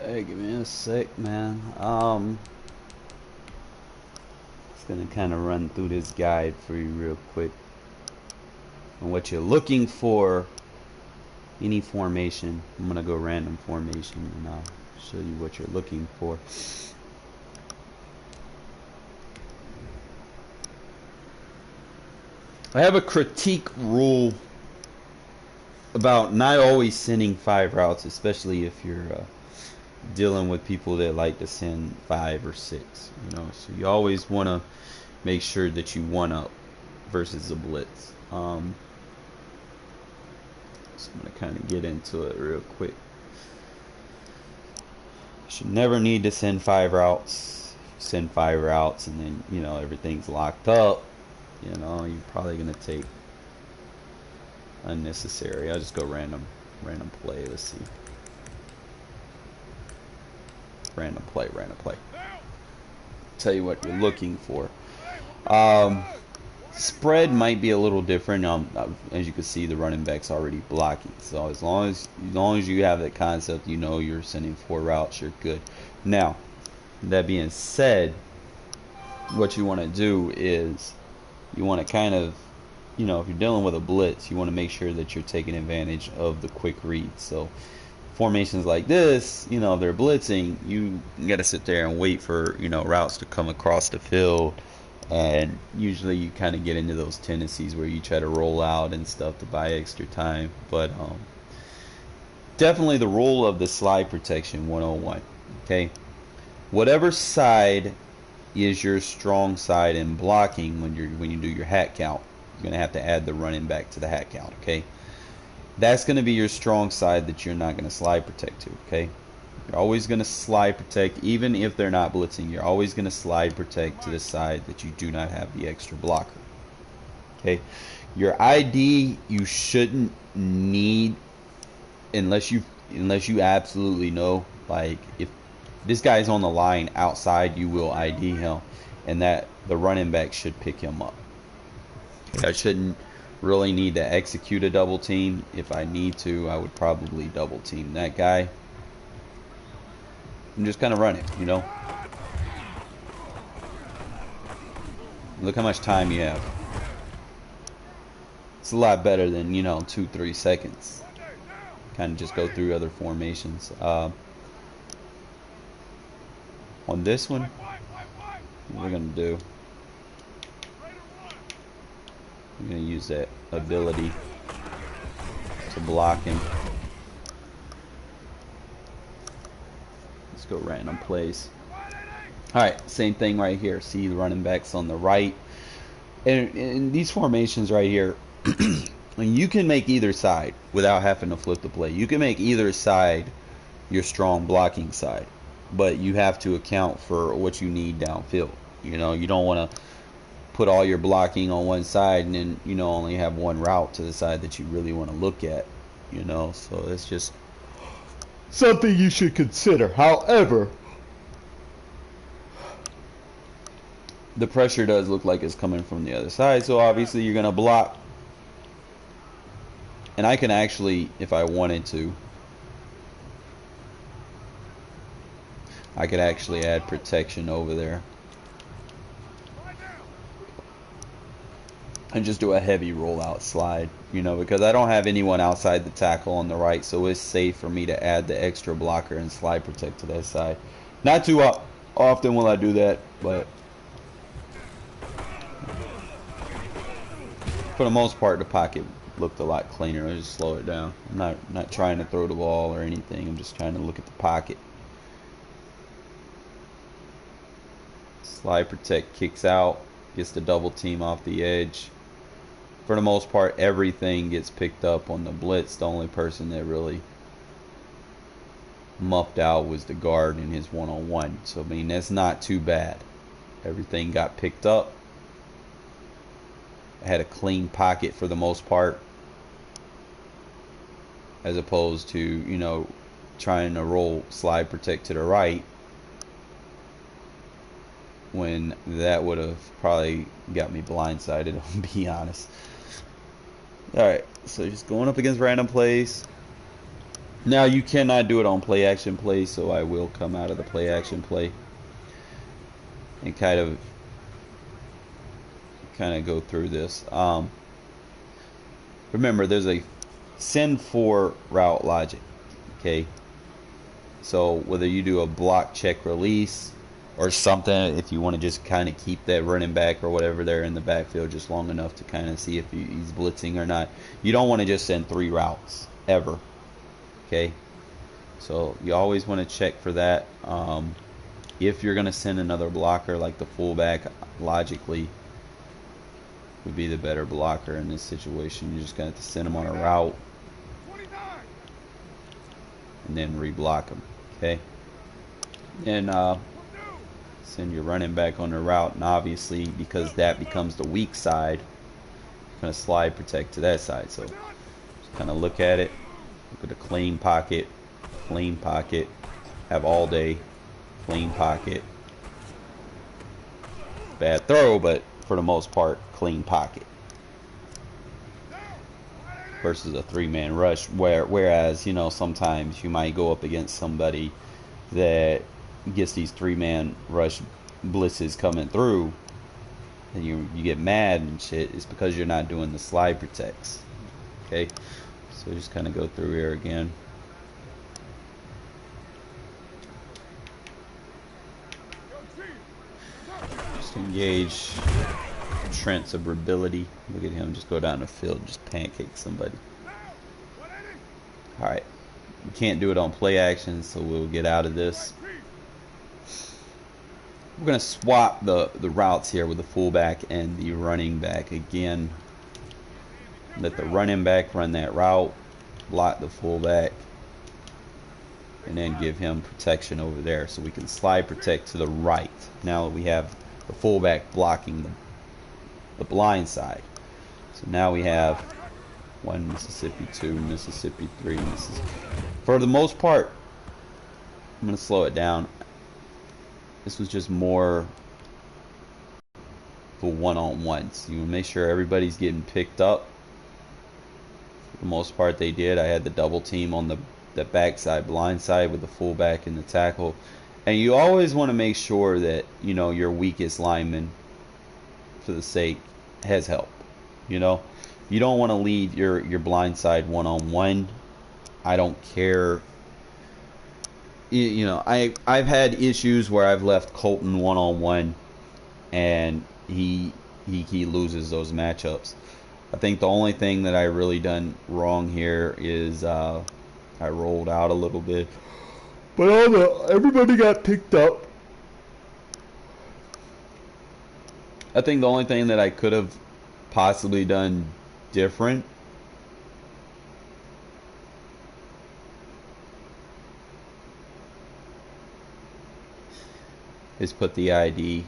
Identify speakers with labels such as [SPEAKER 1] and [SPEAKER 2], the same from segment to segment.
[SPEAKER 1] Hey, give me a sec, man. Just gonna kind of run through this guide for you real quick. And what you're looking for, any formation. I'm gonna go random formation and I'll show you what you're looking for. I have a critique rule about not always sending 5 routes, especially if you're dealing with people that like to send 5 or 6. You know, so you always want to make sure that you one up versus a blitz. So I'm gonna kind of get into it real quick. You should never need to send 5 routes. Send 5 routes and then, you know, everything's locked up. You know, you're probably gonna take unnecessary. I'll just go random play. Let's see. Random play. Tell you what you're looking for. Spread might be a little different. As you can see, the running back's already blocking. So as long as you have that concept, you know you're sending 4 routes, you're good. Now, that being said, what you want to do is you want to kind of, you know, if you're dealing with a blitz, you want to make sure that you're taking advantage of the quick read. So formations like this, you know, if they're blitzing, you got to sit there and wait for, you know, routes to come across the field. And usually you kind of get into those tendencies where you try to roll out and stuff to buy extra time. But definitely the rule of the slide protection 101. Okay, whatever side is your strong side in blocking when you do your hat count, you're gonna have to add the running back to the hat count. Okay, that's gonna be your strong side that you're not gonna slide protect to. Okay, you're always going to slide protect, even if they're not blitzing. You're always going to slide protect to the side that you do not have the extra blocker. Okay, your ID you shouldn't need unless you absolutely know. Like if this guy's on the line outside, you will ID him, and that the running back should pick him up. Okay, I shouldn't really need to execute a double team. If I need to, I would probably double team that guy. And just kind of run it, you know. Look how much time you have. It's a lot better than, you know, 2-3 seconds. Kind of just go through other formations. On this one, what we're gonna do, we're gonna use that ability to block him. Go random plays. Alright, same thing right here. See the running backs on the right. And in these formations right here, you can make either side without having to flip the play. You can make either side your strong blocking side, but you have to account for what you need downfield. You know, you don't want to put all your blocking on one side and then, you know, only have one route to the side that you really want to look at. You know, so it's just something you should consider. However, the pressure does look like it's coming from the other side, so obviously you're going to block. And I can actually, if I wanted to, I could actually add protection over there and just do a heavy rollout slide, you know, because I don't have anyone outside the tackle on the right, so it's safe for me to add the extra blocker and slide protect to that side. Not too often will I do that, but for the most part the pocket looked a lot cleaner. I just slow it down. I'm not trying to throw the ball or anything. I'm just trying to look at the pocket. Slide protect, kicks out, gets the double team off the edge. For the most part, everything gets picked up on the blitz. The only person that really muffed out was the guard in his one-on-one. So, I mean, that's not too bad. Everything got picked up. I had a clean pocket for the most part, as opposed to, you know, trying to roll slide protect to the right, when that would have probably got me blindsided, I'll be honest. Alright, so just going up against random plays. Now you cannot do it on play action play, so I will come out of the play action play and kind of go through this. Remember, there's a send for route logic. Okay, so whether you do a block check release or something, if you want to just kind of keep that running back or whatever there in the backfield just long enough to kind of see if he's blitzing or not, you don't want to just send 3 routes ever. Okay, so you always want to check for that. If you're going to send another blocker, like the fullback logically would be the better blocker in this situation, you're just going to have to send him on a route and then reblock him. Okay, and send your running back on the route, and obviously because that becomes the weak side, you're going to slide protect to that side. So just kind of look at it, look at a clean pocket, have all day, clean pocket, bad throw, but for the most part clean pocket, versus a 3-man rush, whereas, you know, sometimes you might go up against somebody that gets these 3-man rush blitzes coming through, and you get mad and shit. It's because you're not doing the slide protects. Okay, so just kind of go through here again. Just engage Trent's ability. Look at him just go down the field and just pancake somebody. Alright, we can't do it on play action, so we'll get out of this. We're going to swap the routes here with the fullback and the running back again. Let the running back run that route, block the fullback, and then give him protection over there, so we can slide protect to the right. Now we have the fullback blocking the blind side. So now we have 1 Mississippi, 2 Mississippi, 3 Mississippi. For the most part, I'm going to slow it down. This was just more for one-on-ones. You want to make sure everybody's getting picked up. For the most part, they did. I had the double team on the backside, blind side, with the fullback and the tackle. And you always want to make sure that, you know, your weakest lineman, for the sake, has help. You know, you don't want to leave your blind side one-on-one. I don't care. You know, I've had issues where I've left Colton one-on-one and he loses those matchups. I think the only thing that I really done wrong here is I rolled out a little bit, but everybody got picked up. I think the only thing that I could have possibly done different is put the ID.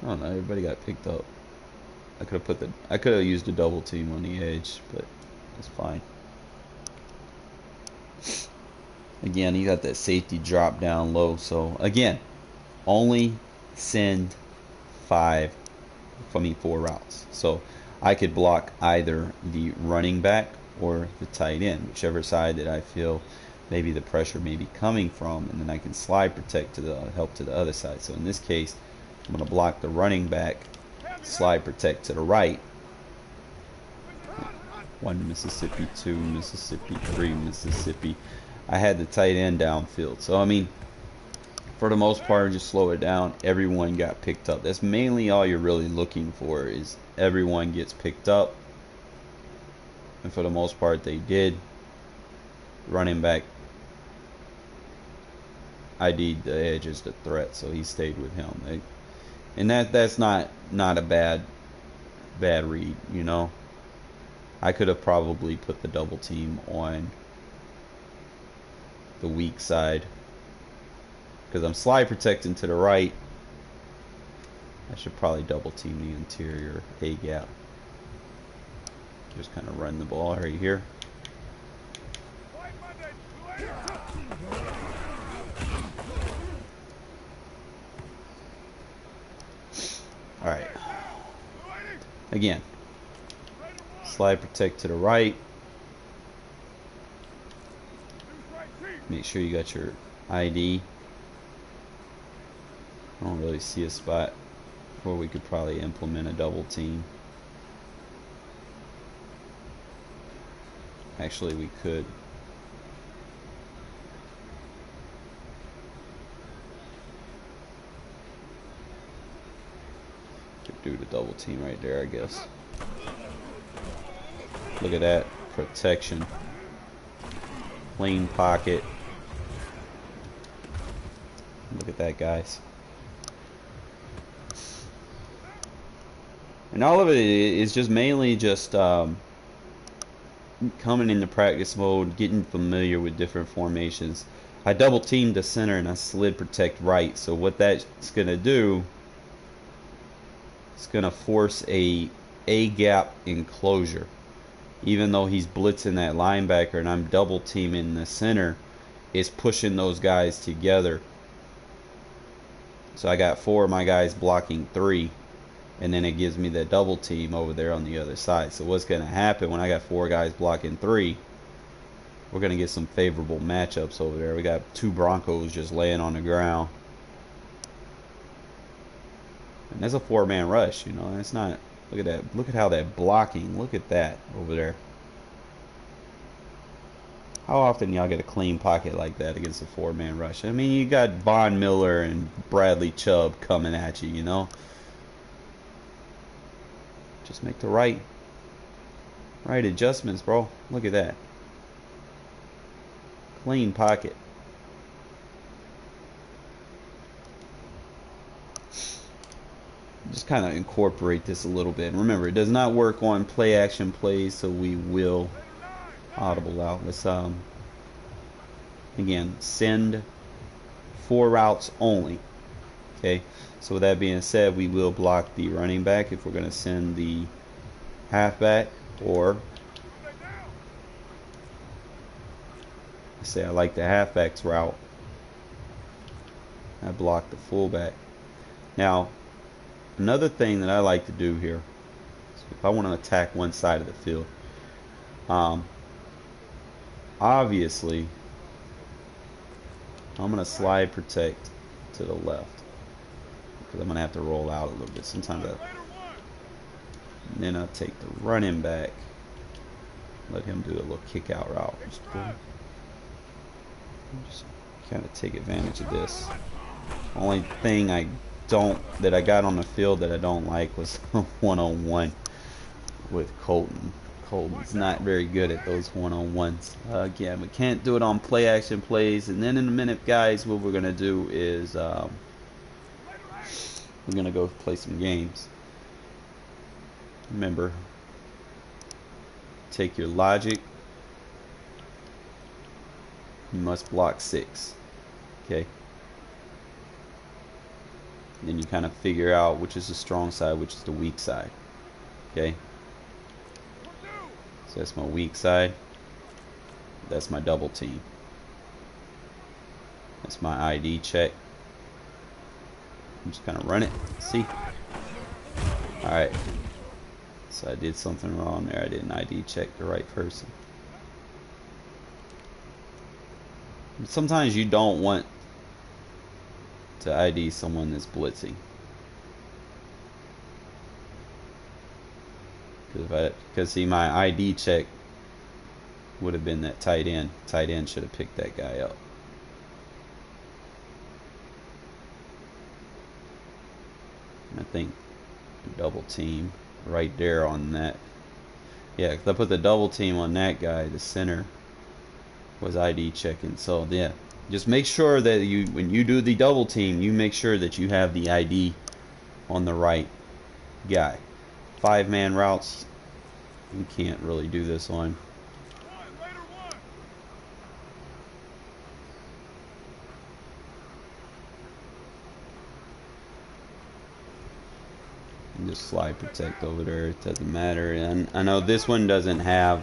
[SPEAKER 1] I don't know, everybody got picked up. I could have used a double team on the edge, but that's fine. Again, you got that safety drop down low, so again, only send 4 routes. So I could block either the running back or the tight end, whichever side that I feel maybe the pressure may be coming from, and then I can slide protect to help to the other side. So in this case, I'm going to block the running back, slide protect to the right. 1 Mississippi, 2 Mississippi, 3 Mississippi. I had the tight end downfield. So I mean, for the most part, just slow it down. Everyone got picked up. That's mainly all you're really looking for, is everyone gets picked up. And for the most part, they did. Running back ID'd the edge as the threat, so he stayed with him. And that's not a bad read, you know. I could have probably put the double team on the weak side, because I'm slide protecting to the right. I should probably double team the interior A gap. Just kind of run the ball right here. Alright. Again, slide protect to the right. Make sure you got your ID. I don't really see a spot where we could probably implement a double team. Actually, we could. Could do the double team right there, I guess. Look at that protection. Clean pocket. Look at that, guys. And all of it is just mainly just coming into practice mode, getting familiar with different formations. I double teamed the center and I slid protect right. So what that's gonna do, it's gonna force a gap enclosure. Even though he's blitzing that linebacker and I'm double teaming the center, it's pushing those guys together. So I got 4 of my guys blocking 3. And then it gives me that double team over there on the other side. So what's going to happen when I got 4 guys blocking 3, we're going to get some favorable matchups over there. We got 2 Broncos just laying on the ground. And that's a 4-man rush, you know. It's not, look at that. Look at how that blocking, look at that over there. How often y'all get a clean pocket like that against a 4-man rush? I mean, you got Von Miller and Bradley Chubb coming at you, you know. Just make the right adjustments, bro. Look at that. Clean pocket. Just kind of incorporate this a little bit. And remember, it does not work on play action plays, so we will audible out. Let's again send 4 routes only. Okay. So with that being said, we will block the running back if we're going to send the halfback, or I say I like the halfback's route. I block the fullback. Now, another thing that I like to do here, so if I want to attack one side of the field, obviously I'm going to slide protect to the left. Because I'm going to have to roll out a little bit. Sometimes and then I'll take the running back. Let him do a little kick out route. Just kind of take advantage of this. Only thing that I got on the field that I don't like was one-on-one with Colton. Colton's not very good at those one-on-ones. Again, we can't do it on play action plays. And then in a minute, guys, what we're going to do is we're going to go play some games. Remember, take your logic. You must block 6. Okay? Then you kind of figure out which is the strong side, which is the weak side. Okay? So that's my weak side. That's my double team. That's my ID check. I'm just gonna run it. See? Alright. So I did something wrong there. I didn't ID check the right person. Sometimes you don't want to ID someone that's blitzing. Because see, my ID check would have been that tight end. Tight end should have picked that guy up. I think double team right there on that. Yeah, because I put the double team on that guy. The center was ID checking. So yeah, just make sure that when you do the double team, you make sure that you have the ID on the right guy. 5-man routes, you can't really do this on. Just slide protect over there, it doesn't matter. And I know this one doesn't have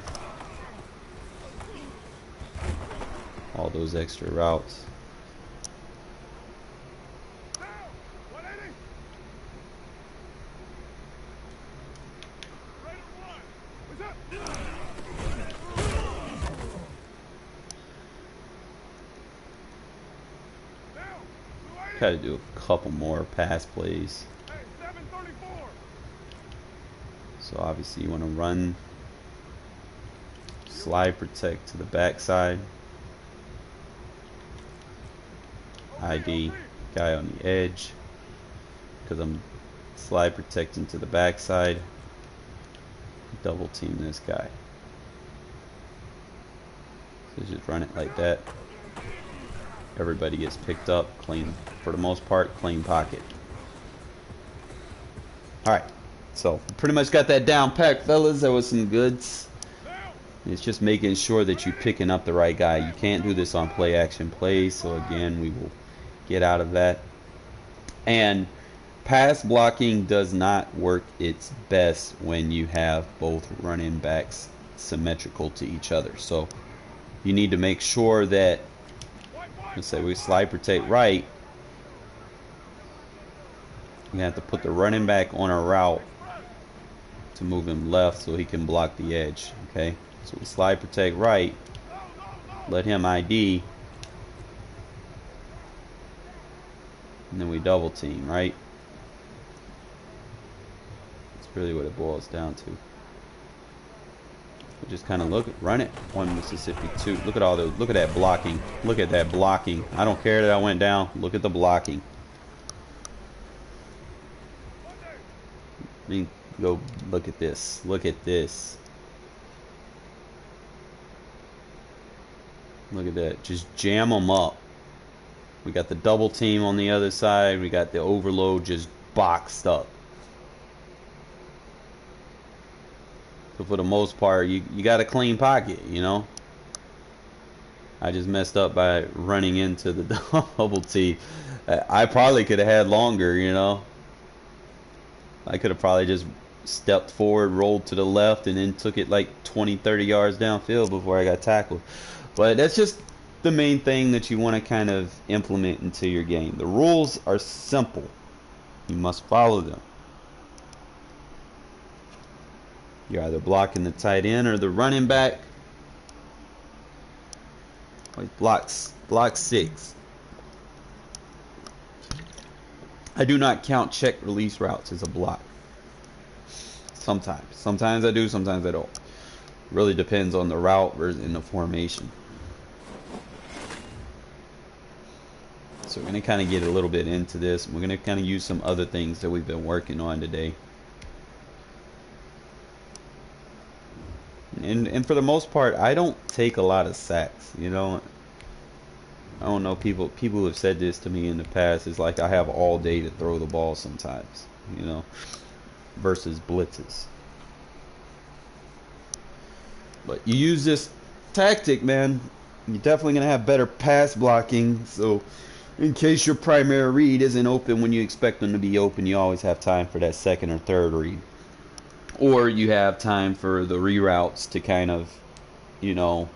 [SPEAKER 1] all those extra routes. Try to do a couple more pass plays. So obviously you want to run, slide protect to the backside. ID guy on the edge because I'm slide protecting to the backside. Double team this guy. So just run it like that. Everybody gets picked up, clean, for the most part, clean pocket. Alright, so pretty much got that down packed, fellas. There was some goods. It's just making sure that you're picking up the right guy. You can't do this on play action plays, so again, we will get out of that. And pass blocking does not work its best when you have both running backs symmetrical to each other. So you need to make sure that, let's say we slide protect right, you have to put the running back on a route to move him left so he can block the edge. Okay, so we slide protect right, let him ID, and then we double team, right? That's really what it boils down to. We just kind of look, run it. 1 Mississippi 2. Look at all those. Look at that blocking. Look at that blocking. I don't care that I went down. Look at the blocking. I mean, go look at this. Look at this. Look at that. Just jam them up. We got the double team on the other side. We got the overload just boxed up. So for the most part, you got a clean pocket, you know. I just messed up by running into the double team. I probably could have had longer, you know. I could have probably just stepped forward, rolled to the left, and then took it like 20, 30 yards downfield before I got tackled. But that's just the main thing that you want to kind of implement into your game. The rules are simple. You must follow them. You're either blocking the tight end or the running back. Block 6. I do not count check release routes as a block. Sometimes I do, sometimes I don't. Really depends on the route versus in the formation. So we're going to kind of get a little bit into this. We're going to kind of use some other things that we've been working on today. And for the most part, I don't take a lot of sacks, you know. I don't know, people who have said this to me in the past. It's like I have all day to throw the ball sometimes, you know, versus blitzes. But you use this tactic, man, you're definitely going to have better pass blocking. So in case your primary read isn't open when you expect them to be open, you always have time for that second or third read. Or you have time for the reroutes to kind of, you know,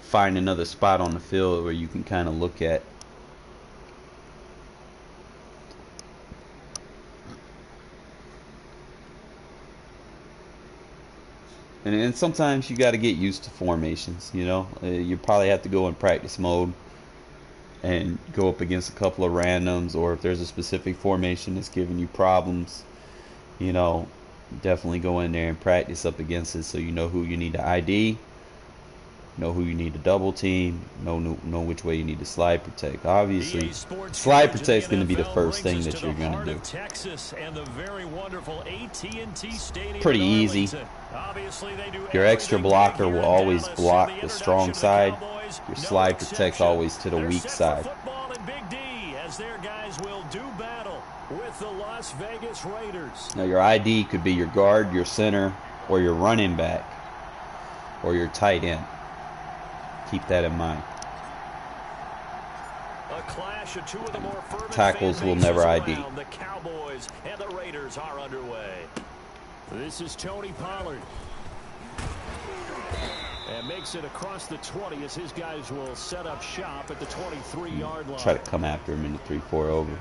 [SPEAKER 1] find another spot on the field where you can kind of look at. And sometimes you got to get used to formations, you know. You probably have to go in practice mode and go up against a couple of randoms, or if there's a specific formation that's giving you problems, you know, definitely go in there and practice up against it so you know who you need to ID, know who you need to double team, know which way you need to slide protect. Obviously, slide protect is going to be the first thing that you're going to do. Pretty easy. Your extra blocker will always block the strong side. Your slide protect's always to the weak side. With the Las Vegas Raiders. Now your ID could be your guard, your center, or your running back, or your tight end. Keep that in mind. A clash of two of the more tackles will never ID. The Cowboys and the Raiders are underway. This is Tony Pollard. And makes it across the 20 as his guys will set up shop at the 23-yard line. Try to come after him in the 3-4 over.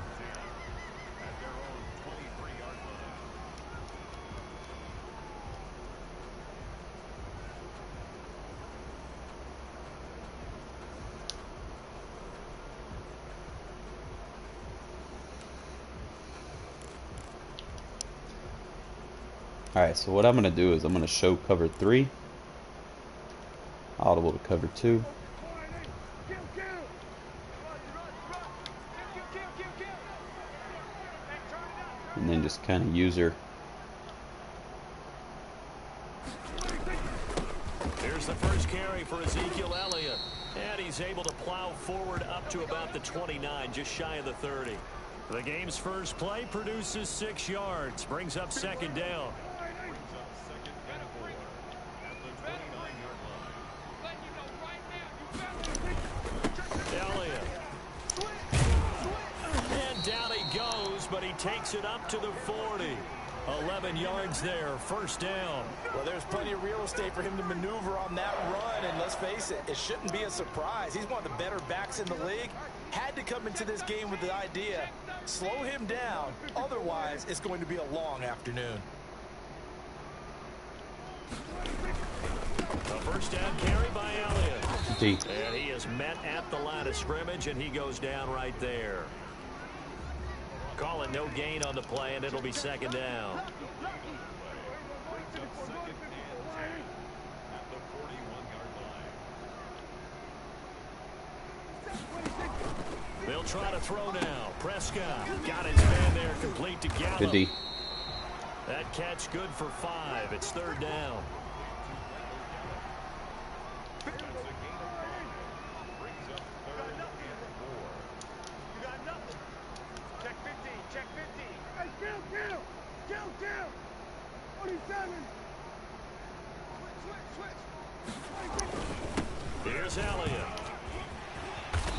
[SPEAKER 1] Alright, so what I'm going to do is I'm going to show cover 3. Audible to cover 2. And then just kind of use her.
[SPEAKER 2] Here's the first carry for Ezekiel Elliott. And he's able to plow forward up to about the 29, just shy of the 30. The game's first play produces 6 yards, brings up second down. Elliott. And down he goes, but he takes it up to the 40. 11 yards there, first down.
[SPEAKER 3] Well, there's plenty of real estate for him to maneuver on that run, and let's face it, it shouldn't be a surprise. He's one of the better backs in the league. Had to come into this game with the idea, slow him down, otherwise it's going to be a long afternoon.
[SPEAKER 2] A first down carry by Elliott.
[SPEAKER 1] D.
[SPEAKER 2] And he is met at the line of scrimmage, and he goes down right there. Calling no gain on the play, and it'll be second down. They'll try to throw now. Prescott got his man there, complete to Gallup.
[SPEAKER 1] Good D.
[SPEAKER 2] That catch good for 5. It's third down. Here's Elliott.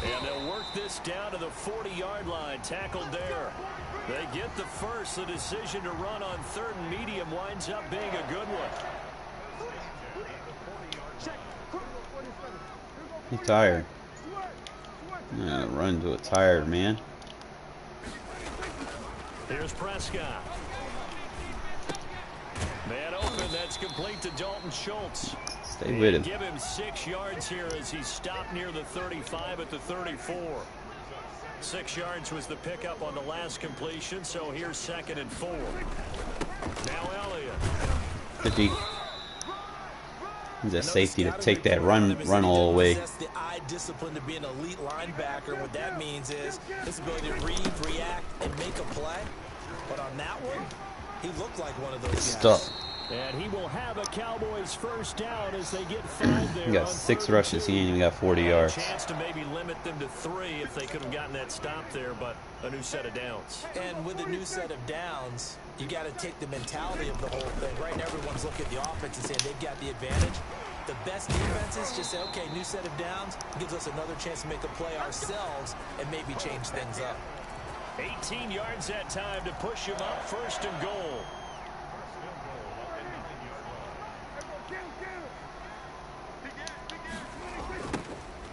[SPEAKER 2] And they'll work this down to the 40-yard line. Tackled there. They get the first. The decision to run on third and medium winds up being a good one.
[SPEAKER 1] He's tired. Yeah, run to a tired man.
[SPEAKER 2] Here's Prescott. Man open, that's complete to Dalton Schultz.
[SPEAKER 1] Stay with him.
[SPEAKER 2] Give him 6 yards here as he stopped near the 35 at the 34. 6 yards was the pickup on the last completion, so here's second and 4. Now Elliott.
[SPEAKER 1] 50. He's a safety to take that run all the way.
[SPEAKER 3] The eye discipline to be an elite linebacker. What that means is his ability to read, react, and make a play. But on that one, he looked like one of those guys.
[SPEAKER 1] Stuck.
[SPEAKER 2] And he will have a Cowboys first down as they get 5 there.
[SPEAKER 1] He got 6 rushes. He ain't even got 40 yards.
[SPEAKER 2] Chance to maybe limit them to 3 if they could have gotten that stop there, but a new set of downs.
[SPEAKER 3] And with a new set of downs, you got to take the mentality of the whole thing. Right now, everyone's looking at the offense and saying they've got the advantage. The best defenses just say, okay, new set of downs gives us another chance to make a play ourselves and maybe change things up.
[SPEAKER 2] 18 yards that time to push him up, first and goal.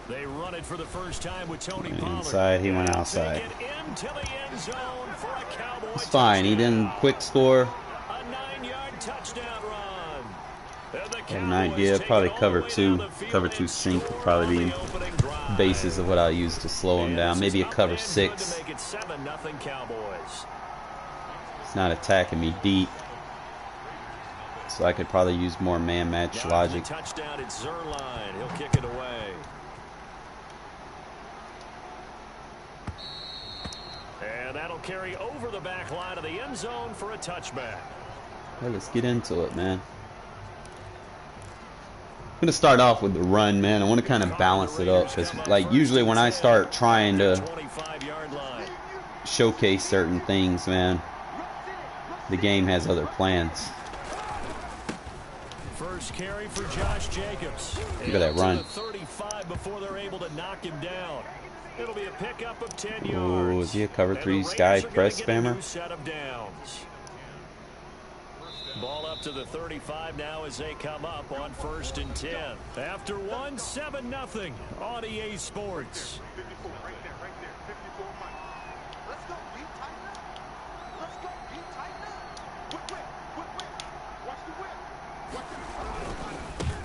[SPEAKER 2] They run it for the first time with Tony Pollard.
[SPEAKER 1] Inside, he went outside.
[SPEAKER 2] Into the end zone for a Cowboy
[SPEAKER 1] It's fine. He didn't quick score.
[SPEAKER 2] A 9-yard touchdown run.
[SPEAKER 1] Had an idea. Probably cover 2. Cover 2 sink would probably be the basis of what I use to slow him down. Maybe a cover 6. It's not attacking me deep. So I could probably use more man-match logic.
[SPEAKER 2] Touchdown at Zerline. He'll kick it away. And that'll carry over the back line of the end zone for a touchback.
[SPEAKER 1] Hey, let's get into it, man. I'm going to start off with the run, man. I want to kind of balance it up because, like, usually when I start trying to showcase certain things, man, the game has other plans.
[SPEAKER 2] First carry for Josh Jacobs.
[SPEAKER 1] Look at that run.
[SPEAKER 2] 35 before they're able to knock him down. It'll be a pickup of 10 yards.
[SPEAKER 1] Oh, is he a cover 3 sky press spammer?
[SPEAKER 2] Set of downs. Ball up to the 35 now as they come up on 1st and 10. After 1, 7-0 on EA Sports.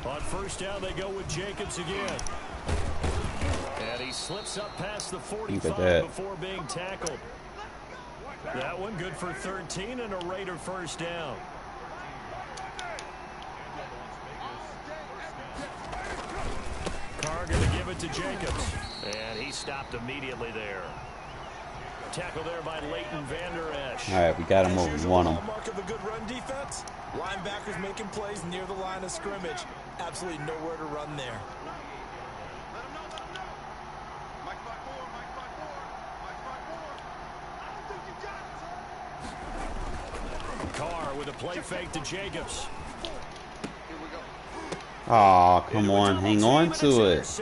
[SPEAKER 2] On 1st down, they go with Jacobs again. And he slips up past the 45 before being tackled. That one good for 13 and a Raider first down. Carr going to give it to Jacobs. And he stopped immediately there. Tackle there by Leighton Vander Esch.
[SPEAKER 1] All right, we got him where we want him.
[SPEAKER 3] Mark of a good run defense. Linebackers making plays near the line of scrimmage. Absolutely nowhere to run there.
[SPEAKER 2] Carr with a play fake to Jacobs.
[SPEAKER 1] Oh, come on. Hang on to it.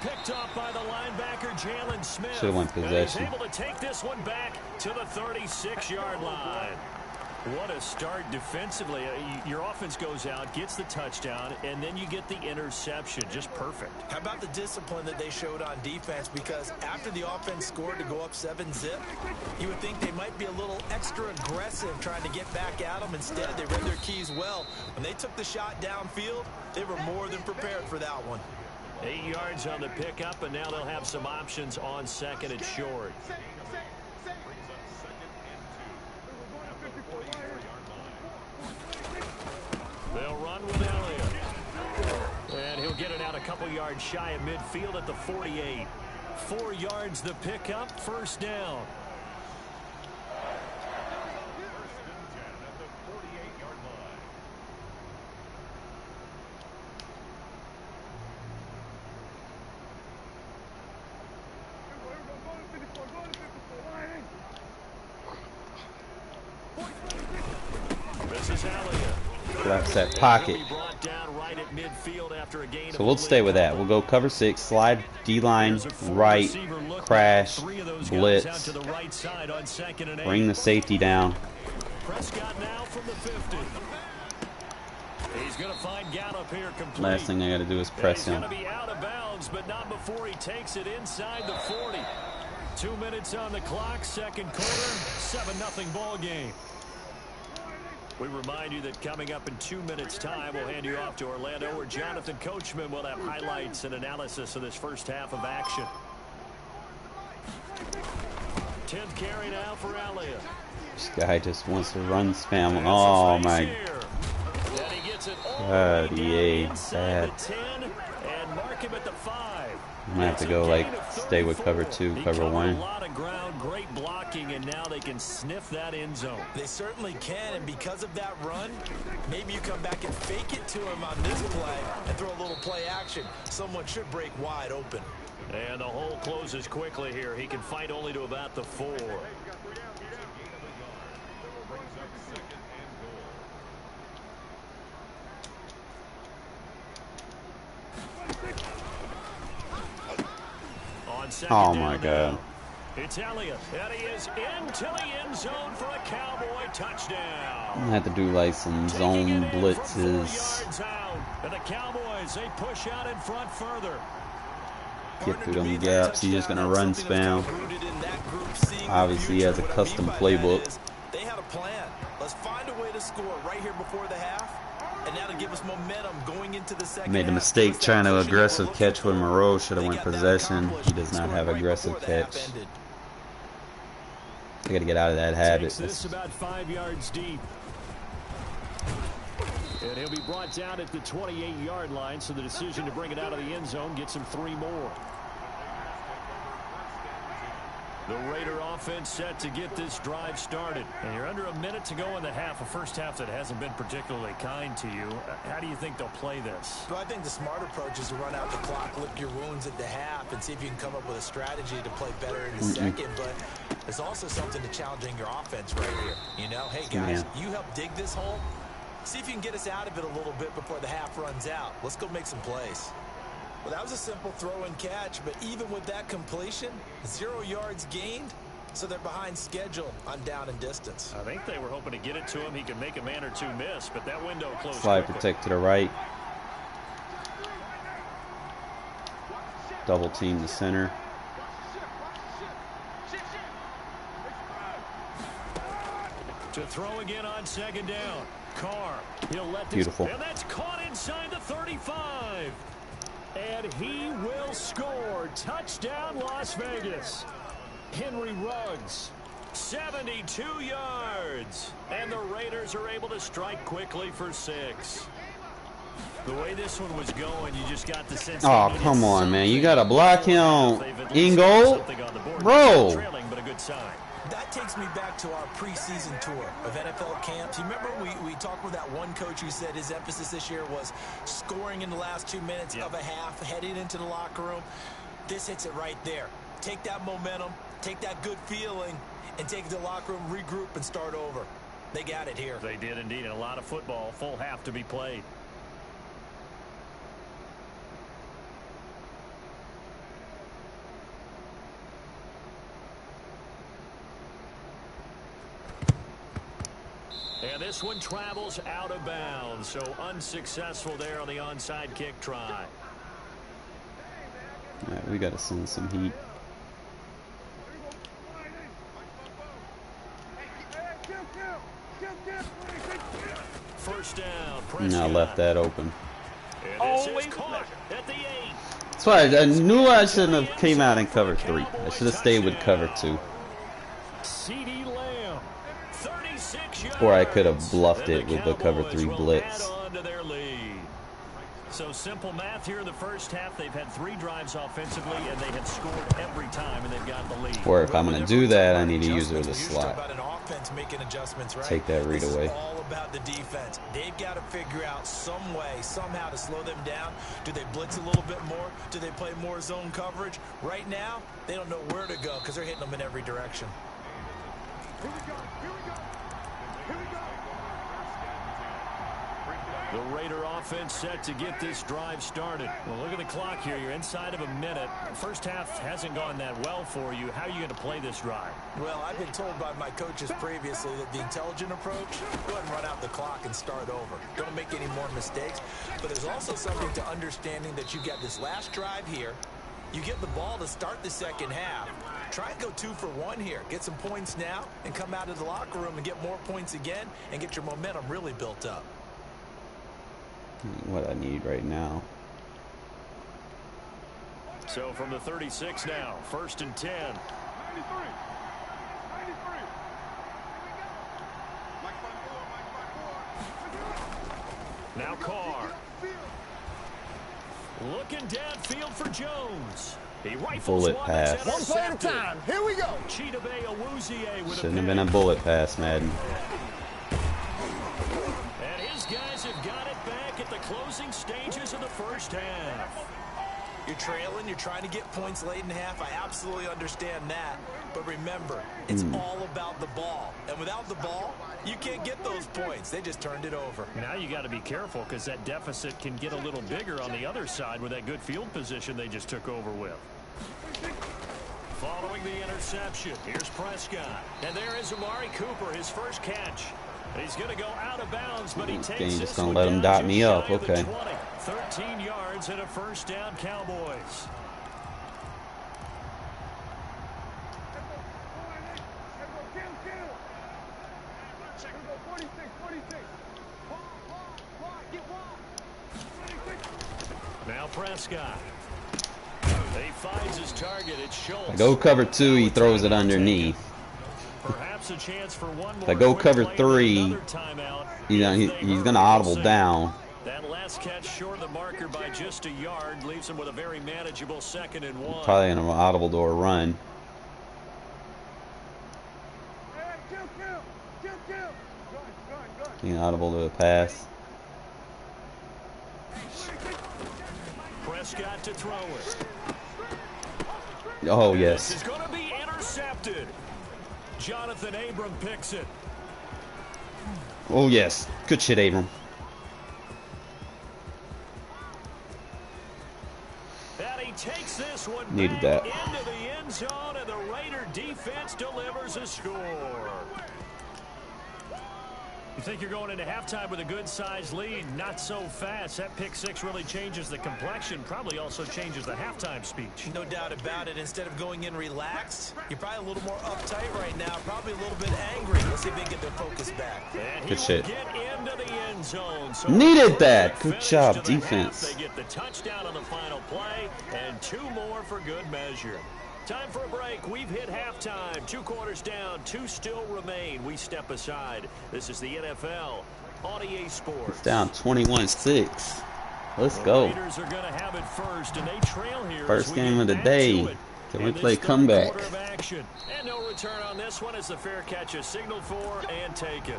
[SPEAKER 2] Picked off by the linebacker, Jalen Smith.
[SPEAKER 1] Should have went possession.
[SPEAKER 2] He's able to take this one back to the 36-yard line. What a start defensively. Your offense goes out, gets the touchdown, and then you get the interception. Just perfect.
[SPEAKER 3] How about the discipline that they showed on defense? Because after the offense scored to go up 7-zip, you would think they might be a little extra aggressive trying to get back at them. Instead, they read their keys well. When they took the shot downfield, they were more than prepared for that one.
[SPEAKER 2] 8 yards on the pickup, and now they'll have some options on second and short. They'll run with Elliott. And he'll get it out a couple yards shy of midfield at the 48. 4 yards the pickup, first down. This is Elliott.
[SPEAKER 1] That's that pocket. So we'll stay with that. We'll go cover 6, slide D-line, right, crash, blitz, bring the safety down.
[SPEAKER 2] Prescott now from the 50. He's going to find Gallup here complete.
[SPEAKER 1] Last thing I got to do is press him.
[SPEAKER 2] He's going to be out of bounds, but not before he takes it inside the 40. 2 minutes on the clock, second quarter, 7-0 ball game. We remind you that coming up in 2 minutes' time, we'll hand you off to Orlando, where Jonathan Coachman will have highlights and analysis of this first half of action. 10th carry now for Elliott.
[SPEAKER 1] This guy just wants to run spam. Oh my. 38. Bad.
[SPEAKER 2] And mark him at the 5.
[SPEAKER 1] I'm gonna have to go like stay with cover 2, cover 1.
[SPEAKER 2] A lot of ground, great blocking, and now they can sniff that end zone.
[SPEAKER 3] They certainly can, and because of that run, maybe you come back and fake it to him on this play and throw a little play action. Someone should break wide open.
[SPEAKER 2] And the hole closes quickly here. He can fight only to about the 4.
[SPEAKER 1] Oh my God.
[SPEAKER 2] It's Elliott, and he is into the end zone for a Cowboy touchdown.
[SPEAKER 1] I'm gonna have to do like some zone blitzes.
[SPEAKER 2] And the Cowboys, they push out in front further.
[SPEAKER 1] Get through them gaps. He's just gonna run spam. Obviously, he has a custom playbook.
[SPEAKER 3] They had a plan. Let's find a way to score right here before the half. And now to give us momentum going into the second.
[SPEAKER 1] Made the mistake trying to aggressive catch with Moreau. Should have went possession. He does not have aggressive catch. I got to get out of that habit.
[SPEAKER 2] This about 5 yards deep. And he'll be brought down at the 28-yard line, so the decision to bring it out of the end zone gets him 3 more. The Raider offense set to get this drive started. And you're under a minute to go in the half, a first half that hasn't been particularly kind to you. How do you think they'll play this?
[SPEAKER 3] Well, I think the smart approach is to run out the clock, lick your wounds at the half, and see if you can come up with a strategy to play better in the second. But there's also something to challenging your offense right here. You know, hey, guys, you help dig this hole. See if you can get us out of it a little bit before the half runs out. Let's go make some plays. Well, that was a simple throw and catch, but even with that completion, 0 yards gained, so they're behind schedule on down and distance.
[SPEAKER 2] I think they were hoping to get it to him. He could make a man or two miss, but that window closed.
[SPEAKER 1] Slide protect to the right. Double team the center.
[SPEAKER 2] To throw again on second down. Carr, he'll let this.
[SPEAKER 1] Beautiful.
[SPEAKER 2] And that's caught inside the 35. And he will score. Touchdown, Las Vegas. Henry Ruggs, 72 yards. And the Raiders are able to strike quickly for 6. The way this one was going, you just got the sense.
[SPEAKER 1] Oh, come on, man. You got to block him. In goal? Bro.
[SPEAKER 2] Trailing, but a good sign.
[SPEAKER 3] That takes me back to our preseason tour of NFL camps. You remember we talked with that one coach who said his emphasis this year was scoring in the last 2 minutes of a half, heading into the locker room. This hits it right there. Take that momentum, take that good feeling, and take it to the locker room, regroup, and start over. They got it here.
[SPEAKER 2] They did indeed. And a lot of football, full half to be played. And this one travels out of bounds, so unsuccessful there on the onside kick try.
[SPEAKER 1] All right, we got to send some heat.
[SPEAKER 2] First down.
[SPEAKER 1] And I left that open.
[SPEAKER 2] Always caught at the 8.
[SPEAKER 1] That's why I knew I shouldn't have came out in cover 3. I should have stayed with cover 2.
[SPEAKER 2] CeeDee Lamb, 36 yards.
[SPEAKER 1] Or I could have bluffed it with the cover 3 blitz.
[SPEAKER 2] So simple math here in the first half. They've had 3 drives offensively, and they have scored every time, and they've got the lead.
[SPEAKER 1] Or if I'm going to do that, I need to use it with a slot. Take that read away.
[SPEAKER 3] It's all about the defense. They've got to figure out some way, somehow to slow them down. Do they blitz a little bit more? Do they play more zone coverage? Right now, they don't know where to go because they're hitting them in every direction.
[SPEAKER 4] Here we go. Here we go. Here we go.
[SPEAKER 2] The Raider offense set to get this drive started. Well, look at the clock here. You're inside of a minute. First half hasn't gone that well for you. How are you going to play this drive?
[SPEAKER 3] Well, I've been told by my coaches previously that the intelligent approach, go ahead and run out the clock and start over. Don't make any more mistakes. But there's also something to understanding that you got this last drive here. You get the ball to start the second half. Try and go 2 for 1 here. Get some points now and come out of the locker room and get more points again and get your momentum really built up.
[SPEAKER 1] What I need right now.
[SPEAKER 2] So from the 36 now, 1st and 10.
[SPEAKER 4] 93. 93.
[SPEAKER 2] Now Carr. Looking downfield for Jones. He rifles
[SPEAKER 1] Bullet pass.
[SPEAKER 4] One play at a time. Here we go.
[SPEAKER 2] Chidobe Awuzie with
[SPEAKER 1] Shouldn't have been a bullet pass, Madden.
[SPEAKER 2] And his guys have got it back at the closing stages of the first half.
[SPEAKER 3] You're trailing, you're trying to get points late in half. I absolutely understand that. But remember, it's all about the ball. And without the ball, you can't get those points. They just turned it over.
[SPEAKER 2] Now you got to be careful because that deficit can get a little bigger on the other side with that good field position they just took over with. Following the interception, here's Prescott. And there is Amari Cooper, his first catch. He's going to go out of bounds, but he takes
[SPEAKER 1] Game
[SPEAKER 2] this
[SPEAKER 1] just gonna
[SPEAKER 2] one
[SPEAKER 1] let him
[SPEAKER 2] down
[SPEAKER 1] dot me
[SPEAKER 2] just
[SPEAKER 1] up.
[SPEAKER 2] shy of the
[SPEAKER 1] Okay.
[SPEAKER 2] 20. 13 yards and a first down, Cowboys. Now Prescott. He finds his target. It's Schultz.
[SPEAKER 1] I go cover 2, he throws it underneath.
[SPEAKER 2] Perhaps a chance for one more.
[SPEAKER 1] If I go cover
[SPEAKER 2] quick play,
[SPEAKER 1] 3,
[SPEAKER 2] another timeout.
[SPEAKER 1] he's going to audible down.
[SPEAKER 2] That last catch short of the marker by just a yard leaves him with a very manageable 2nd and 1.
[SPEAKER 1] Probably an audible to a run. Audible to a pass.
[SPEAKER 2] Prescott to throw it.
[SPEAKER 1] Oh,
[SPEAKER 2] This
[SPEAKER 1] yes.
[SPEAKER 2] is going to be intercepted. Jonathan Abram picks it.
[SPEAKER 1] Oh, yes. Good shit, Abram.
[SPEAKER 2] And he takes this one
[SPEAKER 1] Needed
[SPEAKER 2] back
[SPEAKER 1] that.
[SPEAKER 2] into the end zone, and the Raider defense delivers a score. You think you're going into halftime with a good-sized lead? Not so fast. That pick 6 really changes the complexion, probably also changes the halftime speech.
[SPEAKER 3] No doubt about it. Instead of going in relaxed, you're probably a little more uptight right now, probably a little bit angry. Let's see if they can get their focus back.
[SPEAKER 2] And he
[SPEAKER 1] Good shit.
[SPEAKER 2] will get into the end zone. So
[SPEAKER 1] Needed that. Good
[SPEAKER 2] finish
[SPEAKER 1] job,
[SPEAKER 2] to the half.
[SPEAKER 1] defense.
[SPEAKER 2] They get the touchdown on the final play, and 2 more for good measure. Time for a break. We've hit halftime. 2 quarters down. 2 still remain. We step aside. This is the NFL on EA Sports.
[SPEAKER 1] It's down 21-6. Let's
[SPEAKER 2] The
[SPEAKER 1] go.
[SPEAKER 2] Raiders are going to have it first, and they trail here.
[SPEAKER 1] First
[SPEAKER 2] as we
[SPEAKER 1] game
[SPEAKER 2] get
[SPEAKER 1] of the
[SPEAKER 2] back
[SPEAKER 1] day.
[SPEAKER 2] to it.
[SPEAKER 1] Can we
[SPEAKER 2] In this
[SPEAKER 1] play
[SPEAKER 2] third
[SPEAKER 1] comeback?
[SPEAKER 2] quarter of action. And no return on this one as the fair catch is signaled for and taken.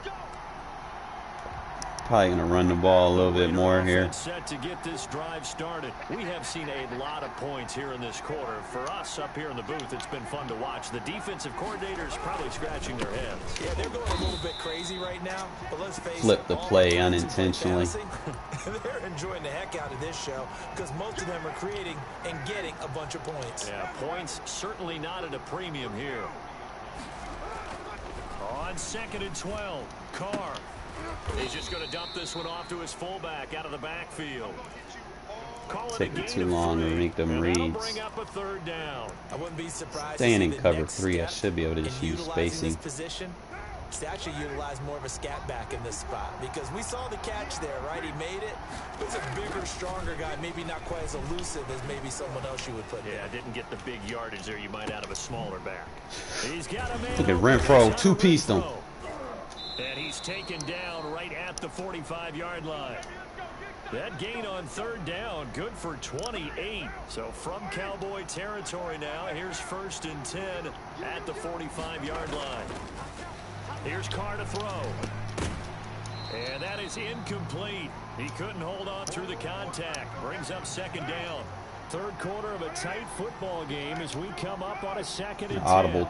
[SPEAKER 1] Probably gonna run the ball a little bit more here.
[SPEAKER 2] Offense set to get this drive started. We have seen a lot of points here in this quarter. For us up here in the booth, it's been fun to watch. The defensive coordinators probably scratching their heads.
[SPEAKER 3] Yeah, they're going a little bit crazy right now, but let's face
[SPEAKER 1] Flip
[SPEAKER 3] it,
[SPEAKER 1] the
[SPEAKER 3] all
[SPEAKER 1] play
[SPEAKER 3] the offensive
[SPEAKER 1] unintentionally.
[SPEAKER 3] passing, they're enjoying the heck out of this show because most of them are creating and getting a bunch of points.
[SPEAKER 2] Yeah, points certainly not at a premium here. On 2nd and 12, Carr. He's just going to dump this one off to his fullback out of the backfield.
[SPEAKER 1] Taking too long to make them reads.
[SPEAKER 2] Bring up a third down.
[SPEAKER 3] I wouldn't be surprised.
[SPEAKER 1] Staying
[SPEAKER 3] to
[SPEAKER 1] in
[SPEAKER 3] see the
[SPEAKER 1] cover
[SPEAKER 3] next
[SPEAKER 1] 3, I
[SPEAKER 3] step
[SPEAKER 1] should be able to
[SPEAKER 3] in
[SPEAKER 1] just use
[SPEAKER 3] utilizing
[SPEAKER 1] spacing.
[SPEAKER 3] This position to actually utilize more of a scat back in this spot because we saw the catch there, right? He made it. It's a bigger, stronger guy, maybe not quite as elusive as maybe someone else you would put there.
[SPEAKER 2] Yeah, didn't get the big yardage there you might out of a smaller back. He's got a man.
[SPEAKER 1] Look at
[SPEAKER 2] open.
[SPEAKER 1] Renfro,
[SPEAKER 2] It's
[SPEAKER 1] two-pieced him.
[SPEAKER 2] Renfro. And he's taken down right at the 45-yard line. That gain on third down, good for 28. So from Cowboy territory now, here's 1st and 10 at the 45-yard line. Here's Carr to throw. And that is incomplete. He couldn't hold on through the contact. Brings up 2nd down. Third quarter of a tight football game as we come up on a 2nd and 10.
[SPEAKER 1] Audible.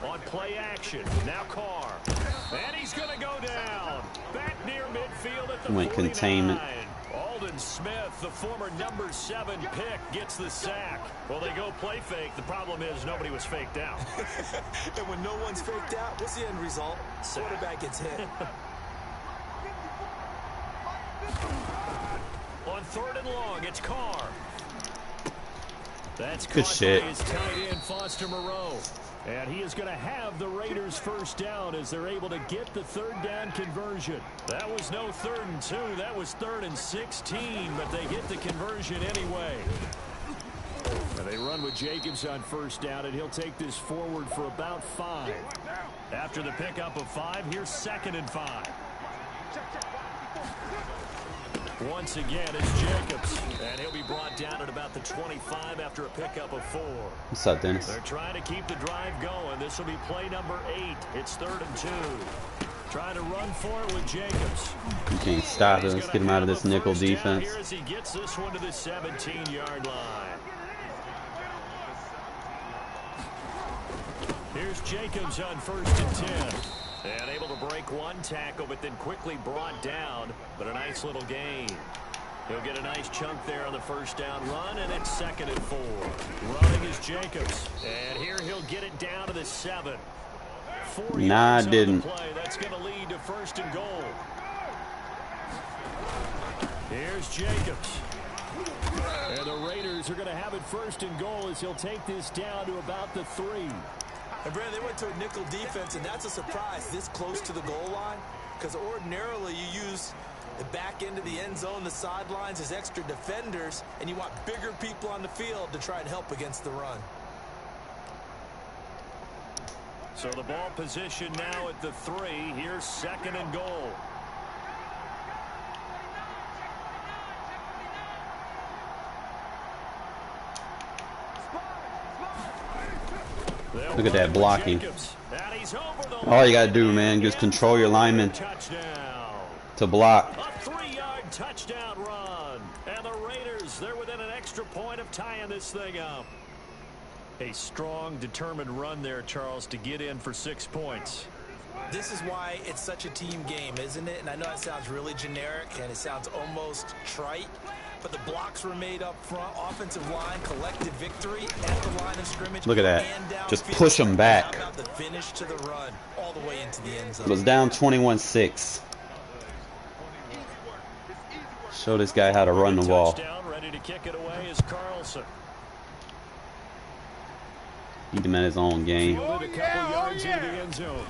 [SPEAKER 2] On play action, now Carr. And he's going to go down. Back near midfield at the
[SPEAKER 1] Went
[SPEAKER 2] 49.
[SPEAKER 1] containment.
[SPEAKER 2] Alden Smith, the former number 7 pick, gets the sack. Well, they go play fake. The problem is nobody was faked out.
[SPEAKER 3] And when no one's faked out, what's the end result? Quarterback gets hit.
[SPEAKER 2] On 3rd and long, it's Carr. That's
[SPEAKER 1] Good
[SPEAKER 2] caught
[SPEAKER 1] shit.
[SPEAKER 2] by his tight end, Foster Moreau. And he is going to have the Raiders first down as they're able to get the third down conversion. That was no 3rd and 2. That was 3rd and 16, but they get the conversion anyway. And they run with Jacobs on first down, and he'll take this forward for about 5. After the pickup of 5, here's 2nd and 5. Once again, it's Jacobs, and he'll be brought down at about the 25 after a pickup of 4.
[SPEAKER 1] What's up, Dennis?
[SPEAKER 2] They're trying to keep the drive going. This will be play number 8. It's 3rd and 2. Trying to run for it with Jacobs.
[SPEAKER 1] You can't stop it. Let's get him out of this nickel defense.
[SPEAKER 2] Here as he gets this one to the 17-yard line. Here's Jacobs on 1st and 10. And able to break one tackle, but then quickly brought down. But a nice little gain. He'll get a nice chunk there on the first down run, and it's 2nd and 4. Running is Jacobs. And here he'll get it down to the 7. 4
[SPEAKER 1] Nah,
[SPEAKER 2] yards on the
[SPEAKER 1] didn't.
[SPEAKER 2] play. That's going to lead to 1st and goal. Here's Jacobs. And the Raiders are going to have it 1st and goal as he'll take this down to about the 3.
[SPEAKER 3] And Brandon, they went to a nickel defense, and that's a surprise this close to the goal line because ordinarily you use the back end of the end zone, the sidelines as extra defenders, and you want bigger people on the field to try and help against the run.
[SPEAKER 2] So the ball position now at the 3. Here's 2nd and goal.
[SPEAKER 1] Look at that blocking. All you got to do, man, just control your linemen to block.
[SPEAKER 2] A 3-yard touchdown run. And the Raiders, they're within an extra point of tying this thing up. A strong, determined run there, Charles, to get in for 6 points.
[SPEAKER 3] This is why it's such a team game, isn't it? And I know it sounds really generic and it sounds almost trite, but the blocks were made up front, offensive line, collective victory at the line of scrimmage.
[SPEAKER 1] Look at that.
[SPEAKER 3] And downfield.
[SPEAKER 1] Just push them back.
[SPEAKER 3] How about the finish to the run all the way into the end zone?
[SPEAKER 1] It was down 21-6. Show this guy how to run the ball.
[SPEAKER 2] Touchdown, ready to kick it away is Carlson.
[SPEAKER 1] Eat him at his own game.
[SPEAKER 2] Fielded a couple yards into the end zone.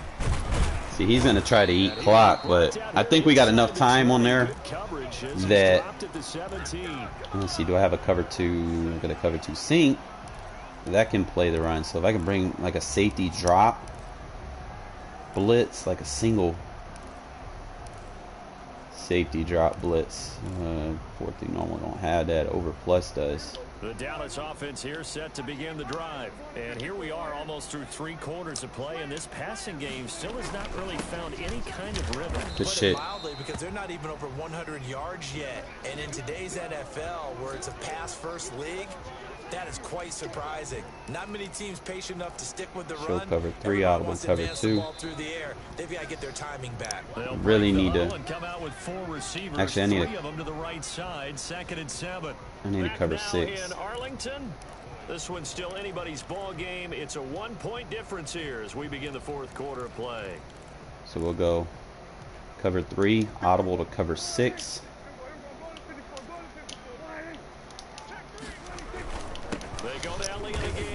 [SPEAKER 1] See, he's going to try to eat clock, but I think we got enough time on there that... Let's see, do I have a cover 2? I'm going to cover 2 sync. that can play the run. So if I can bring like a safety drop blitz, like a single safety drop blitz. Fourth thing normally don't have that. Over plus does.
[SPEAKER 2] The Dallas offense here set to begin the drive. And here we are almost through 3 quarters of play, and this passing game still has not really found any kind of rhythm.
[SPEAKER 1] Good shit.
[SPEAKER 3] Mildly, because they're not even over 100 yards yet. And in today's NFL, where it's a pass-first league, that is quite surprising. Not many teams patient enough to stick with the
[SPEAKER 1] Show
[SPEAKER 3] run.
[SPEAKER 1] cover 3, audible cover 2.
[SPEAKER 3] They've got to get their timing back.
[SPEAKER 1] Really need to.
[SPEAKER 2] Actually,
[SPEAKER 1] I need
[SPEAKER 2] to. Them to the right side, 2nd and 7.
[SPEAKER 1] I need to cover 6.
[SPEAKER 2] In Arlington, this one's still anybody's ball game. It's a 1-point difference here as we begin the 4th quarter of play.
[SPEAKER 1] So we'll go cover 3, audible to cover 6.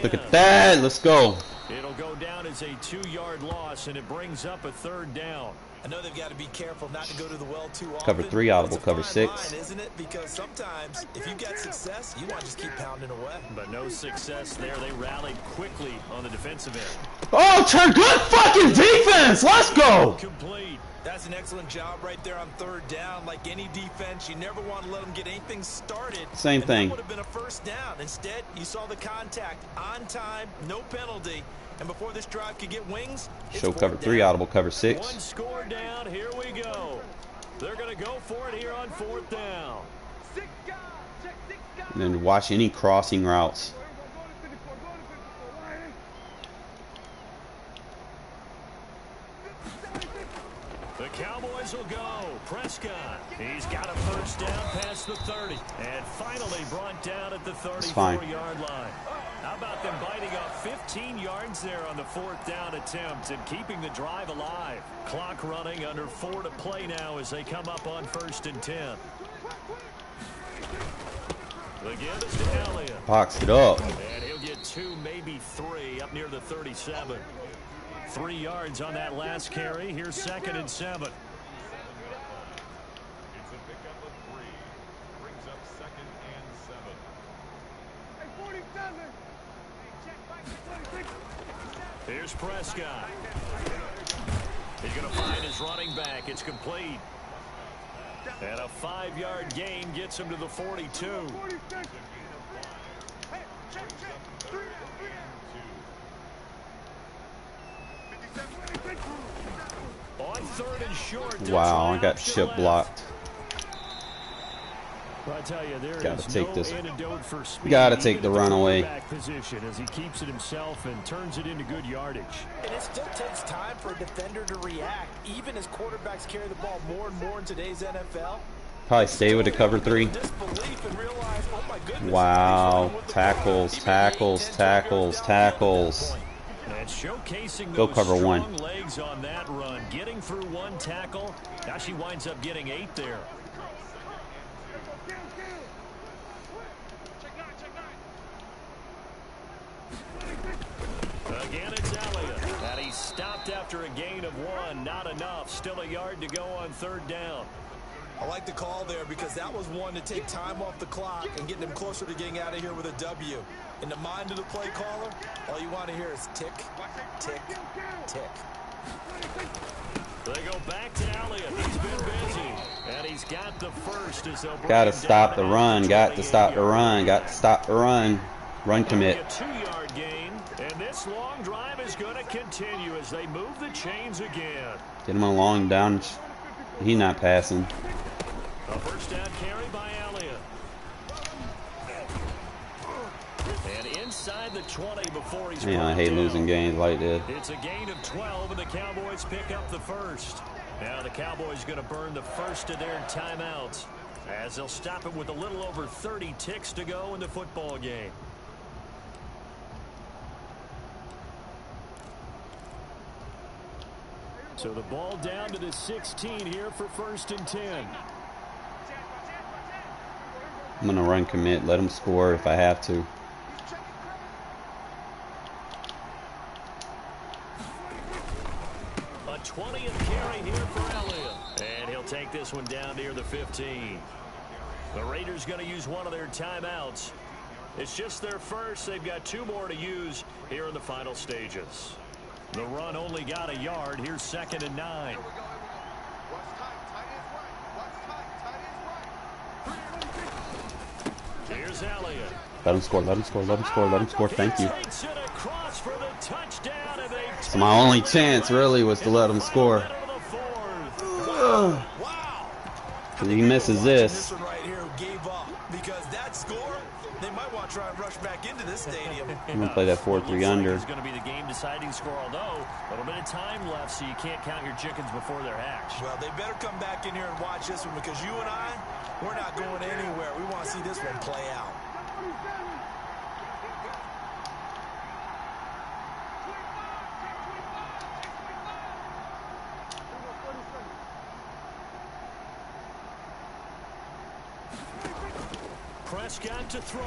[SPEAKER 1] Look at that. Let's go.
[SPEAKER 2] It'll go down as a 2-yard loss, and it brings up a 3rd down.
[SPEAKER 3] I know they've got to be careful not to go to the well too often.
[SPEAKER 1] Cover 3, audible, cover 6.
[SPEAKER 3] Line, isn't it? Because sometimes if you get success, you want to just keep pounding away.
[SPEAKER 2] But no success there. They rallied quickly on the defensive end.
[SPEAKER 1] Oh, turn good fucking defense. Let's go.
[SPEAKER 2] Complete.
[SPEAKER 3] That's an excellent job right there on 3rd down. Like any defense, you never want to let them get anything started.
[SPEAKER 1] Same thing.
[SPEAKER 3] That would have been a 1st down. Instead, you saw the contact on time, no penalty. And before this drive could get wings,
[SPEAKER 1] show cover 3, audible cover 6.
[SPEAKER 2] 1 score down. Here we go. They're going to go for it here on 4th down.
[SPEAKER 1] And then watch any crossing routes.
[SPEAKER 2] The Cowboys will go. Prescott. He's got a 1st down past the 30. And finally brought down at the 34-yard line. How about them biting off 15 yards there on the 4th down attempt and keeping the drive alive? Clock running, under 4 to play now as they come up on 1st and 10. The give is to Elliott.
[SPEAKER 1] Boxed it up.
[SPEAKER 2] And he'll get 2, maybe 3 up near the 37. 3 yards on that last carry. Here's 2nd and 7.
[SPEAKER 4] It's a pickup of 3. Brings up 2nd and 7.
[SPEAKER 2] Here's Prescott. He's going to find his running back. It's complete. And a 5-yard gain gets him to the 42. On 3rd and short.
[SPEAKER 1] Wow, I got ship blocked.
[SPEAKER 2] I tell you, there
[SPEAKER 1] gotta
[SPEAKER 2] is
[SPEAKER 1] take
[SPEAKER 2] no
[SPEAKER 1] this.
[SPEAKER 2] antidote for speed.
[SPEAKER 1] Gotta take the runaway.
[SPEAKER 2] Position as he keeps it himself and turns it into good yardage.
[SPEAKER 3] And it still takes time for a defender to react, even as quarterbacks carry the ball more and more in today's NFL.
[SPEAKER 1] Probably stay with the cover 3. Wow. Tackles, tackles, tackles, tackles.
[SPEAKER 2] And showcasing
[SPEAKER 1] Go
[SPEAKER 2] those
[SPEAKER 1] cover 1.
[SPEAKER 2] strong legs on that run. Getting through 1 tackle. Now she winds up getting 8 there. Again, it's Elliott. And he stopped after a gain of 1. Not enough. Still a yard to go on 3rd down.
[SPEAKER 3] I like the call there because that was one to take time off the clock and get them closer to getting out of here with a W. In the mind of the play caller, all you want to hear is tick, tick, tick.
[SPEAKER 2] They go back to Elliott. He's been busy. And he's got the 1st as they'll bring
[SPEAKER 1] Gotta
[SPEAKER 2] him
[SPEAKER 1] stop
[SPEAKER 2] down
[SPEAKER 1] the run.
[SPEAKER 2] at
[SPEAKER 1] Got to stop the run. Got to stop the run. Run commit.
[SPEAKER 2] A 2-yard gain. And this long drive is going to continue as they move the chains again.
[SPEAKER 1] Get him along down. He's not passing.
[SPEAKER 2] A 1st down carry by Elliott. And inside the 20 before he's
[SPEAKER 1] Man, I hate losing games like this.
[SPEAKER 2] It's a gain of 12, and the Cowboys pick up the 1st. Now the Cowboys going to burn the 1st of their timeouts as they'll stop it with a little over 30 ticks to go in the football game. So the ball down to the 16 here for 1st and 10.
[SPEAKER 1] I'm going to run commit. Let him score if I have to.
[SPEAKER 2] A 20th carry here for Elliott. And he'll take this one down near the 15. The Raiders going to use one of their timeouts. It's just their first. They've got 2 more to use here in the final stages. The run only got a yard. Here's 2nd and 9. Here's Elliott.
[SPEAKER 1] Let him score, let him score, let him score, let him score. Thank you.
[SPEAKER 2] Takes it across for the touchdown, and they
[SPEAKER 1] So my only chance really was to let him score.
[SPEAKER 3] Wow.
[SPEAKER 1] If he misses this.
[SPEAKER 3] Right here who gave up, because that score, they might want to try and rush back into this stadium.
[SPEAKER 1] I'm going to play that 4-3 under.
[SPEAKER 2] It's going to be the game-deciding score, although a little bit of time left, so you can't count your chickens before they're hatched.
[SPEAKER 3] Well, they better come back in here and watch this one, because you and I, we're not going anywhere. We want to see this one play out.
[SPEAKER 2] Prescott to throw.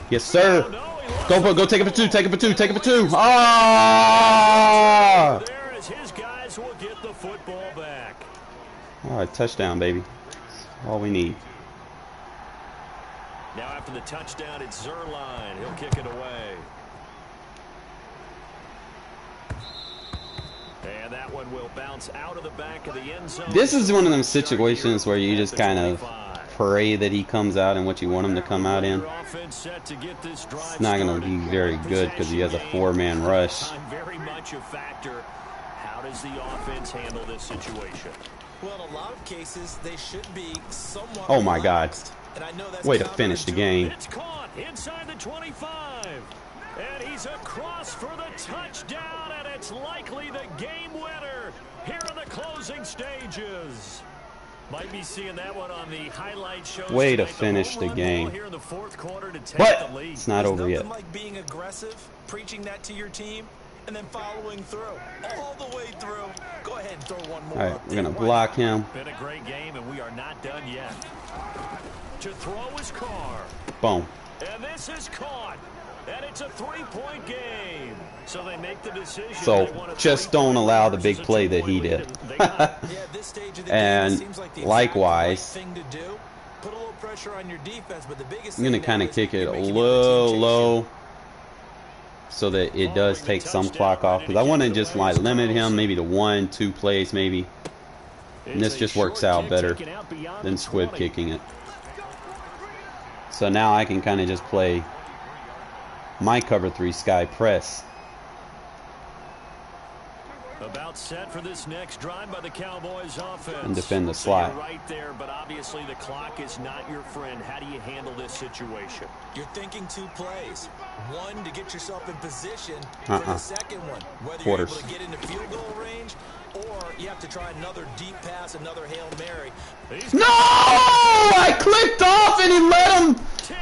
[SPEAKER 1] Yes, sir. Go take it for 2, take it for 2, take it for 2. Ah!
[SPEAKER 2] There as his guys will get the football back.
[SPEAKER 1] All right, touchdown, baby. That's all we need.
[SPEAKER 2] Now after the touchdown, it's Zuerlein. He'll kick it away. And that one will bounce out of the back of the end zone.
[SPEAKER 1] This is one of them situations where you just kind of pray that he comes out in what you want him to come out in. It's not going to be very good because he has a 4-man rush.
[SPEAKER 2] Very much a factor. How does the offense handle this situation?
[SPEAKER 3] Well, in a lot of cases, they should be somewhat
[SPEAKER 1] Oh my God.
[SPEAKER 3] relaxed. And I know that's
[SPEAKER 1] Way to finish the game.
[SPEAKER 2] It's caught inside the 25. And he's across for the touchdown, and it's likely the game winner here in the closing stages. Might be seeing that one on the highlight show.
[SPEAKER 1] Way to finish the game.
[SPEAKER 2] Here in the 4th quarter to take
[SPEAKER 1] But
[SPEAKER 2] the lead.
[SPEAKER 1] it's not over yet.
[SPEAKER 3] Nothing like being aggressive, preaching that to your team, and then following through. All the way through. Go ahead and throw one more.
[SPEAKER 1] All right, we're going to block him.
[SPEAKER 2] Been a great game, and we are not done yet. To throw is Carr.
[SPEAKER 1] Boom.
[SPEAKER 2] And this is caught. And it's a 3-point game. So they make the decision.
[SPEAKER 1] So just don't allow the big play that he did. And likewise, I'm going to kind of kick it a little low so that it does take some clock off. Because I want to just like limit him maybe to 1-2 plays maybe. And this just works out better than squib kicking it. So now I can kind of just play my cover 3 sky press.
[SPEAKER 2] About set for this next drive by the Cowboys offense.
[SPEAKER 1] And defend the slot.
[SPEAKER 2] So you're right there, but obviously the clock is not your friend. How do you handle this situation?
[SPEAKER 3] You're thinking 2 plays. One, to get yourself in position for the second one. Whether
[SPEAKER 1] Quarters.
[SPEAKER 3] you're able to get into field goal range, or you have to try another deep pass, another Hail Mary.
[SPEAKER 1] No! I clicked off and he let him.
[SPEAKER 2] 10.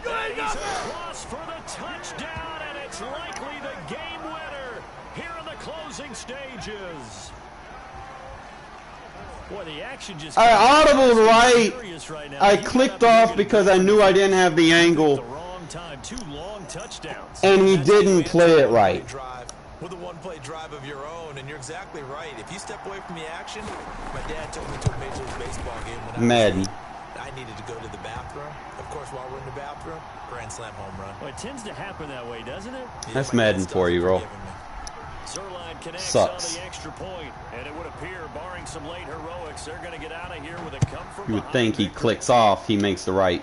[SPEAKER 2] And he's across for the touchdown, and it's likely the game winner here in the closing stages. Boy, the action just
[SPEAKER 1] I audibled right. I clicked off because I knew I didn't have the angle.
[SPEAKER 2] The wrong time. 2 long touchdowns.
[SPEAKER 1] And he didn't play it right.
[SPEAKER 3] With a 1-play drive of your own, and you're exactly right. If you step away from the action, my dad took me to a Major League Baseball game when
[SPEAKER 1] Madden.
[SPEAKER 3] I needed to go to the bathroom. Of course, while we're in the bathroom, grand slam home run.
[SPEAKER 2] Well, it tends to happen that way, doesn't it?
[SPEAKER 1] That's Madden for you, bro.
[SPEAKER 2] Zuerlein connects
[SPEAKER 1] Sucks.
[SPEAKER 2] on the extra point, and it would appear, barring some late heroics, they're going to get out of here with a come from
[SPEAKER 1] You would
[SPEAKER 2] behind
[SPEAKER 1] think he
[SPEAKER 2] victory.
[SPEAKER 1] clicks off, he makes the right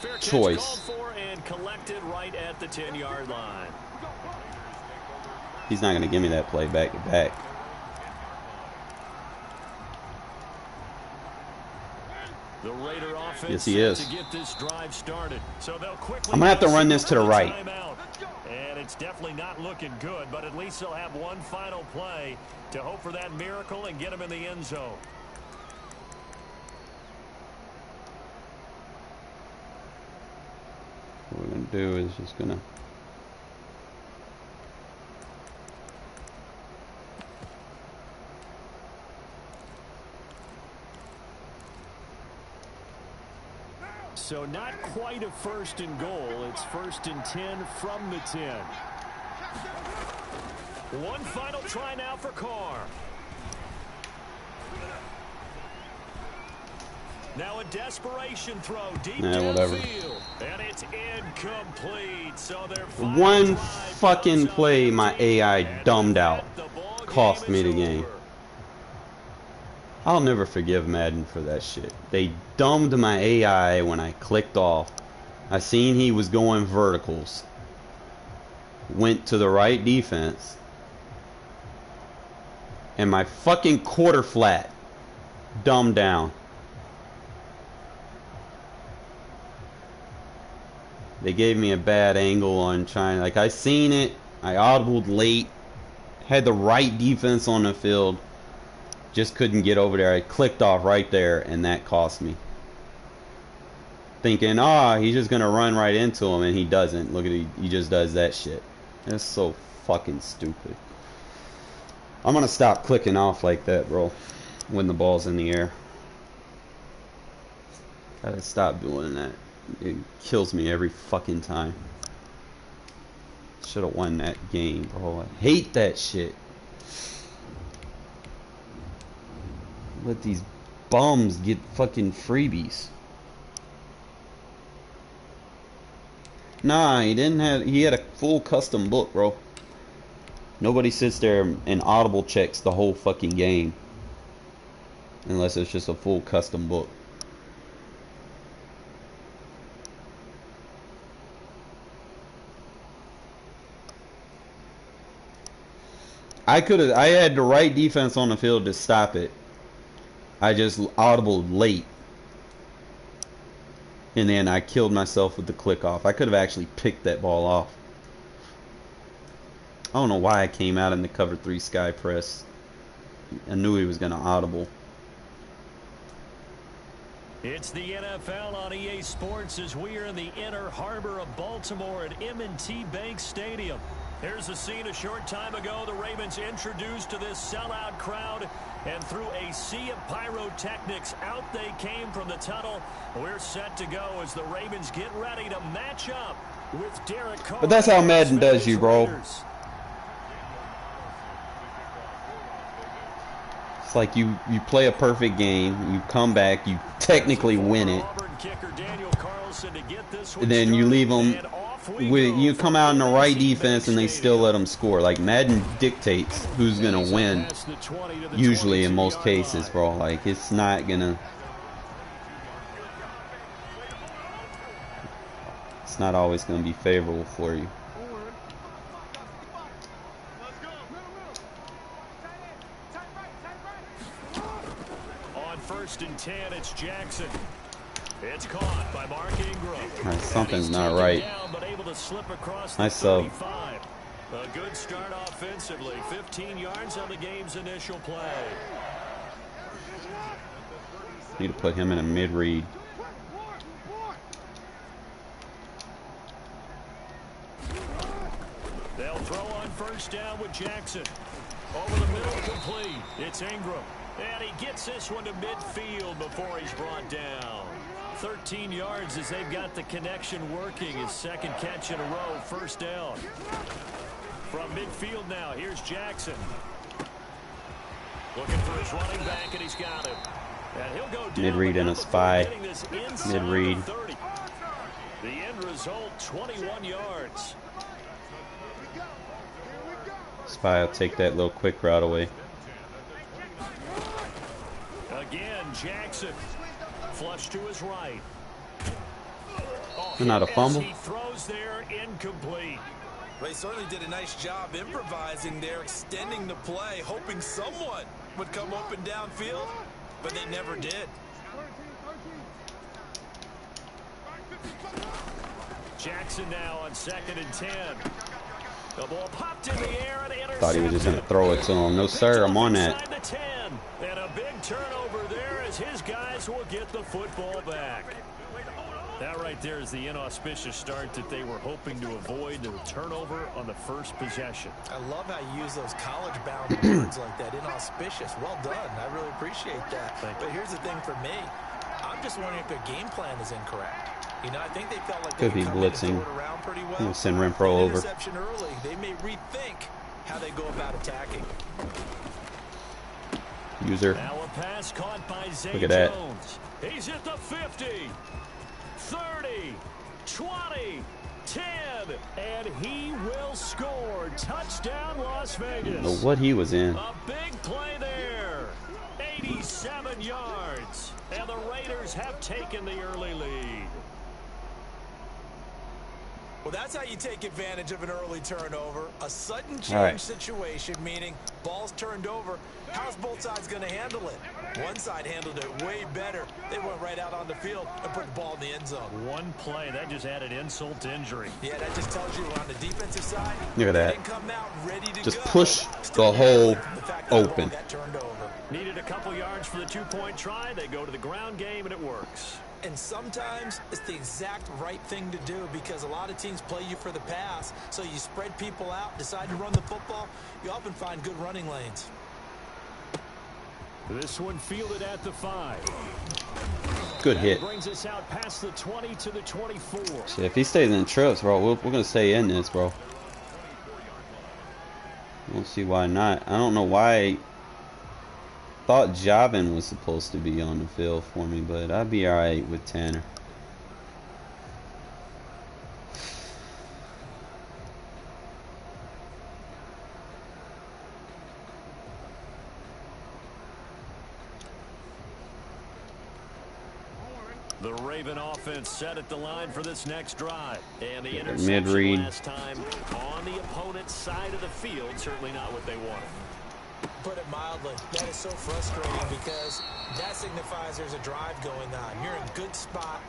[SPEAKER 2] Fair catch
[SPEAKER 1] choice.
[SPEAKER 2] called for and collected right at the 10-yard line.
[SPEAKER 1] He's not going to give me that play back to back.
[SPEAKER 2] The Raider offense
[SPEAKER 1] Yes, he is.
[SPEAKER 2] to get this drive started. So they'll quickly
[SPEAKER 1] I'm going to have to run this to the right.
[SPEAKER 2] timeout. And it's definitely not looking good, but at least they'll have one final play to hope for that miracle and get him in the end zone.
[SPEAKER 1] What we're going to do is just going to...
[SPEAKER 2] So not quite a 1st and goal. It's 1st and 10 from the 10. One final try now for Carr. Now a desperation throw deep
[SPEAKER 1] whatever.
[SPEAKER 2] downfield, and it's incomplete. So they're
[SPEAKER 1] One fucking play my AI dumbed out cost me the game. I'll never forgive Madden for that shit. They dumbed my AI when I clicked off. I seen he was going verticals. Went to the right defense. And my fucking quarter flat dumbed down. They gave me a bad angle on trying. Like, I seen it. I audibled late. Had the right defense on the field. Just couldn't get over there. I clicked off right there, and that cost me. Thinking, he's just going to run right into him, and he doesn't. Look at he just does that shit. That's so fucking stupid. I'm going to stop clicking off like that, bro, when the ball's in the air. Gotta stop doing that. It kills me every fucking time. Should have won that game, bro. I hate that shit. Let these bums get fucking freebies. Nah, he didn't have. He had a full custom book, bro. Nobody sits there and audible checks the whole fucking game unless it's just a full custom book. I had the right defense on the field to stop it. I just audibled late. And then I killed myself with the click off. I could have actually picked that ball off. I don't know why I came out in the cover 3 sky press. I knew he was going to audible.
[SPEAKER 2] It's the NFL on EA Sports as we are in the inner harbor of Baltimore at M&T Bank Stadium. Here's a scene a short time ago. The Ravens introduced to this sellout crowd, and through a sea of pyrotechnics, out they came from the tunnel. We're set to go as the Ravens get ready to match up with Derek Carr.
[SPEAKER 1] But that's how Madden does you, bro. It's like you play a perfect game, you come back, you technically win it, and then you leave them with, you come out in the right defense and they still let them score. Like, Madden dictates who's gonna win, usually in most cases, bro. Like, it's not gonna, it's not always gonna be favorable for you.
[SPEAKER 2] On 1st and 10, it's Jackson. It's caught by Mark Ingram.
[SPEAKER 1] Right, something's not right. Nice sub.
[SPEAKER 2] A good start offensively. 15 yards on the game's initial play.
[SPEAKER 1] Need to put him in a mid-read.
[SPEAKER 2] They'll throw on 1st down with Jackson. Over the middle, complete. It's Ingram. And he gets this one to midfield before he's brought down. 13 yards as they've got the connection working. His second catch in a row, 1st down. From midfield now, here's Jackson. Looking for his running back, and he's got him. And he'll go down.
[SPEAKER 1] Mid-read and a spy. Mid-read.
[SPEAKER 2] The end result, 21 yards.
[SPEAKER 1] Spy will take that little quick route away.
[SPEAKER 2] Again, Jackson. Flush to his right.
[SPEAKER 1] Not a fumble.
[SPEAKER 2] He throws there, incomplete.
[SPEAKER 3] They certainly did a nice job improvising there, extending the play, hoping someone would come open downfield, but they never did.
[SPEAKER 2] Jackson now on 2nd and 10. The ball popped in the air and intercepted.
[SPEAKER 1] Thought he was just going to throw it to him. No, sir, I'm on that.
[SPEAKER 2] And a big turnover there as his guys will get the football back. That right there is the inauspicious start that they were hoping to avoid, the turnover on the first possession.
[SPEAKER 3] I love how you use those college-bound words like that, inauspicious. Well done. I really appreciate that. But here's the thing for me. I'm just wondering if their game plan is incorrect. You know, I think they felt like they
[SPEAKER 1] could be blitzing.
[SPEAKER 3] Well.
[SPEAKER 1] Send Renfro over.
[SPEAKER 3] Interception early. They may rethink how they go about attacking.
[SPEAKER 1] User.
[SPEAKER 2] Now a pass caught by Zay
[SPEAKER 1] Look at that.
[SPEAKER 2] Jones. He's at the 50, 30, 20, 10, and he will score. Touchdown, Las
[SPEAKER 1] I don't know
[SPEAKER 2] Vegas.
[SPEAKER 1] what he was in.
[SPEAKER 2] A big play there. 87 yards. And the Raiders have taken the early lead.
[SPEAKER 3] Well, that's how you take advantage of an early turnover. A sudden change
[SPEAKER 1] All right.
[SPEAKER 3] situation, meaning ball's turned over. How's both sides going to handle it? One side handled it way better. They went right out on the field and put the ball in the end zone.
[SPEAKER 2] One play, that just added insult to injury.
[SPEAKER 3] Yeah, that just tells you on the defensive side,
[SPEAKER 1] Look at that.
[SPEAKER 3] they didn't come out ready to
[SPEAKER 1] Just
[SPEAKER 3] go.
[SPEAKER 1] push
[SPEAKER 3] Still
[SPEAKER 1] the hole
[SPEAKER 3] handled the fact that the ball
[SPEAKER 1] open.
[SPEAKER 3] got turned over.
[SPEAKER 2] Needed a couple yards for the two-point try. They go to the ground game, and it works.
[SPEAKER 3] And sometimes it's the exact right thing to do because a lot of teams play you for the pass. So you spread people out, decide to run the football. You often find good running lanes.
[SPEAKER 2] This one fielded at the 5.
[SPEAKER 1] Good hit.
[SPEAKER 2] Brings us out past the 20 to the 24.
[SPEAKER 1] Shit, if he stays in trips, bro, we're gonna stay in this, bro. I don't see why not. I don't know why. Thought Javin was supposed to be on the field for me, but I'd be alright with Tanner.
[SPEAKER 2] The Raven offense set at the line for this next drive. And the
[SPEAKER 1] Get their
[SPEAKER 2] interception
[SPEAKER 1] mid-read.
[SPEAKER 2] last time on the opponent's side of the field. Certainly not what they wanted.
[SPEAKER 3] Put it mildly, that is so frustrating because that signifies there's a drive going on. You're in a good spot,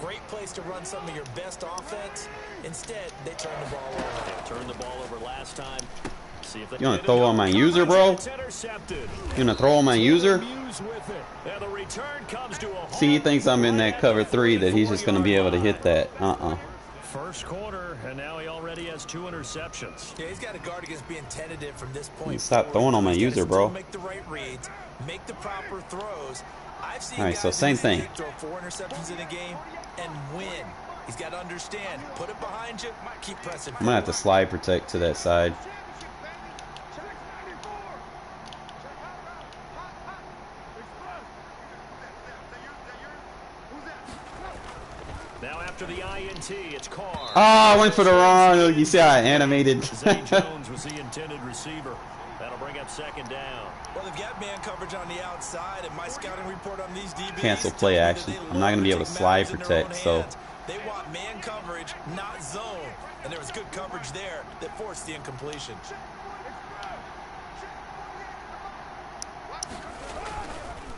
[SPEAKER 3] great place to run some of your best offense. Instead, they turn the ball over.
[SPEAKER 2] They turned the ball over last time. See if they
[SPEAKER 1] You wanna
[SPEAKER 2] can
[SPEAKER 1] throw
[SPEAKER 2] get
[SPEAKER 1] on my
[SPEAKER 2] it.
[SPEAKER 1] user, bro?
[SPEAKER 2] It's intercepted.
[SPEAKER 1] You gonna throw on my user?
[SPEAKER 2] Muse with it. And the return comes to a
[SPEAKER 1] See, he thinks I'm in
[SPEAKER 2] right
[SPEAKER 1] that
[SPEAKER 2] at
[SPEAKER 1] cover
[SPEAKER 2] the
[SPEAKER 1] 3 that he's just gonna be able to hit
[SPEAKER 2] 44-yard
[SPEAKER 1] that.
[SPEAKER 2] line. First quarter, and now he already has 2 interceptions.
[SPEAKER 3] Yeah, he's got to guard against being tentative from this point
[SPEAKER 1] Stop
[SPEAKER 3] forward.
[SPEAKER 1] throwing on my
[SPEAKER 3] He's gotta
[SPEAKER 1] user,
[SPEAKER 3] still
[SPEAKER 1] bro.
[SPEAKER 3] Make the right reads, make the proper throws. I've seen
[SPEAKER 1] All right, so
[SPEAKER 3] guys
[SPEAKER 1] same
[SPEAKER 3] in this
[SPEAKER 1] thing.
[SPEAKER 3] league throw 4 interceptions in a game and win. He's got to understand, put it behind you, keep pressing.
[SPEAKER 1] I'm gonna have to slide protect to that side.
[SPEAKER 2] Now after the INT, it's Carr.
[SPEAKER 1] Oh, I went for the wrong. You see how I animated?
[SPEAKER 2] Zay Jones was the intended receiver. That'll bring up second down.
[SPEAKER 3] Well, they've got man coverage on the outside, and my scouting report on these DBs
[SPEAKER 1] Cancel
[SPEAKER 3] tells
[SPEAKER 1] play
[SPEAKER 3] me that
[SPEAKER 1] action.
[SPEAKER 3] they
[SPEAKER 1] I'm not gonna be able to
[SPEAKER 3] love
[SPEAKER 1] slide
[SPEAKER 3] matters in their
[SPEAKER 1] protect,
[SPEAKER 3] own
[SPEAKER 1] so-
[SPEAKER 3] hands. They want man coverage, not zone. And there was good coverage there that forced the incompletion.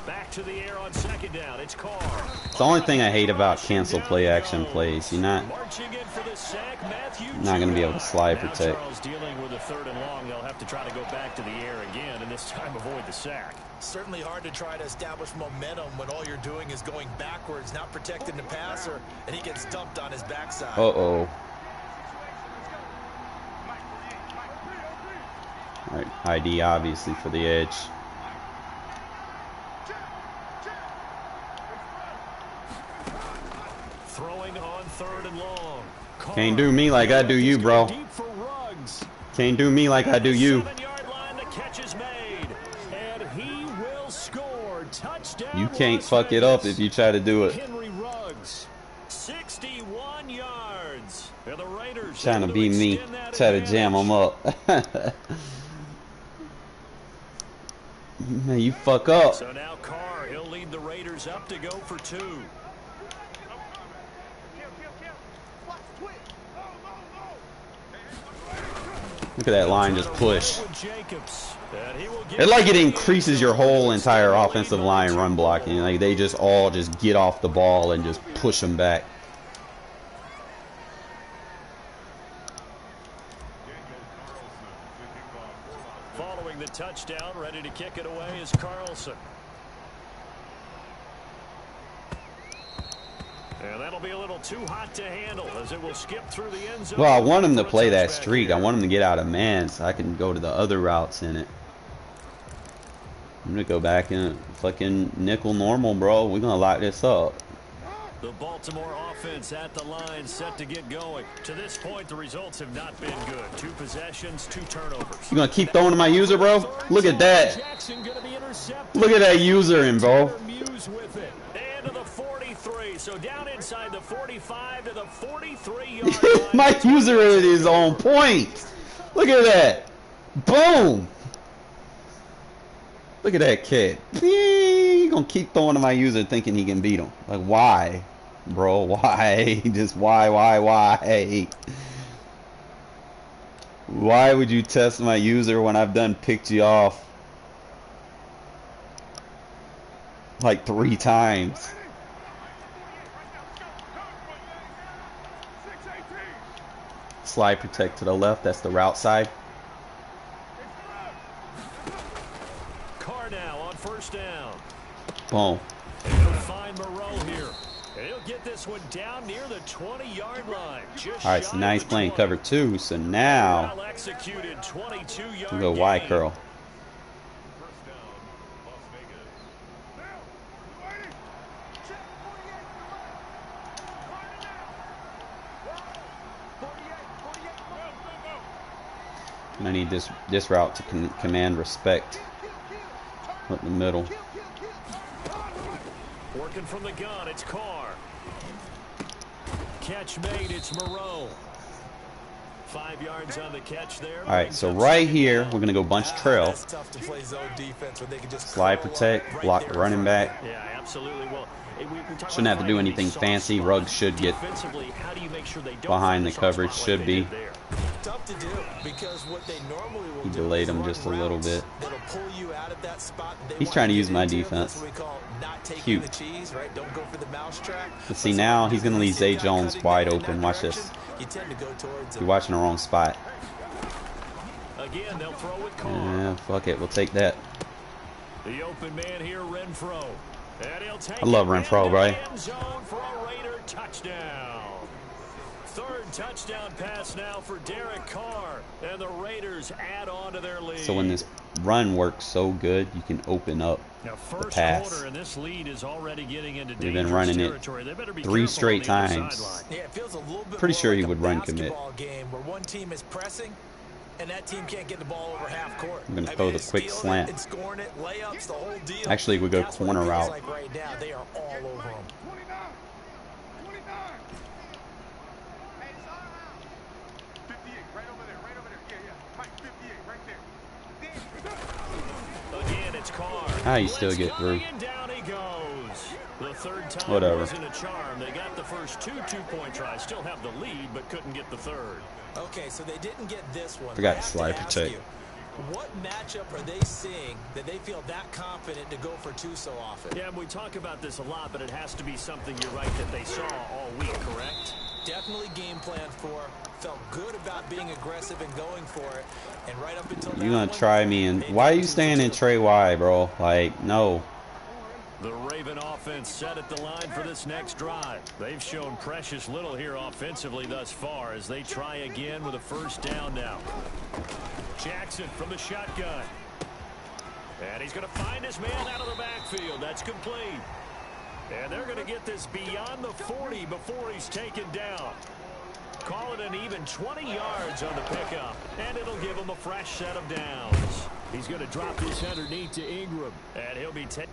[SPEAKER 2] Back to the air on second down. It's Carr.
[SPEAKER 1] It's the only thing I hate about cancel play action plays. You're not
[SPEAKER 2] Marching in for the sack, Matthew
[SPEAKER 1] not gonna be able to slide
[SPEAKER 2] Now
[SPEAKER 1] protect.
[SPEAKER 2] Charles dealing with a 3rd and long. They'll have to try to go back to the air again, and this time avoid the sack.
[SPEAKER 3] Certainly hard to try to establish momentum when all you're doing is going backwards, not protecting the passer, and he gets dumped on his backside.
[SPEAKER 1] Uh-oh. All right, ID obviously for the edge.
[SPEAKER 2] Throwing on 3rd and long. Carr
[SPEAKER 1] Can't do me like I do you, bro.
[SPEAKER 2] deep for Ruggs.
[SPEAKER 1] Can't do me like I do you.
[SPEAKER 2] 7-yard line, the catch is made, and he will score. Touchdown.
[SPEAKER 1] You can't
[SPEAKER 2] Las
[SPEAKER 1] fuck it up
[SPEAKER 2] Vegas.
[SPEAKER 1] if you try to do it.
[SPEAKER 2] Henry Ruggs, 61 yards. And the Raiders
[SPEAKER 1] Trying to
[SPEAKER 2] able
[SPEAKER 1] beat me.
[SPEAKER 2] extend that
[SPEAKER 1] Try to jam
[SPEAKER 2] advantage.
[SPEAKER 1] them up. Man, you fuck up.
[SPEAKER 2] So now Carr, he'll lead the Raiders up to go for 2.
[SPEAKER 1] Look at that line just push.
[SPEAKER 2] With Jacobs, and he will get
[SPEAKER 1] It like it increases your whole entire offensive line run blocking. Like they just all just get off the ball and just push them back.
[SPEAKER 2] Following the touchdown, ready to kick it away is Carlson. And that'll be a little too hot to handle as it will skip through the end zone.
[SPEAKER 1] Well, I want him to
[SPEAKER 2] for a
[SPEAKER 1] play that
[SPEAKER 2] touchback
[SPEAKER 1] streak.
[SPEAKER 2] here.
[SPEAKER 1] I want him to get out of man so I can go to the other routes in it. I'm gonna go back in fucking nickel normal, bro. We're gonna lock this up.
[SPEAKER 2] The Baltimore offense at the line, set to get going. To this point, the results have not been good. 2 possessions, 2 turnovers.
[SPEAKER 1] You gonna keep throwing to my user, bro? Look at that.
[SPEAKER 2] Jackson gonna be intercepted.
[SPEAKER 1] Look at that user in, bro.
[SPEAKER 2] Muse with it. And to the carry. So down inside the 45 to the 43-yard line.
[SPEAKER 1] My usability is on point. Look at that. Boom. Look at that kid. He's going to keep throwing to my user thinking he can beat him. Like, why? Bro, why? Just why? Why would you test my user when I've done picked you off like 3 times? Slide protect to the left. That's the route side.
[SPEAKER 2] Carr now on first down.
[SPEAKER 1] Boom.
[SPEAKER 2] He'll find Moreau here. And he'll get this one down near the 20-yard line.
[SPEAKER 1] All right, so now he's playing cover 2. So now
[SPEAKER 2] well executed 22-yard
[SPEAKER 1] we go Y
[SPEAKER 2] gain.
[SPEAKER 1] curl. And I need this route to command respect up the middle.
[SPEAKER 2] Working from the gun, it's Carr. Catch made, it's Moreau. 5 yards on the catch there.
[SPEAKER 1] All right, so right here we're gonna go bunch trail,
[SPEAKER 3] That's tough to play zone defense when they can just
[SPEAKER 1] slide
[SPEAKER 3] curl up
[SPEAKER 1] protect,
[SPEAKER 3] right
[SPEAKER 1] block
[SPEAKER 3] there
[SPEAKER 1] the running
[SPEAKER 3] in front
[SPEAKER 1] back.
[SPEAKER 2] Yeah, absolutely. Well,
[SPEAKER 1] Shouldn't have to do anything fancy. Ruggs should get behind the coverage. Should be.
[SPEAKER 3] Tough to do because what they normally will
[SPEAKER 1] He
[SPEAKER 3] do
[SPEAKER 1] delayed
[SPEAKER 3] is
[SPEAKER 1] him
[SPEAKER 3] run
[SPEAKER 1] just a little
[SPEAKER 3] routes
[SPEAKER 1] bit.
[SPEAKER 3] that'll pull you out of that spot they
[SPEAKER 1] He's
[SPEAKER 3] want
[SPEAKER 1] trying to
[SPEAKER 3] you
[SPEAKER 1] use my
[SPEAKER 3] into.
[SPEAKER 1] defense.
[SPEAKER 3] That's what we call not taking
[SPEAKER 1] Cute.
[SPEAKER 3] the cheese, right? Don't go for the mousetrap.
[SPEAKER 1] But see, now he's gonna leave Zay Jones wide open. Watch this.
[SPEAKER 3] You tend to go towards
[SPEAKER 1] You're watching the wrong spot.
[SPEAKER 2] Again, they'll throw with Carr.
[SPEAKER 1] Yeah, fuck it. We'll take that.
[SPEAKER 2] The open man here, Renfro. And he'll take
[SPEAKER 1] I love
[SPEAKER 2] it
[SPEAKER 1] Renfro,
[SPEAKER 2] into
[SPEAKER 1] bro.
[SPEAKER 2] the end zone for a Raider touchdown. Third touchdown pass now for Derek Carr. And the Raiders add on to their lead.
[SPEAKER 1] So when this run works so good, you can open up
[SPEAKER 2] Now,
[SPEAKER 1] the
[SPEAKER 2] first
[SPEAKER 1] pass.
[SPEAKER 2] quarter, and this lead is already getting into
[SPEAKER 1] We've been
[SPEAKER 2] dangerous
[SPEAKER 1] running it
[SPEAKER 2] territory. They better be
[SPEAKER 1] 3
[SPEAKER 2] careful
[SPEAKER 1] straight
[SPEAKER 2] on the other
[SPEAKER 1] times.
[SPEAKER 2] sideline.
[SPEAKER 3] Yeah, it feels a little bit
[SPEAKER 1] Pretty
[SPEAKER 3] more
[SPEAKER 1] sure
[SPEAKER 3] like
[SPEAKER 1] he
[SPEAKER 3] a
[SPEAKER 1] would run commit.
[SPEAKER 3] basketball game where one team is pressing and that team can't get the ball over half court.
[SPEAKER 1] I'm gonna throw the
[SPEAKER 3] it's
[SPEAKER 1] quick
[SPEAKER 3] stealing it,
[SPEAKER 1] slant.
[SPEAKER 3] it's scoring it, layups, the whole deal.
[SPEAKER 1] Actually, we go
[SPEAKER 3] That's what
[SPEAKER 1] corner
[SPEAKER 3] it feels
[SPEAKER 1] route.
[SPEAKER 3] like right now. They are all over them.
[SPEAKER 4] 29. 58, right over there, right over there. Yeah, yeah. Mike, 58, right there.
[SPEAKER 2] Again, it's Carr.
[SPEAKER 1] How you still get through?
[SPEAKER 2] And down he goes. The third time
[SPEAKER 1] Whatever.
[SPEAKER 2] wasn't a charm. They got the first 2 two-point tries. Still have the lead, but couldn't get the third.
[SPEAKER 3] Okay, so they didn't get this one.
[SPEAKER 1] Forgot
[SPEAKER 3] I
[SPEAKER 1] to
[SPEAKER 3] have
[SPEAKER 1] slide
[SPEAKER 3] ask
[SPEAKER 1] protect.
[SPEAKER 3] you, what matchup are they seeing that they feel that confident to go for 2 so often?
[SPEAKER 2] Yeah, and we talk about this a lot, but it has to be something, you're right, that they saw all week, correct?
[SPEAKER 3] Definitely game plan for. Felt good about being aggressive and going for it. And right up until
[SPEAKER 1] You
[SPEAKER 3] that
[SPEAKER 1] gonna
[SPEAKER 3] one,
[SPEAKER 1] try me and why are you staying in Trey Y, bro? Like, no.
[SPEAKER 2] The Raven offense set at the line for this next drive. They've shown precious little here offensively thus far as they try again with a first down now. Jackson from the shotgun. And he's going to find his man out of the backfield. That's complete. And they're going to get this beyond the 40 before he's taken down. Call it an even 20 yards on the pickup. And it'll give him a fresh set of downs. He's going to drop this underneath to Ingram. And he'll be taken.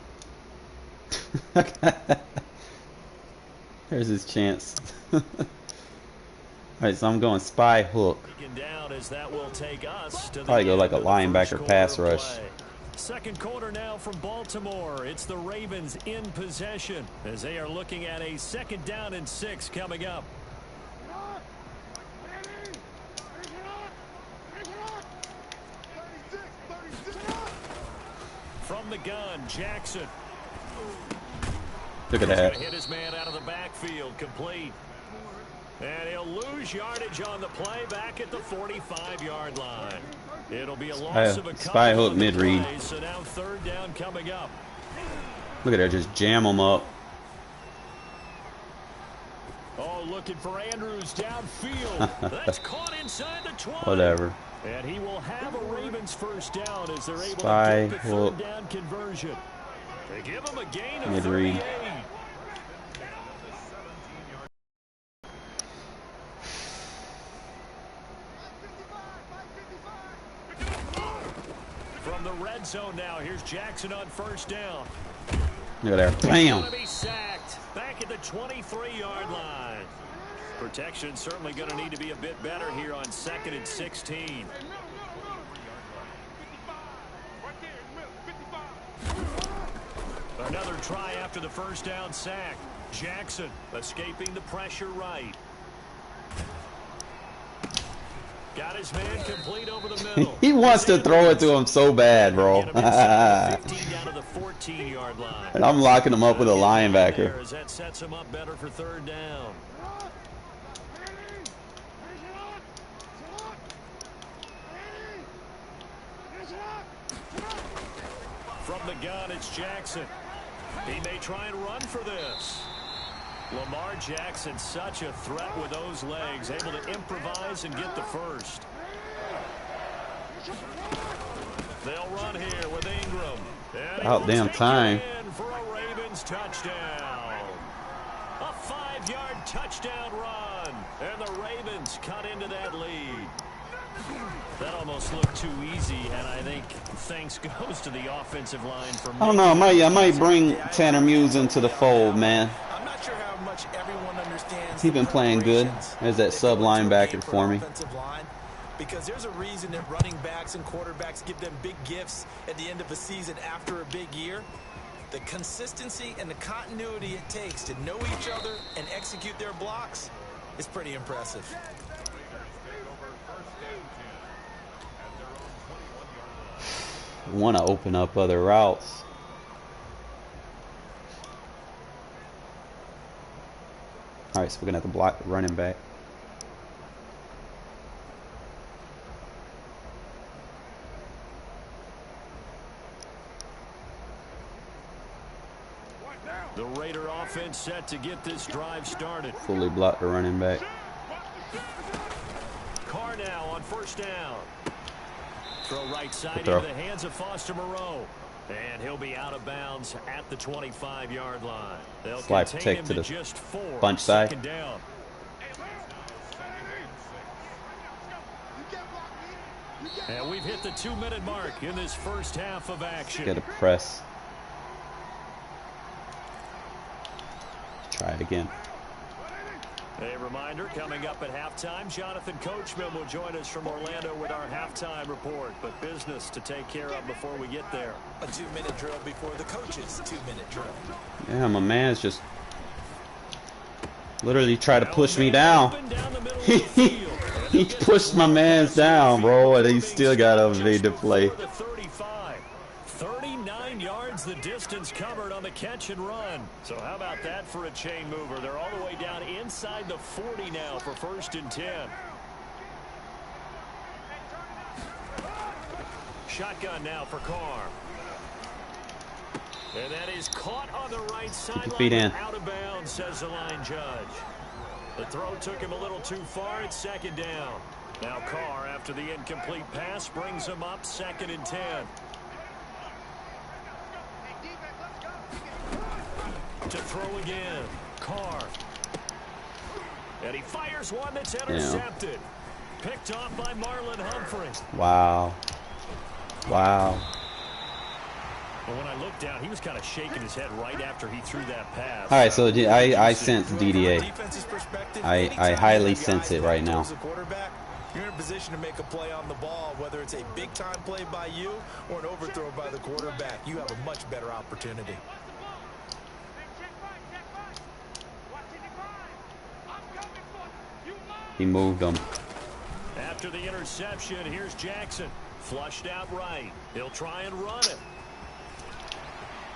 [SPEAKER 1] There's his chance. Alright, so I'm going spy hook.
[SPEAKER 2] Down as that will take us to the
[SPEAKER 1] Probably go like a
[SPEAKER 2] end of the
[SPEAKER 1] linebacker
[SPEAKER 2] first
[SPEAKER 1] pass
[SPEAKER 2] quarter of
[SPEAKER 1] rush.
[SPEAKER 2] play. Second quarter now from Baltimore. It's the Ravens in possession as they are looking at a 2nd down and 6 coming up. From the gun, Jackson.
[SPEAKER 1] Look at
[SPEAKER 2] He's
[SPEAKER 1] that.
[SPEAKER 2] gonna hit his man out of the backfield, complete. And he'll lose yardage on the play back at the 45-yard line. It'll be a loss of a
[SPEAKER 1] Spy
[SPEAKER 2] couple
[SPEAKER 1] hook
[SPEAKER 2] on the
[SPEAKER 1] mid-read.
[SPEAKER 2] play, so now 3rd down coming up.
[SPEAKER 1] Look at that, just jam them up.
[SPEAKER 2] Oh, looking for Andrews downfield. That's caught inside the 20.
[SPEAKER 1] Whatever.
[SPEAKER 2] And he will have a Ravens first down as they're able
[SPEAKER 1] Spy
[SPEAKER 2] to get the
[SPEAKER 1] hook.
[SPEAKER 2] 3rd down conversion. They give him a gain of
[SPEAKER 1] Mid-read.
[SPEAKER 2] 38. From the red zone now, here's Jackson on first down.
[SPEAKER 1] Look at that.
[SPEAKER 2] He's
[SPEAKER 1] Bam.
[SPEAKER 2] gonna be sacked. Back at the 23-yard line. Protection certainly going to need to be a bit better here on 2nd and 16. Another try after the first down sack. Jackson escaping the pressure right. Got his man complete over the middle.
[SPEAKER 1] He wants to throw it to him so bad, bro.
[SPEAKER 2] 15 down to the 14-yard line.
[SPEAKER 1] And I'm locking him up with a linebacker.
[SPEAKER 2] As that sets him up better for 3rd down. From the gun, it's Jackson. He may try and run for this. Lamar Jackson, such a threat with those legs, able to improvise and get the first. They'll run here with Ingram.
[SPEAKER 1] About damn time.
[SPEAKER 2] For a Ravens touchdown. A 5-yard touchdown run. And the Ravens cut into that lead. That almost looked too easy, and I think thanks goes to the offensive line for me.
[SPEAKER 1] I don't know. I might bring Tanner Muse into the fold, man.
[SPEAKER 3] I'm not sure how much everyone understands.
[SPEAKER 1] He's been playing good as that sub linebacker for me.
[SPEAKER 3] Because there's a reason that running backs and quarterbacks give them big gifts at the end of a season after a big year. The consistency and the continuity it takes to know each other and execute their blocks is pretty impressive.
[SPEAKER 1] Want to open up other routes. All right, so we're gonna have to block the running back.
[SPEAKER 2] The Raider offense set to get this drive started.
[SPEAKER 1] Fully block the running back.
[SPEAKER 2] Carr now on 1st down. Throw right side
[SPEAKER 1] throw.
[SPEAKER 2] into the hands of Foster Moreau. And he'll be out of bounds at the 25-yard line. They'll
[SPEAKER 1] Slide
[SPEAKER 2] contain
[SPEAKER 1] protect
[SPEAKER 2] him
[SPEAKER 1] to
[SPEAKER 2] to
[SPEAKER 1] the
[SPEAKER 2] just 4.
[SPEAKER 1] bunch side.
[SPEAKER 2] 2nd down. And we've hit the 2-minute mark in this first half of action.
[SPEAKER 1] Get a press. Try it again.
[SPEAKER 2] A reminder, coming up at halftime, Jonathan Coachman will join us from Orlando with our halftime report. But business to take care of before we get there.
[SPEAKER 3] A 2-minute drill before the coach's 2-minute drill.
[SPEAKER 1] Yeah, my man's just literally tried to push me down. He pushed my man's down, bro, and he still got evade the play.
[SPEAKER 2] 39 yards the distance covered on the catch and run. So how about that for a chain mover? They're all the way down inside the 40 now for 1st and 10. Shotgun now for Carr. And that is caught on the right sideline. Out of bounds, says the line judge. The throw took him a little too far. It's 2nd down. Now Carr, after the incomplete pass, brings him up 2nd and 10. To throw again. Carr. And he fires one that's intercepted. Picked off by Marlon Humphrey.
[SPEAKER 1] Wow. Wow.
[SPEAKER 2] But when I looked down, he was kind of shaking his head right after he threw that pass.
[SPEAKER 1] All right, so I sense DDA. I highly sense it right now.
[SPEAKER 3] You're in a position to make a play on the ball, whether it's a big-time play by you or an overthrow by the quarterback. You have a much better opportunity.
[SPEAKER 1] He moved them.
[SPEAKER 2] After the interception, here's Jackson. Flushed out right. He'll try and run it.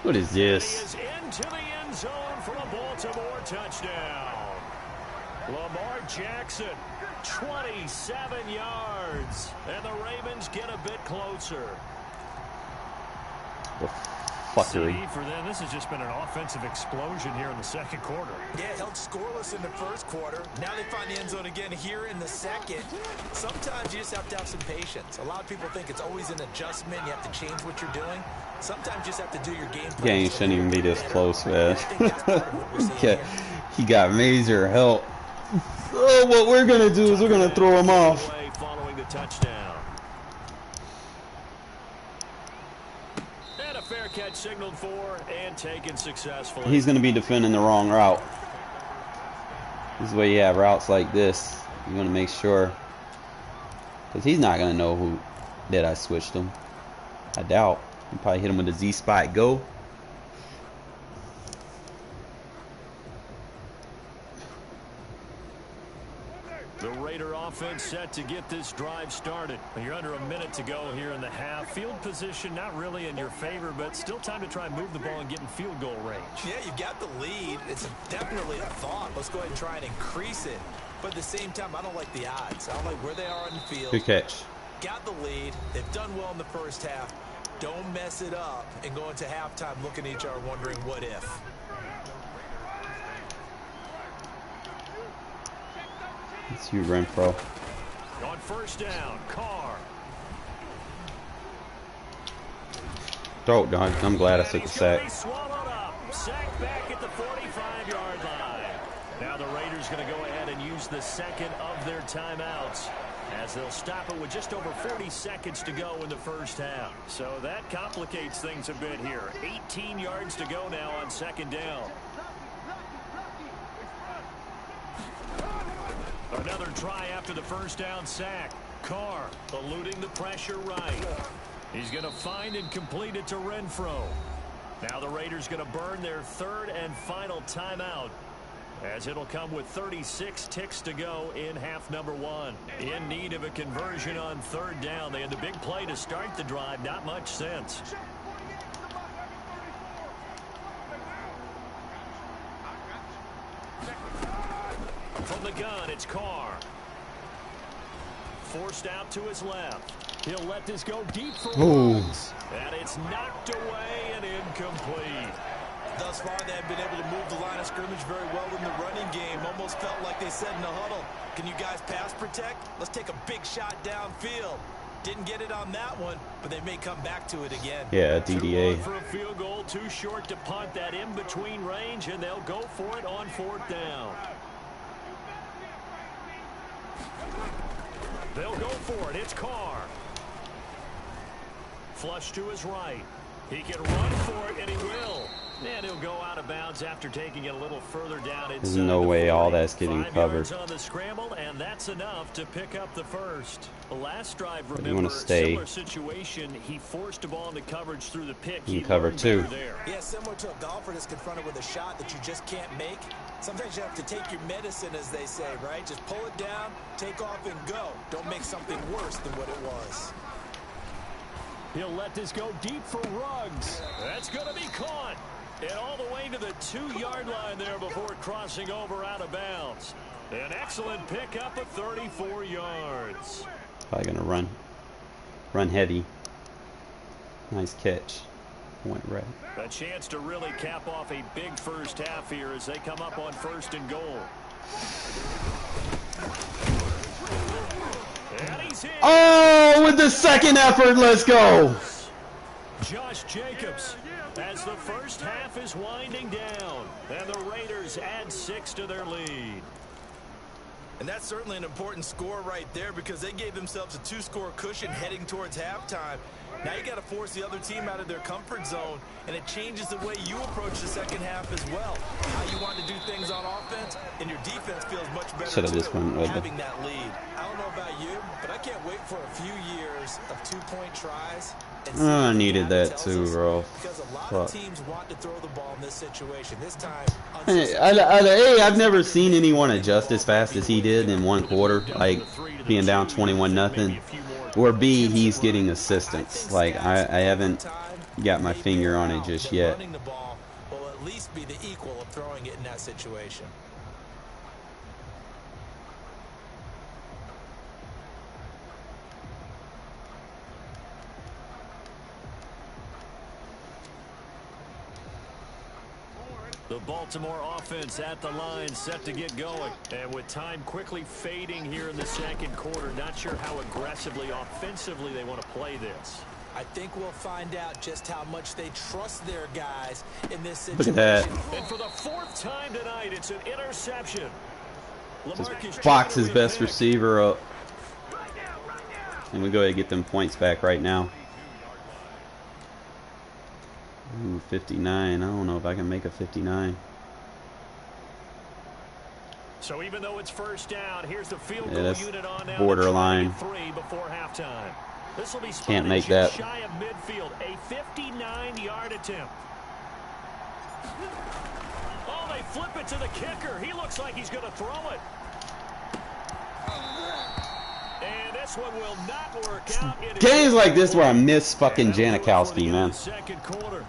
[SPEAKER 1] What is this?
[SPEAKER 2] He is into the end zone for a Baltimore touchdown. Lamar Jackson, 27 yards. And the Ravens get a bit closer.
[SPEAKER 1] The fuckery.
[SPEAKER 2] See, for them, this has just been an offensive explosion here in the 2nd quarter.
[SPEAKER 3] Yeah, held scoreless in the 1st quarter. Now they find the end zone again here in the 2nd. Sometimes you just have to have some patience. A lot of people think it's always an adjustment. You have to change what you're doing. Sometimes you just have to do your game plan.
[SPEAKER 1] Game shouldn't even be this close, man. He got major help. So what we're going to do is we're going to throw him off.
[SPEAKER 2] Following the touchdown. And a fair catch timeout signaled for and taken successfully.
[SPEAKER 1] He's going to be defending the wrong route. This is where you have routes like this. You want to make sure, because he's not going to know who that I switched him. I doubt. You probably hit him with a Z spot go.
[SPEAKER 2] The Raider offense set to get this drive started. You're under a minute to go here in the half. Field position not really in your favor, but still time to try and move the ball and get in field goal range.
[SPEAKER 3] Yeah, you've got the lead. It's definitely a thought. Let's go ahead and try and increase it. But at the same time, I don't like the odds. I don't like where they are on the field.
[SPEAKER 1] Good catch.
[SPEAKER 3] Got the lead. They've done well in the first half. Don't mess it up and go into halftime looking at each other wondering what if.
[SPEAKER 1] It's you, Renfro.
[SPEAKER 2] On first down, Carr.
[SPEAKER 1] Oh, God, I'm glad I took the sack.
[SPEAKER 2] Swallowed up. Sack back at the 45-yard line. Now the Raiders going to go ahead and use the second of their timeouts, as they'll stop it with just over 40 seconds to go in the first half. So that complicates things a bit here. 18 yards to go now on second down. Another try after the first down sack. Carr eluding the pressure right. He's going to find and complete it to Renfro. Now the Raiders going to burn their third and final timeout, as it'll come with 36 ticks to go in half number one. In need of a conversion on third down. They had the big play to start the drive. Not much sense. From the gun, it's Carr. Forced out to his left. He'll let this go deep for Ruggs. And it's knocked away and incomplete.
[SPEAKER 3] Thus far, they have been able to move the line of scrimmage very well in the running game. Almost felt like they said in the huddle, can you guys pass protect? Let's take a big shot downfield. Didn't get it on that one, but they may come back to it again.
[SPEAKER 1] Yeah, DDA.
[SPEAKER 2] For a field goal, too short to punt that in between range, and they'll go for it on fourth down. They'll go for it. It's Carr. Flush to his right. He can run for it, and he will. And he'll go out of bounds after taking it a little further down inside.
[SPEAKER 1] There's no way all that's getting
[SPEAKER 2] 5
[SPEAKER 1] covered.
[SPEAKER 2] yards on the scramble, and that's enough to pick up the first. The last drive,
[SPEAKER 1] You
[SPEAKER 2] remember,
[SPEAKER 1] want to stay.
[SPEAKER 2] similar situation. He forced a ball into coverage through the pick.
[SPEAKER 1] You
[SPEAKER 2] He
[SPEAKER 1] cover
[SPEAKER 2] learned
[SPEAKER 1] two.
[SPEAKER 2] better there.
[SPEAKER 3] Yeah, similar to a golfer that's confronted with a shot that you just can't make. Sometimes you have to take your medicine, as they say, right? Just pull it down, take off, and go. Don't make something worse than what it was.
[SPEAKER 2] He'll let this go deep for Ruggs. That's going to be caught. And all the way to the 2-yard line there before crossing over out of bounds. An excellent pickup of 34 yards.
[SPEAKER 1] Probably going to run heavy. Nice catch. Went right.
[SPEAKER 2] A chance to really cap off a big first half here as they come up on first and goal. And he's in.
[SPEAKER 1] Oh, with the second effort, let's go.
[SPEAKER 2] Josh Jacobs, as the first half is winding down, and the Raiders add 6 to their lead.
[SPEAKER 3] And that's certainly an important score right there, because they gave themselves a 2-score cushion heading towards halftime. Now you got to force the other team out of their comfort zone, and it changes the way you approach the second half as well. How you want to do things on offense, and your defense feels much better
[SPEAKER 1] Should have
[SPEAKER 3] too,
[SPEAKER 1] just went with
[SPEAKER 3] having that lead. I don't know about you, but I can't wait for a few years of 2-point tries.
[SPEAKER 1] I needed that too, bro.
[SPEAKER 3] Because a lot of teams want to throw the ball in this situation. This time,
[SPEAKER 1] Hey, I've never seen anyone adjust as fast as he did in one quarter, like being down 21-0. Or B, he's getting assistance. Like I haven't got my finger on it just yet.
[SPEAKER 3] Running the ball will at least be the equal of throwing it in that situation.
[SPEAKER 2] The Baltimore offense at the line, set to get going. And with time quickly fading here in the second quarter, not sure how aggressively, offensively they want to play this.
[SPEAKER 3] I think we'll find out just how much they trust their guys in this
[SPEAKER 1] Look
[SPEAKER 3] situation.
[SPEAKER 1] at that.
[SPEAKER 2] And for the 4th time tonight, it's an interception.
[SPEAKER 1] Just box his best receiver up. And we go ahead and get them points back right now. Ooh, 59. I don't know if I can make a 59.
[SPEAKER 2] So even though it's first down, here's the field
[SPEAKER 1] Yeah,
[SPEAKER 2] goal
[SPEAKER 1] that's
[SPEAKER 2] unit on now.
[SPEAKER 1] borderline.
[SPEAKER 2] 3 before halftime. This will be
[SPEAKER 1] Can't make
[SPEAKER 2] spotted just
[SPEAKER 1] that.
[SPEAKER 2] shy of midfield. A 59-yard attempt. Oh, they flip it to the kicker. He looks like he's going to throw it. And this one will not work out.
[SPEAKER 1] Games like this where I miss fucking Janikowski, man.
[SPEAKER 2] Second quarter.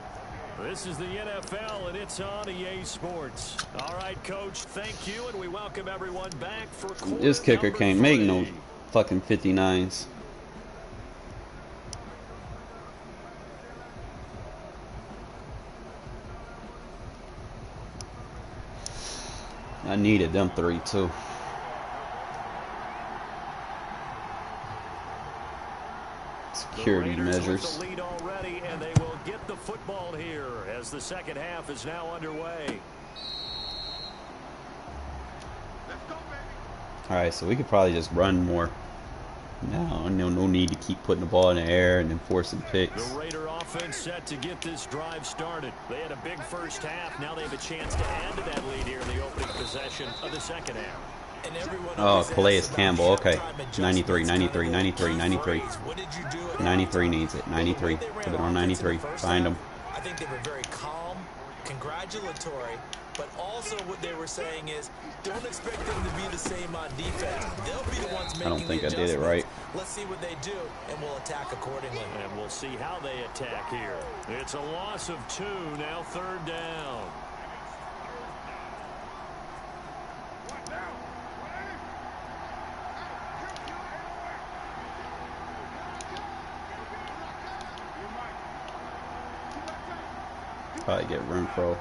[SPEAKER 2] This is the NFL, and it's on EA Sports. All right, Coach, thank you, and we welcome everyone back for quarter
[SPEAKER 1] This kicker
[SPEAKER 2] number
[SPEAKER 1] can't make
[SPEAKER 2] 3.
[SPEAKER 1] no fucking 59s. I needed them 3 too. Security
[SPEAKER 2] The Raiders
[SPEAKER 1] measures.
[SPEAKER 2] with the lead already, and they will get the football here as the second half is now underway.
[SPEAKER 1] Alright, so we could probably just run more. No need to keep putting the ball in the air and then forcing picks.
[SPEAKER 2] The Raider offense set to get this drive started. They had a big first half. Now they have a chance to add to that lead here in the opening possession of the second half.
[SPEAKER 3] And everyone
[SPEAKER 1] Oh, Calais
[SPEAKER 3] about
[SPEAKER 1] Campbell. Okay.
[SPEAKER 3] halftime adjustments.
[SPEAKER 1] 93, 93, 93, 93.
[SPEAKER 3] What did you do at
[SPEAKER 1] 93 needs it. 93. Put it on 93. Find him.
[SPEAKER 3] I think they were very calm, congratulatory, but also what they were saying is don't expect them to be the same on defense. They'll be the ones making
[SPEAKER 1] I don't think
[SPEAKER 3] the
[SPEAKER 1] I did it right.
[SPEAKER 3] Let's see what they do, and we'll attack accordingly.
[SPEAKER 2] And we'll see how they attack here. It's a loss of 2, now third down.
[SPEAKER 1] Probably get Renfro.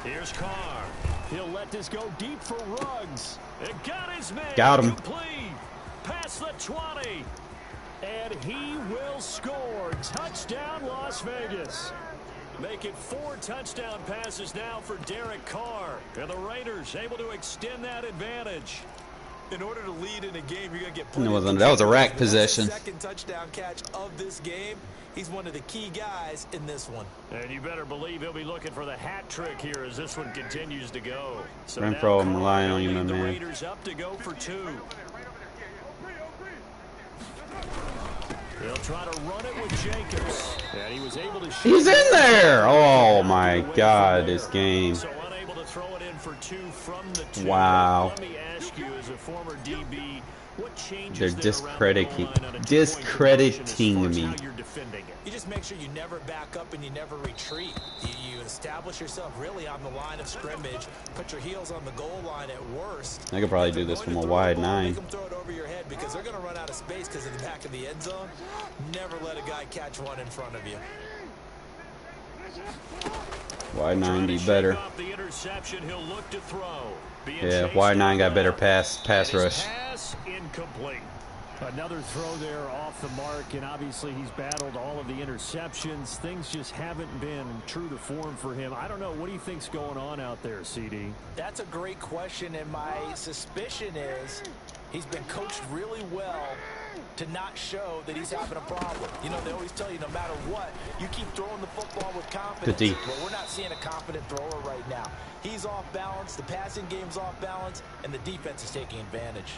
[SPEAKER 2] Here's Carr. He'll let this go deep for Ruggs. It got his man.
[SPEAKER 1] Got him.
[SPEAKER 2] Complete. Past the 20. And he will score. Touchdown, Las Vegas. Make it 4 touchdown passes now for Derek Carr. And the Raiders able to extend that advantage. In order to lead in a game, you're going to get plenty
[SPEAKER 1] That was a rack
[SPEAKER 3] of
[SPEAKER 1] possession.
[SPEAKER 3] second touchdown catch of this game. He's one of the key guys in this one.
[SPEAKER 2] And you better believe he'll be looking for the hat trick here as this one continues to go. So
[SPEAKER 1] Renfro, I'm
[SPEAKER 2] now
[SPEAKER 1] relying on you,
[SPEAKER 2] lead
[SPEAKER 1] my
[SPEAKER 2] the
[SPEAKER 1] man.
[SPEAKER 2] Raiders up to go for 2. They'll try to run it with Jacobs. And he was able to shoot.
[SPEAKER 1] He's in there! Oh my god, this game.
[SPEAKER 2] So unable to throw it in for 2 from the 2.
[SPEAKER 1] Wow.
[SPEAKER 2] Let me ask you, as a former DB, what changes
[SPEAKER 1] They're
[SPEAKER 2] there around the
[SPEAKER 1] discrediting
[SPEAKER 2] goal line on a
[SPEAKER 1] discrediting
[SPEAKER 2] two-point conversion as far as
[SPEAKER 1] me.
[SPEAKER 2] how you're defending it?
[SPEAKER 3] You just make sure you never back up and you never retreat. You establish yourself really on the line of scrimmage, put your heels on the goal line at worst.
[SPEAKER 1] I could probably do this from a wide 9.
[SPEAKER 3] Make them throw it over your head because they're going to run out of space because of the back of the end zone. Never let a guy catch one in front of you.
[SPEAKER 1] Wide 9
[SPEAKER 2] Trying
[SPEAKER 1] be
[SPEAKER 2] to
[SPEAKER 1] better.
[SPEAKER 2] shake off the interception, he'll look to throw. Being
[SPEAKER 1] Yeah,
[SPEAKER 2] chased
[SPEAKER 1] wide 9 got
[SPEAKER 2] down.
[SPEAKER 1] better pass
[SPEAKER 2] And his
[SPEAKER 1] rush.
[SPEAKER 2] pass incomplete. Another throw there off the mark, and obviously he's battled all of the interceptions. Things just haven't been true to form for him. I don't know. What do you think's going on out there, CD?
[SPEAKER 3] That's a great question, and my suspicion is he's been coached really well to not show that he's having a problem. You know, they always tell you no matter what, you keep throwing the football with confidence.
[SPEAKER 1] Good D.
[SPEAKER 3] But we're not seeing a confident thrower right now. He's off balance, the passing game's off balance, and the defense is taking advantage.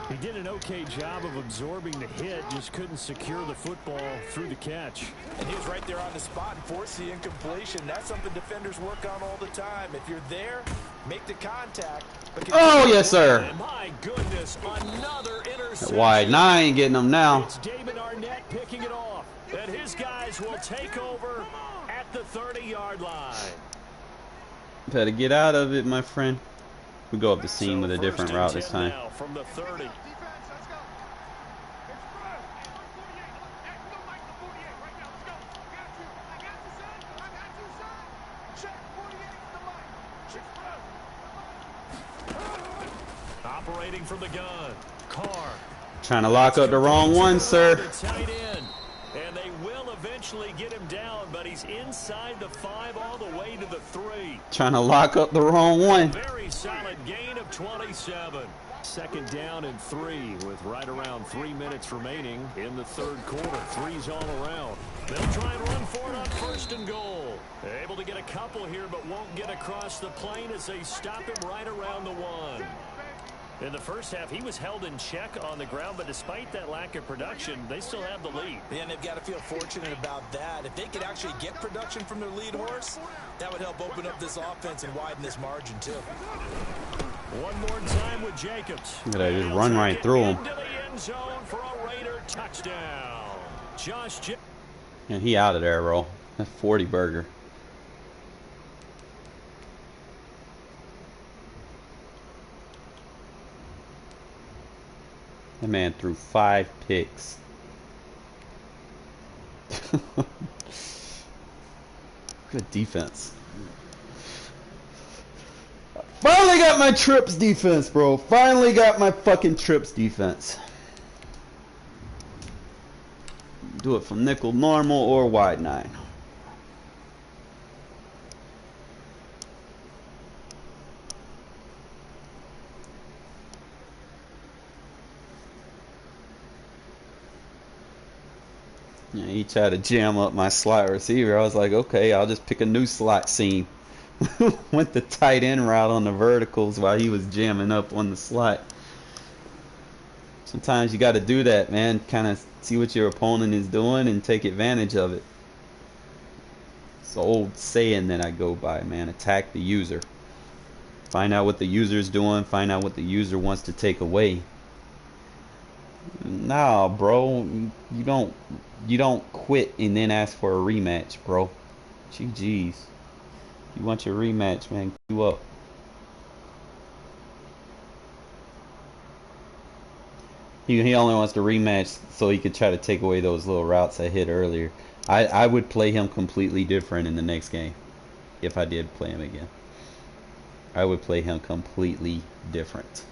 [SPEAKER 2] He did an okay job of absorbing the hit, just couldn't secure the football through the catch.
[SPEAKER 3] And he was right there on the spot and forced the incompletion. That's something defenders work on all the time. If you're there, make the contact.
[SPEAKER 1] Oh, yes, sir.
[SPEAKER 2] And my goodness, another interception.
[SPEAKER 1] Wide 9 getting them now.
[SPEAKER 2] It's David Arnett picking it off. And his guys will take over at the 30-yard line.
[SPEAKER 1] Better get out of it, my friend. We go up the seam with a
[SPEAKER 2] So
[SPEAKER 1] different
[SPEAKER 2] first and
[SPEAKER 1] route this
[SPEAKER 2] 10
[SPEAKER 1] time.
[SPEAKER 2] now from the 30. Operating from the gun. Carr.
[SPEAKER 1] Trying to lock up the wrong one, sir.
[SPEAKER 2] The tight end. And they will eventually get him down, but he's inside the 5 all the way to the 3.
[SPEAKER 1] Trying to lock up the wrong one.
[SPEAKER 2] Very solid gain of 27. Second down and 3 with right around 3 minutes remaining in the third quarter. Threes all around. They'll try and run for it on 1st and goal. They're able to get a couple here, but won't get across the plane as they stop him right around the 1. In the first half, he was held in check on the ground, but despite that lack of production, they still have the lead.
[SPEAKER 3] Yeah, and they've got to feel fortunate about that. If they could actually get production from their lead horse, that would help open up this offense and widen this margin, too.
[SPEAKER 2] One more time with Jacobs.
[SPEAKER 1] Look at that, just run right through him.
[SPEAKER 2] Into the end zone for a Raider touchdown.
[SPEAKER 1] And he out of there, bro. That's 40 burger. That man threw 5 picks. Good defense. Finally got my trips defense, bro. Finally got my fucking trips defense. Do it from nickel normal or wide 9. Yeah, he tried to jam up my slot receiver. I was like, okay, I'll just pick a new slot seam. Went the tight end route on the verticals while he was jamming up on the slot. Sometimes you got to do that, man. Kind of see what your opponent is doing and take advantage of it. It's an old saying that I go by, man. Attack the user. Find out what the user is doing. Find out what the user wants to take away. Nah, bro. You don't quit and then ask for a rematch, bro. GG's. You want your rematch, man. Queue up. He only wants to rematch so he could try to take away those little routes I hit earlier. I would play him completely different in the next game. If I did play him again. I would play him completely different.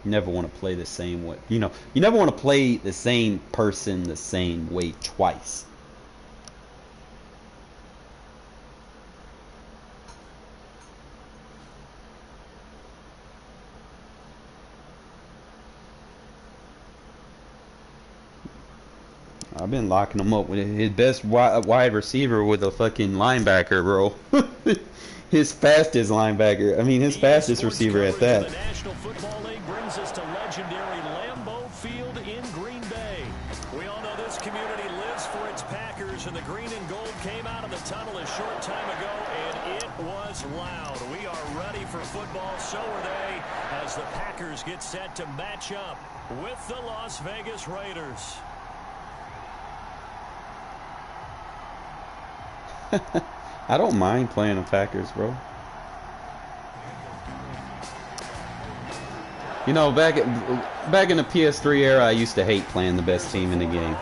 [SPEAKER 1] You never want to play the same way. You never want to play the same person the same way twice. I've been locking him up with his best wide receiver with a fucking linebacker, bro. His fastest linebacker. I mean, his fastest receiver at that.
[SPEAKER 2] The National Football League brings us to legendary Lambeau Field in Green Bay. We all know this community lives for its Packers, and the green and gold came out of the tunnel a short time ago, and it was loud. We are ready for football, so are they, as the Packers get set to match up with the Las Vegas Raiders.
[SPEAKER 1] I don't mind playing the Packers, bro. You know, back in the PS3 era, I used to hate playing the best team in the game.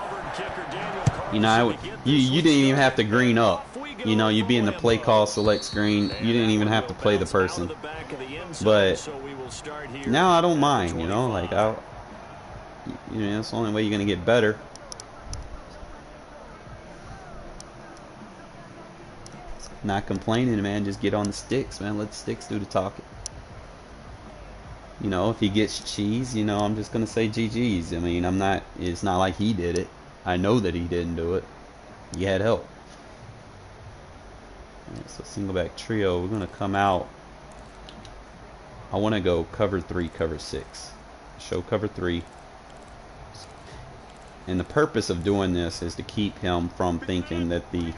[SPEAKER 1] You know, you didn't even have to green up. You know, you'd be in the play call select screen. You didn't even have to play the person. But now I don't mind. You know, like it's the only way you're gonna get better. Not complaining, man. Just get on the sticks, man. Let the sticks do the talking. You know, if he gets cheese, you know, I'm just gonna say GG's. I mean, it's not like he did it. I know that he didn't do it. He had help. Alright, so single back trio. We're gonna come out. I want to go cover 3, cover 6. Show cover 3. And the purpose of doing this is to keep him from thinking that the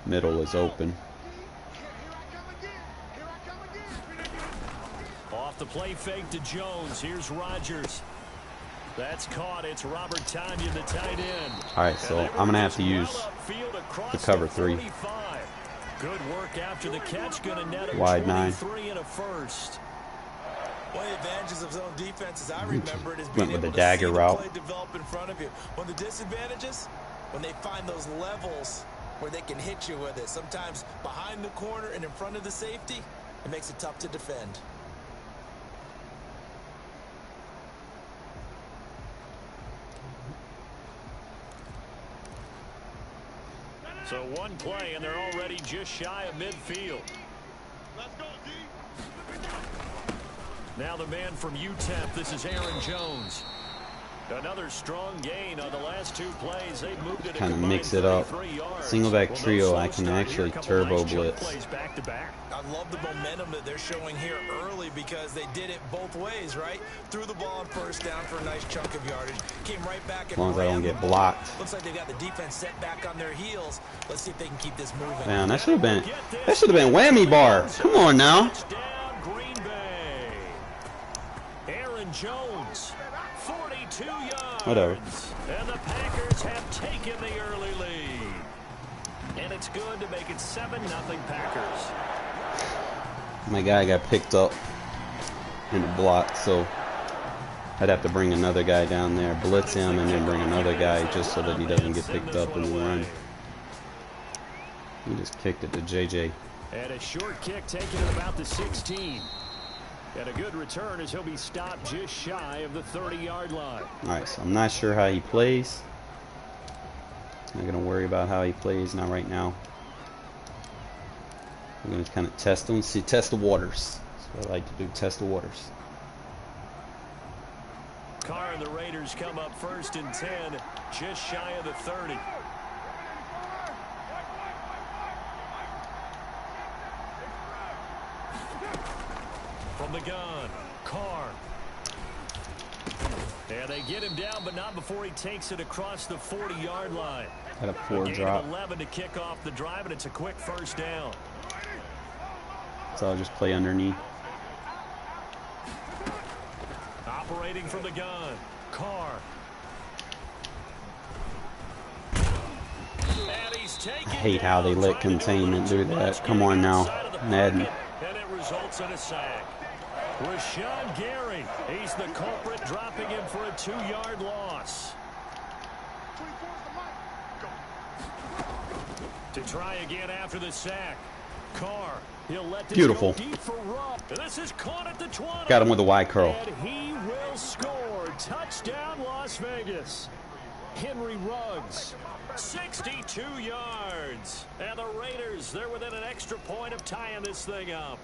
[SPEAKER 1] middle is open.
[SPEAKER 2] Off the play fake to Jones. Here's Rodgers. That's caught. It's Robert Tonyan, the tight end.
[SPEAKER 1] All right, so I'm gonna have to use the cover 3.
[SPEAKER 2] Good work after the catch. Gonna net
[SPEAKER 1] wide 9.
[SPEAKER 2] 3 and a first.
[SPEAKER 3] One of the advantages of zone defense, as I remember it, is
[SPEAKER 1] Went
[SPEAKER 3] being
[SPEAKER 1] with
[SPEAKER 3] able
[SPEAKER 1] the
[SPEAKER 3] to
[SPEAKER 1] dagger
[SPEAKER 3] see the
[SPEAKER 1] route.
[SPEAKER 3] play develop in front of you. One of the disadvantages, when they find those levels where they can hit you with it, sometimes behind the corner and in front of the safety, it makes it tough to defend.
[SPEAKER 2] So one play, and they're already just shy of midfield.
[SPEAKER 4] Let's go, D.
[SPEAKER 2] Now the man from UTEP, this is Aaron Jones. Another strong gain on the last two plays. They've moved it
[SPEAKER 1] Kind of mix it up. Single back trio, I can actually turbo blitz.
[SPEAKER 2] Back to back.
[SPEAKER 3] I love the momentum that they're showing here early because they did it both ways, right? Threw the ball on first down for a nice chunk of yardage. Came right back and
[SPEAKER 1] As long as I don't get
[SPEAKER 3] ran.
[SPEAKER 1] blocked.
[SPEAKER 3] Looks like they got the defense set back on their heels. Let's see if they can keep this moving.
[SPEAKER 1] Man, that should have been whammy bar. Come on now.
[SPEAKER 2] Touchdown, Green Bay. Aaron Jones, 42 yards.
[SPEAKER 1] Whatever.
[SPEAKER 2] And the Packers have taken the early lead. And it's good to make it 7-0 Packers.
[SPEAKER 1] My guy got picked up in the block, so I'd have to bring another guy down there, blitz him, and then bring another guy just so that he doesn't get picked up in the run. He just kicked it to JJ.
[SPEAKER 2] And a short kick taken at about the 16. And a good return as he'll be stopped just shy of the 30-yard line.
[SPEAKER 1] Alright, so I'm not sure how he plays. I'm not going to worry about how he plays, not right now. I'm going to kind of test him, test the waters. That's what I like to do, test the waters.
[SPEAKER 2] Carr and the Raiders come up 1st and 10, just shy of the 30. From the gun, Carr. And they get him down, but not before he takes it across the 40-yard line.
[SPEAKER 1] Got a poor
[SPEAKER 2] Gain
[SPEAKER 1] drop.
[SPEAKER 2] of 11 to kick off the drive, and it's a quick first down.
[SPEAKER 1] So I'll just play underneath.
[SPEAKER 2] Operating from the gun, Carr. And he's taken
[SPEAKER 1] I hate how they let containment do that. Come on now, Madden.
[SPEAKER 2] And it results in a sack. Rashawn Gary, he's the culprit, dropping him for a 2-yard loss.
[SPEAKER 4] 24's the mic. Go.
[SPEAKER 2] To try again after the sack. Carr, he'll let this
[SPEAKER 1] Beautiful.
[SPEAKER 2] go deep for Rupp. And this is caught at the 20.
[SPEAKER 1] Got him with a wide curl.
[SPEAKER 2] And he will score. Touchdown, Las Vegas. Henry Ruggs, 62 yards. And the Raiders, they're within an extra point of tying this thing up.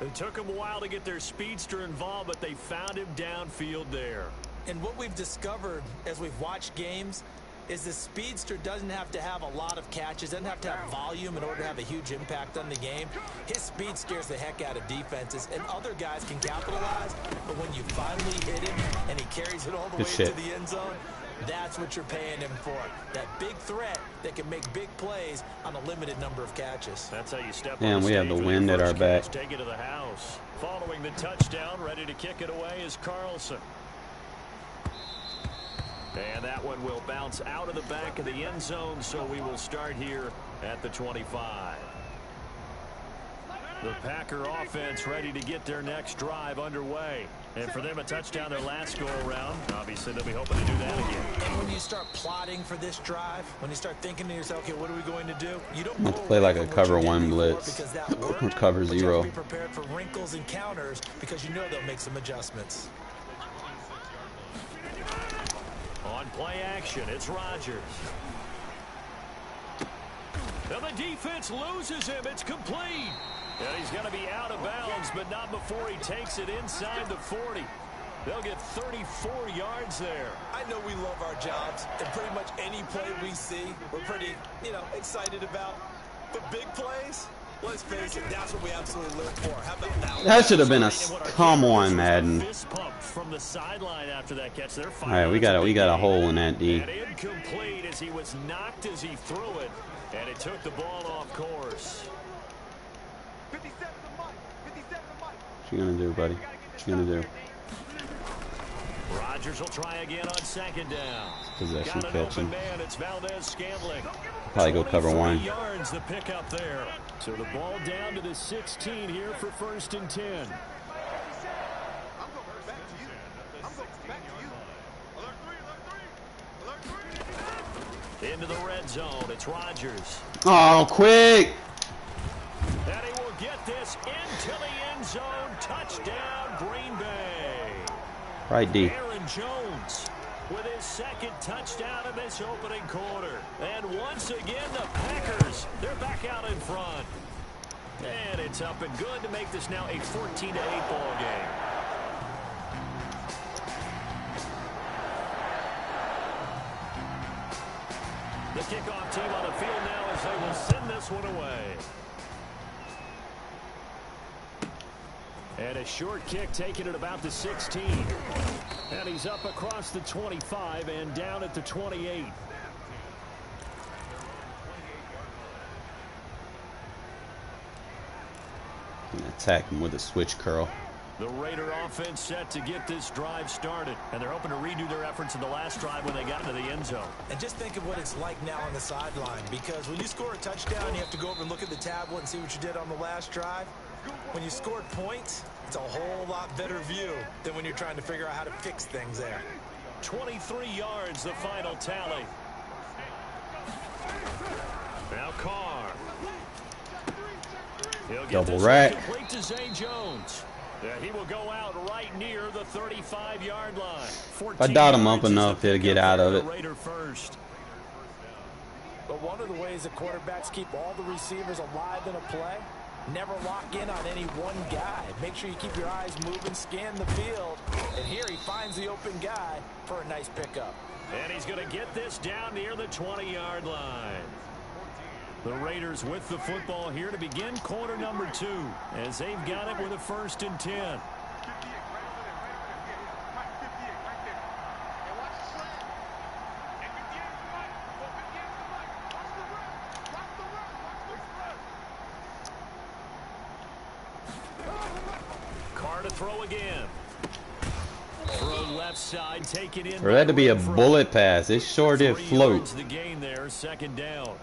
[SPEAKER 2] It took them a while to get their speedster involved, but they found him downfield there.
[SPEAKER 3] And what we've discovered as we've watched games is the speedster doesn't have to have a lot of catches, doesn't have to have volume in order to have a huge impact on the game. His speed scares the heck out of defenses, and other guys can capitalize, but when you finally hit him and he carries it all the way to the end zone, that's what you're paying him for. That big threat that can make big plays on a limited number of catches.
[SPEAKER 2] That's how you step
[SPEAKER 1] And
[SPEAKER 2] on the
[SPEAKER 1] we have
[SPEAKER 2] stage
[SPEAKER 1] the
[SPEAKER 2] with
[SPEAKER 1] wind
[SPEAKER 2] your
[SPEAKER 1] at our
[SPEAKER 2] first
[SPEAKER 1] back.
[SPEAKER 2] catch. Take it to the house. Following the touchdown, ready to kick it away is Carlson. And that one will bounce out of the back of the end zone, so we will start here at the 25. The Packer offense ready to get their next drive underway. And for them, a touchdown their last go-around. Obviously, they'll be hoping to do that again.
[SPEAKER 3] And when you start plotting for this drive, when you start thinking to yourself, okay, what are we going to do? You don't
[SPEAKER 1] I'm gonna play like a cover one blitz or cover
[SPEAKER 3] but you
[SPEAKER 1] zero.
[SPEAKER 3] have to be prepared for wrinkles and counters because you know they'll make some adjustments.
[SPEAKER 2] On play action, it's Rodgers. And the defense loses him. It's complete. And he's going to be out of bounds, but not before he takes it inside the 40. They'll get 34 yards there.
[SPEAKER 3] I know we love our jobs, and pretty much any play we see, we're pretty, excited about. But big plays, let's face it, that's what we absolutely live for. How about that?
[SPEAKER 1] That should have been a. Come on, Madden.
[SPEAKER 2] Fist pump from the sideline after that catch.
[SPEAKER 1] All right, we got a hole in that D.
[SPEAKER 2] And incomplete as he was knocked as he threw it, and it took the ball off course.
[SPEAKER 4] 57 the mic. 57 the mic.
[SPEAKER 1] What you gonna do, buddy? What you gonna do?
[SPEAKER 2] Rodgers will try again on second down.
[SPEAKER 1] Possession
[SPEAKER 2] Got an
[SPEAKER 1] catching.
[SPEAKER 2] open man. It's Valdez-Scantling.
[SPEAKER 1] Probably go cover
[SPEAKER 2] 23
[SPEAKER 1] one.
[SPEAKER 2] yards the pick up there. So the ball down to the 16 here for 1st and 10.
[SPEAKER 4] I'm going back to you. I'm going back to you. Alert 3, alert 3, alert 3.
[SPEAKER 2] Into the red zone. It's Rodgers.
[SPEAKER 1] Oh, quick!
[SPEAKER 2] And he will get this into the end zone. Touchdown, Green Bay.
[SPEAKER 1] Right D.
[SPEAKER 2] Aaron Jones, with his second touchdown in this opening quarter. And once again, the Packers, they're back out in front. And it's up and good to make this now a 14-8 ball game. The kickoff team on the field now as they will send this one away. And a short kick taken at about the 16. And he's up across the 25 and down at the 28.
[SPEAKER 1] Attack him with a switch curl.
[SPEAKER 2] The Raider offense set to get this drive started. And they're hoping to redo their efforts in the last drive when they got into the end zone.
[SPEAKER 3] And just think of what it's like now on the sideline. Because when you score a touchdown, you have to go over and look at the tablet and see what you did on the last drive. When you scored points, it's a whole lot better view than when you're trying to figure out how to fix things there.
[SPEAKER 2] 23 yards, the final tally. Now Carr. He'll get
[SPEAKER 1] Double rack.
[SPEAKER 2] Complete to Zay Jones. He will go out right near the 35-yard line.
[SPEAKER 1] If I dot him up enough, he'll get out of it.
[SPEAKER 2] Raider first.
[SPEAKER 3] But one of the ways that quarterbacks keep all the receivers alive in a play, never lock in on any one guy. Make sure you keep your eyes moving, scan the field. And here he finds the open guy for a nice pickup.
[SPEAKER 2] And he's going to get this down near the 20-yard line. The Raiders with the football here to begin quarter number 2 as they've got it with a 1st and 10. Carr to throw again. Throw left side, take it in.
[SPEAKER 1] For that to be a bullet pass, it sure did float.
[SPEAKER 2] The gain there, 2nd down.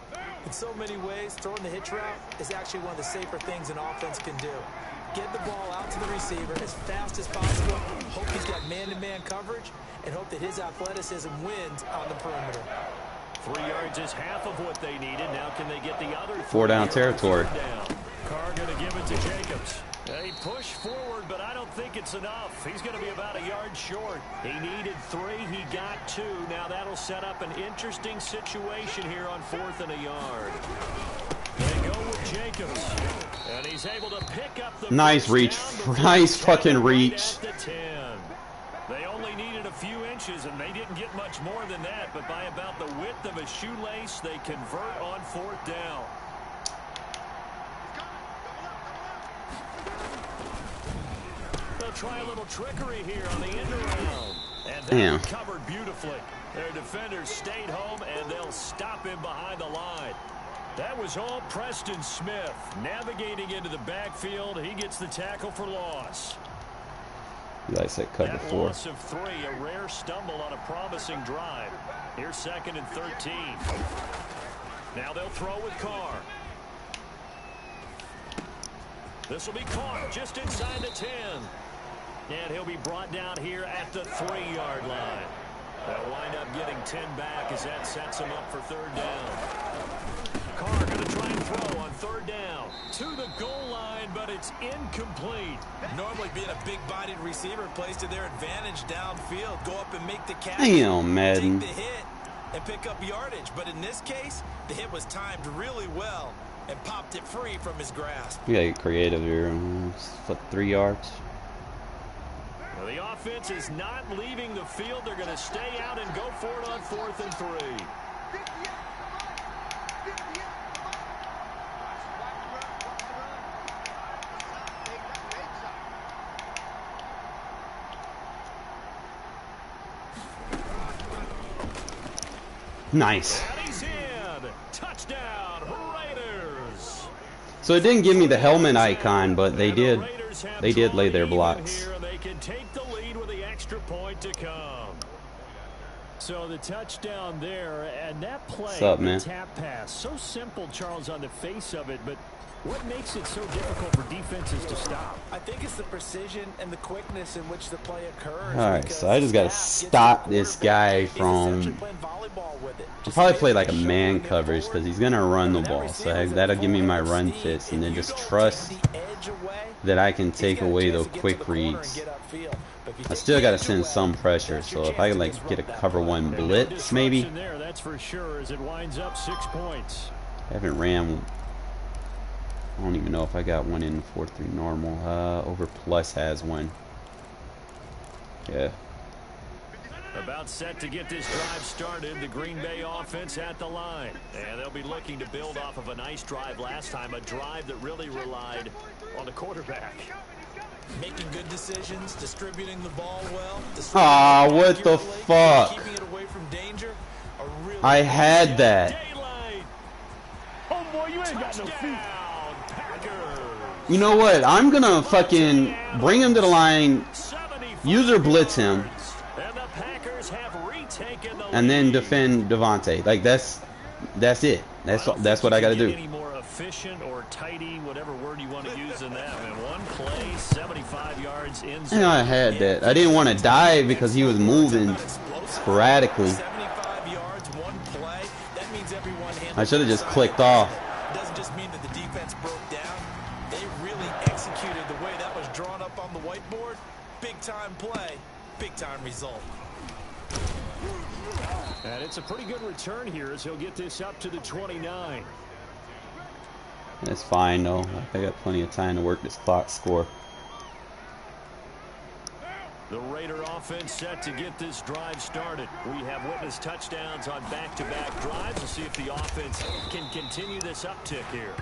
[SPEAKER 3] In so many ways, throwing the hitch route is actually one of the safer things an offense can do. Get the ball out to the receiver as fast as possible, hope he's got man-to-man coverage, and hope that his athleticism wins on the perimeter.
[SPEAKER 2] 3 yards is half of what they needed. Now can they get the other
[SPEAKER 1] 4 down territory.
[SPEAKER 2] Carr going to give it to Jacobs. They push forward, but I don't think it's enough. He's going to be about a yard short. He needed 3. He got 2. Now that'll set up an interesting situation here on 4th and a yard. They go with Jacobs. And he's able to pick up the
[SPEAKER 1] nice reach. Nice fucking reach.
[SPEAKER 2] At the 10. They only needed a few inches, and they didn't get much more than that. But by about the width of a shoelace, they convert on 4th down. Try a little trickery here on the end around. And they're covered beautifully. Their defenders stayed home, and they'll stop him behind the line. That was all Preston Smith. Navigating into the backfield, he gets the tackle for loss.
[SPEAKER 1] Like I said, cover 4.
[SPEAKER 2] Loss of 3, a rare stumble on a promising drive. Here's 2nd and 13. Now they'll throw with Carr. This will be Carr just inside the 10. And he'll be brought down here at the 3-yard line. They'll wind up getting 10 back as that sets him up for 3rd down. Carr going to try and throw on 3rd down. To the goal line, but it's incomplete.
[SPEAKER 3] Normally being a big-bodied receiver plays to their advantage downfield. Go up and make the catch.
[SPEAKER 1] Damn, Madden.
[SPEAKER 3] Take the hit and pick up yardage. But in this case, the hit was timed really well and popped it free from his grasp.
[SPEAKER 1] We gotta get creative here. 3 yards.
[SPEAKER 2] Well, the offense is not leaving the field. They're going to stay out and go for it on 4th and 3.
[SPEAKER 1] Nice.
[SPEAKER 2] And he's in. Touchdown, Raiders.
[SPEAKER 1] So it didn't give me the helmet icon, but they did lay their blocks.
[SPEAKER 2] They can take the lead with the extra point to come. So the touchdown there, and that play,
[SPEAKER 1] What's up, man?
[SPEAKER 2] Tap pass, so simple, Charles, on the face of it, but what makes it so difficult for defenses to stop?
[SPEAKER 3] I think it's the precision and the quickness in which the play occurs.
[SPEAKER 1] Alright, so I just gotta stop this guy from... I'll probably play like a man coverage because he's gonna run the ball. So that'll give me my run fits, and then just trust that I can take away those quick reads.
[SPEAKER 3] If you
[SPEAKER 1] I
[SPEAKER 3] take
[SPEAKER 1] still got to
[SPEAKER 3] Danger
[SPEAKER 1] send
[SPEAKER 3] well,
[SPEAKER 1] some pressure.
[SPEAKER 3] that's your
[SPEAKER 1] So if
[SPEAKER 3] chance
[SPEAKER 1] I
[SPEAKER 3] to
[SPEAKER 1] could like
[SPEAKER 3] disrupt
[SPEAKER 1] get a
[SPEAKER 3] that
[SPEAKER 1] cover
[SPEAKER 3] play.
[SPEAKER 1] one
[SPEAKER 2] And no
[SPEAKER 1] blitz, maybe.
[SPEAKER 2] disruption there, that's for sure, as it winds up 6 points.
[SPEAKER 1] I haven't ran. I don't even know if I got one in 4-3 normal. Over plus has one. Yeah.
[SPEAKER 2] About set to get this drive started, the Green Bay offense at the line. And they'll be looking to build off of a nice drive last time, a drive that really relied on the quarterback.
[SPEAKER 3] Making good decisions, distributing the ball well.
[SPEAKER 1] Ah, what the fuck?
[SPEAKER 3] Keeping it away from danger. Really
[SPEAKER 1] I had that.
[SPEAKER 2] Daylight.
[SPEAKER 5] Oh boy, you ain't got no feet.
[SPEAKER 2] Touchdown, Packers.
[SPEAKER 1] You know what? I'm gonna fucking bring him to the line,
[SPEAKER 2] 75
[SPEAKER 1] user blitz him,
[SPEAKER 2] yards. And the Packers have retaken the
[SPEAKER 1] and then
[SPEAKER 2] lead.
[SPEAKER 1] defend Devontae. Like that's it. That's what I got to
[SPEAKER 2] Get
[SPEAKER 1] do.
[SPEAKER 2] Any more efficient or tidy, whatever word you want to use in that. I mean, one play, 75 yards inside.
[SPEAKER 1] Yeah, I had that. I didn't want to dive because he was moving sporadically.
[SPEAKER 3] 75 yards, one play. That means everyone handled
[SPEAKER 1] I should have just
[SPEAKER 3] their
[SPEAKER 1] clicked
[SPEAKER 3] side.
[SPEAKER 1] off.
[SPEAKER 3] Doesn't just mean that the defense broke down. They really executed the way that was drawn up on the whiteboard. Big time play, big time result.
[SPEAKER 2] And it's a pretty good return here as he'll get this up to the 29.
[SPEAKER 1] That's fine though. I got plenty of time to work this clock score.
[SPEAKER 2] The Raider offense set to get this drive started. We have witnessed touchdowns on back-to-back drives. We'll see if the offense can continue this uptick here.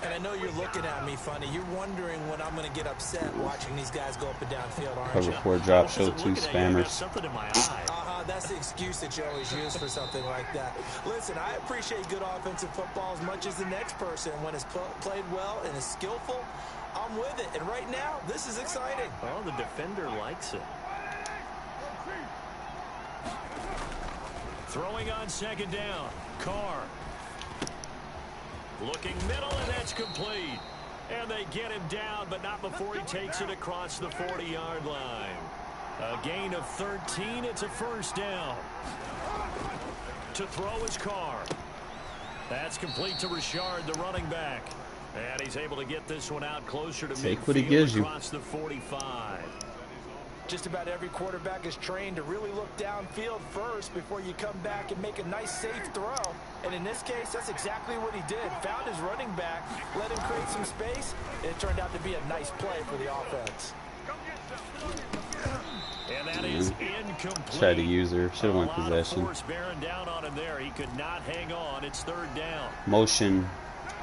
[SPEAKER 3] And I know you're looking at me funny. You're wondering when I'm going to get upset watching these guys go up and down field, aren't
[SPEAKER 1] Cover
[SPEAKER 3] you?
[SPEAKER 1] 4 drop,
[SPEAKER 2] Well,
[SPEAKER 1] show
[SPEAKER 2] listen,
[SPEAKER 1] 2
[SPEAKER 2] looking at you, I got
[SPEAKER 1] spammers.
[SPEAKER 2] something in my eye.
[SPEAKER 3] That's the excuse that you always use for something like that. Listen, I appreciate good offensive football as much as the next person. When it's played well and is skillful, I'm with it. And right now, this is exciting.
[SPEAKER 2] Well, the defender likes it. Throwing on second down. Carr. Looking middle, and that's complete. And they get him down, but not before he takes it across the 40-yard line. A gain of 13. It's a first down. To throw is Carr. That's complete to Richard, the running back. And he's able to get this one out closer to
[SPEAKER 1] Take
[SPEAKER 2] midfield
[SPEAKER 1] what he gives you.
[SPEAKER 2] across the 45.
[SPEAKER 3] Just about every quarterback is trained to really look downfield first before you come back and make a nice, safe throw. And in this case, that's exactly what he did. Found his running back, let him create some space, and it turned out to be a nice play for the offense.
[SPEAKER 2] And that is incomplete.
[SPEAKER 1] Tried to use her. Should have went
[SPEAKER 2] A lot of
[SPEAKER 1] possession.
[SPEAKER 2] force bearing down on him there. He could not hang on. It's third down.
[SPEAKER 1] Motion.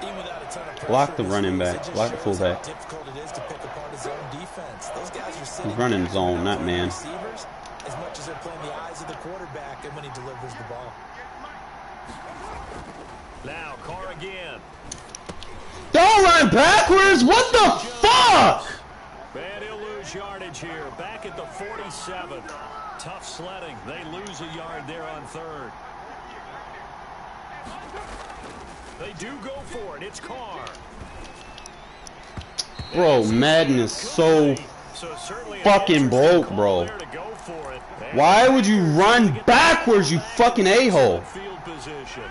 [SPEAKER 3] Even without a ton of pressure
[SPEAKER 1] Block the
[SPEAKER 3] in his
[SPEAKER 1] running
[SPEAKER 3] face,
[SPEAKER 1] back.
[SPEAKER 3] it just
[SPEAKER 1] Block the
[SPEAKER 3] shows
[SPEAKER 1] fullback.
[SPEAKER 3] how difficult it is to pick apart his own defense. Those guys are sitting
[SPEAKER 1] He's running
[SPEAKER 3] back
[SPEAKER 1] zone, not
[SPEAKER 3] playing
[SPEAKER 1] man.
[SPEAKER 3] receivers as much as they're playing the eyes of the quarterback and when he delivers the ball.
[SPEAKER 2] Now, Carr again.
[SPEAKER 1] Don't run backwards! What the fuck?
[SPEAKER 2] And he'll lose yardage here. Back at the 47. Tough sledding. They lose a yard there on third. They do go for it. It's Carr.
[SPEAKER 1] Bro, Madden is so
[SPEAKER 2] certainly an
[SPEAKER 1] fucking
[SPEAKER 2] interesting
[SPEAKER 1] broke,
[SPEAKER 2] call
[SPEAKER 1] bro.
[SPEAKER 2] there to go for it. And
[SPEAKER 1] Why would you run backwards, you fucking a-hole?
[SPEAKER 2] field position.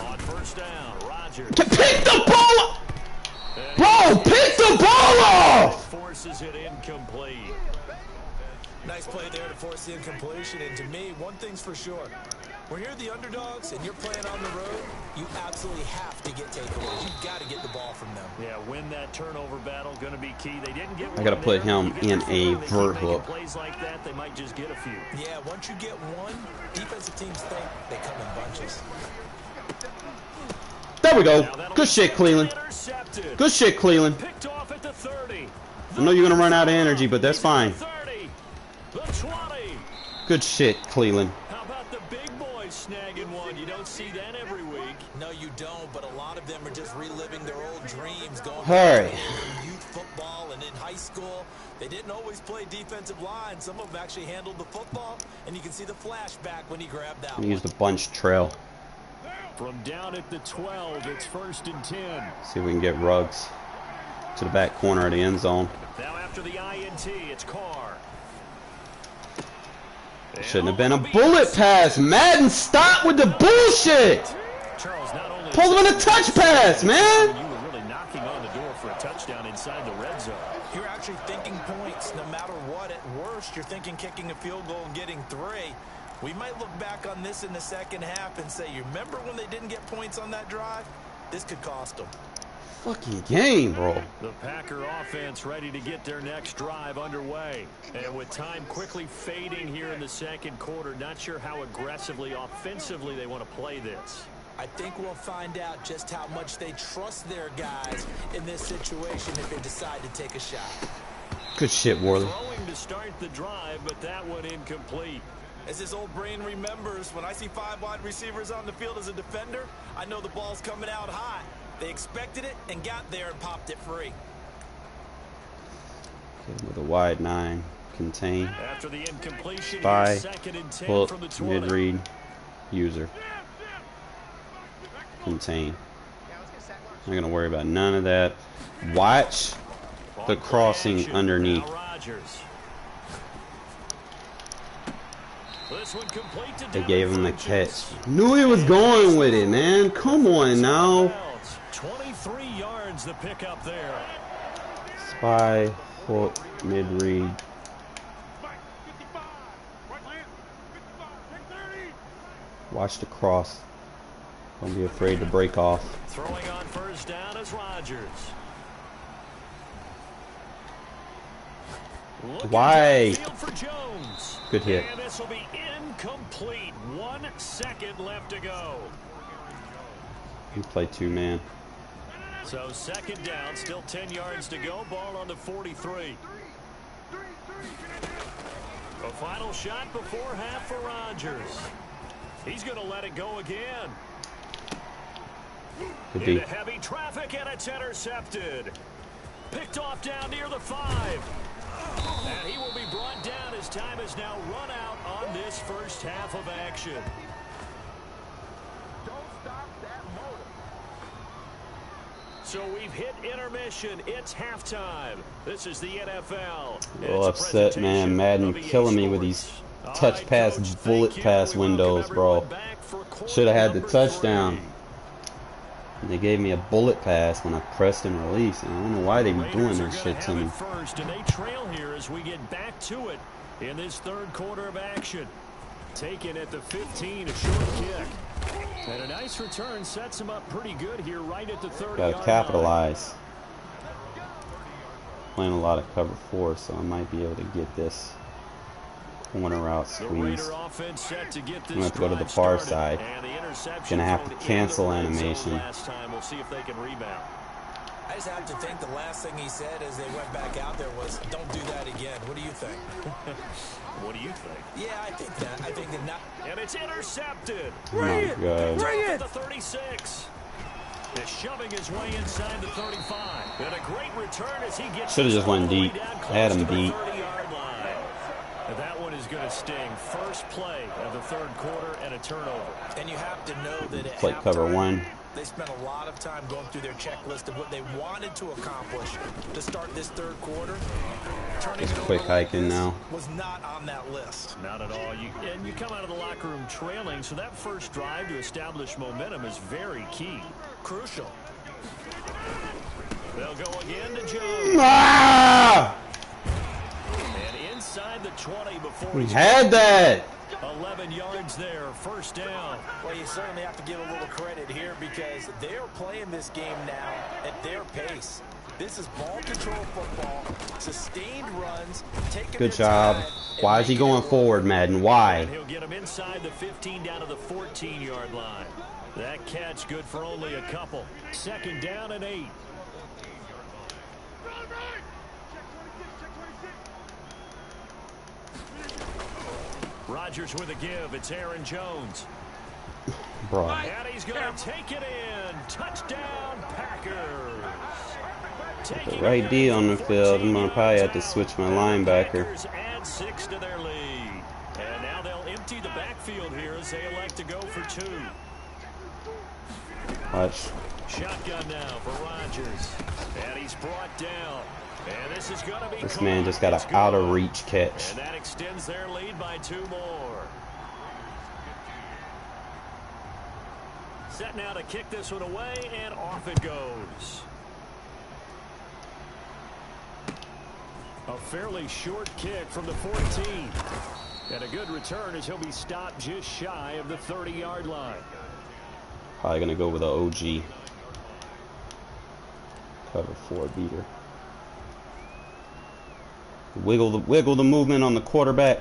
[SPEAKER 2] On first down, Rodgers.
[SPEAKER 1] Pick the ball up! Bro, pick the ball off!
[SPEAKER 2] Forces it incomplete.
[SPEAKER 3] Nice play there to force the incompletion. And to me, one thing's for sure. When you're the underdogs and you're playing on the road, you absolutely have to get takeaways. You've got to get the ball from them.
[SPEAKER 2] Yeah, win that turnover battle, going to be key. They didn't get
[SPEAKER 1] I gotta
[SPEAKER 2] one
[SPEAKER 1] put
[SPEAKER 2] there.
[SPEAKER 1] him
[SPEAKER 2] You get
[SPEAKER 1] in
[SPEAKER 2] the
[SPEAKER 1] a
[SPEAKER 2] feeling they keep
[SPEAKER 1] vert
[SPEAKER 2] making
[SPEAKER 1] hook.
[SPEAKER 2] Plays like that, they might just get a few.
[SPEAKER 3] Yeah, once you get one, defensive teams think they come in bunches.
[SPEAKER 1] There we go.
[SPEAKER 2] Now that'll
[SPEAKER 1] Good
[SPEAKER 2] be
[SPEAKER 1] shit, Cleveland.
[SPEAKER 2] intercepted.
[SPEAKER 1] Good shit, Cleveland.
[SPEAKER 2] Picked off at the 30.
[SPEAKER 1] I know you're gonna run out of energy, but that's fine.
[SPEAKER 2] 30. The 20.
[SPEAKER 1] Good shit, Cleveland.
[SPEAKER 2] How about the big boys snagging one? You don't see that every week.
[SPEAKER 3] No, you don't, but a lot of them are just reliving their old dreams, going
[SPEAKER 1] Hey.
[SPEAKER 3] back to youth football and in high school. They didn't always play defensive line. Some of them actually handled the football, and you can see the flashback when he grabbed that
[SPEAKER 1] We
[SPEAKER 3] one.
[SPEAKER 1] use the bunch trail.
[SPEAKER 2] From down at the 12, it's first and 10.
[SPEAKER 1] See if we can get Ruggs to the back corner of the end zone.
[SPEAKER 2] Now after the INT, it's Carr.
[SPEAKER 1] Shouldn't have been a bullet pass. Madden, stop with the bullshit.
[SPEAKER 2] Charles, not only
[SPEAKER 1] Pull him in a touch pass, man.
[SPEAKER 2] you were really touchdown inside the red zone.
[SPEAKER 3] You're actually thinking points no matter what. At worst, you're thinking kicking a field goal and getting 3. We might look back on this in the second half and say, you remember when they didn't get points on that drive? This could cost them.
[SPEAKER 1] Fucking game, bro.
[SPEAKER 2] The Packer offense ready to get their next drive underway. And with time quickly fading here in the second quarter, not sure how aggressively, offensively they want to play this.
[SPEAKER 3] I think we'll find out just how much they trust their guys in this situation if they decide to take a shot.
[SPEAKER 1] Good shit, Worley.
[SPEAKER 2] Throwing to start the drive, but that one incomplete.
[SPEAKER 3] As his old brain remembers, when I see 5 wide receivers on the field as a defender, I know the ball's coming out hot. They expected it and got there and popped it free.
[SPEAKER 1] Okay, with a wide 9, contain.
[SPEAKER 2] After the incompletion,
[SPEAKER 1] Spy,
[SPEAKER 2] second and 10
[SPEAKER 1] pull,
[SPEAKER 2] from the 20.
[SPEAKER 1] mid-read, user. Contain. Not gonna worry about none of that. Watch the crossing underneath. They gave him the catch. Knew he was going with it, man. Come on now.
[SPEAKER 2] 23 yards the pick up there.
[SPEAKER 1] Spy, hook, mid-read. Watch the cross. Don't be afraid to break off.
[SPEAKER 2] Throwing on first down is Rodgers.
[SPEAKER 1] Why?
[SPEAKER 2] For Jones.
[SPEAKER 1] Good hit.
[SPEAKER 2] And this will be incomplete. 1 second left to go.
[SPEAKER 1] You play 2-man.
[SPEAKER 2] So second down, still 10 yards to go. Ball on the 43. A final shot before half for Rodgers. He's going to let it go again.
[SPEAKER 1] Could
[SPEAKER 2] Into
[SPEAKER 1] be.
[SPEAKER 2] heavy traffic, and it's intercepted. Picked off down near the 5. And he will be brought down as time has now run out on this first half of action.
[SPEAKER 4] Don't stop that motor.
[SPEAKER 2] So we've hit intermission. It's halftime. This is the NFL.
[SPEAKER 1] A little upset, man. Madden killing me with these touch pass, bullet pass windows, bro. Should have had the touchdown. They gave me a bullet pass when I pressed and released. And I don't know why they be doing this shit to me.
[SPEAKER 2] First, and they trail here as we get back to it in this third quarter of action. Taken at the 15, a short kick. And a nice return sets him up pretty good here right at the 30-yard line.
[SPEAKER 1] Gotta capitalize. Playing a lot of cover 4, so I might be able to get this corner out squeeze. I'm gonna have to go to the far side. Gonna have to cancel animation.
[SPEAKER 2] We'll see if they can rebound.
[SPEAKER 3] I just have to think the last thing he said as they went back out there was, don't do that again. What do you think?
[SPEAKER 2] What do you think?
[SPEAKER 3] Yeah, I think that. I think that not.
[SPEAKER 2] And it's intercepted.
[SPEAKER 1] Bring it! Bring
[SPEAKER 2] it! The 36. Is shoving his way inside the 35. And a great return as he gets.
[SPEAKER 1] Should have just went deep. Had him beat.
[SPEAKER 2] That one is going to sting. First play of the third quarter and a turnover.
[SPEAKER 3] And you have to know that at
[SPEAKER 1] Play cover 1.
[SPEAKER 3] They spent a lot of time going through their checklist of what they wanted to accomplish to start this third quarter. Turning
[SPEAKER 1] Just
[SPEAKER 3] it
[SPEAKER 1] quick
[SPEAKER 3] over like
[SPEAKER 1] hiking
[SPEAKER 3] this
[SPEAKER 1] now.
[SPEAKER 3] was not on that list.
[SPEAKER 2] Not at all. You come out of the locker room trailing, so that first drive to establish momentum is very key.
[SPEAKER 3] Crucial.
[SPEAKER 2] They'll go again to Jones.
[SPEAKER 1] Ah!
[SPEAKER 2] And inside the 20 before
[SPEAKER 1] We had that.
[SPEAKER 2] 11 yards there, first down.
[SPEAKER 3] Well, you certainly have to give a little credit here because they're playing this game now at their pace. This is ball control football, sustained runs, taking
[SPEAKER 1] Good job. Why is he going forward, Madden? Why?
[SPEAKER 2] And he'll get him inside the 15 down to the 14-yard line. That catch good for only a couple. Second down and 8. Rodgers with a give. It's Aaron Jones.
[SPEAKER 1] Bro.
[SPEAKER 2] And he's going to take it in. Touchdown, Packers.
[SPEAKER 1] The right D on the field. I'm going to probably have to switch my linebacker.
[SPEAKER 2] Packers add 6 to their lead. And now they'll empty the backfield here as they elect to go for 2.
[SPEAKER 1] Watch.
[SPEAKER 2] Shotgun now for Rodgers. And he's brought down. And this is going to be
[SPEAKER 1] This man just got an out of reach catch.
[SPEAKER 2] And that extends their lead by 2 more. Set now to kick this one away, and off it goes. A fairly short kick from the 14. And a good return as he'll be stopped just shy of the 30-yard line.
[SPEAKER 6] Probably going to go with an OG. Cover 4 beater. Wiggle the movement on the quarterback.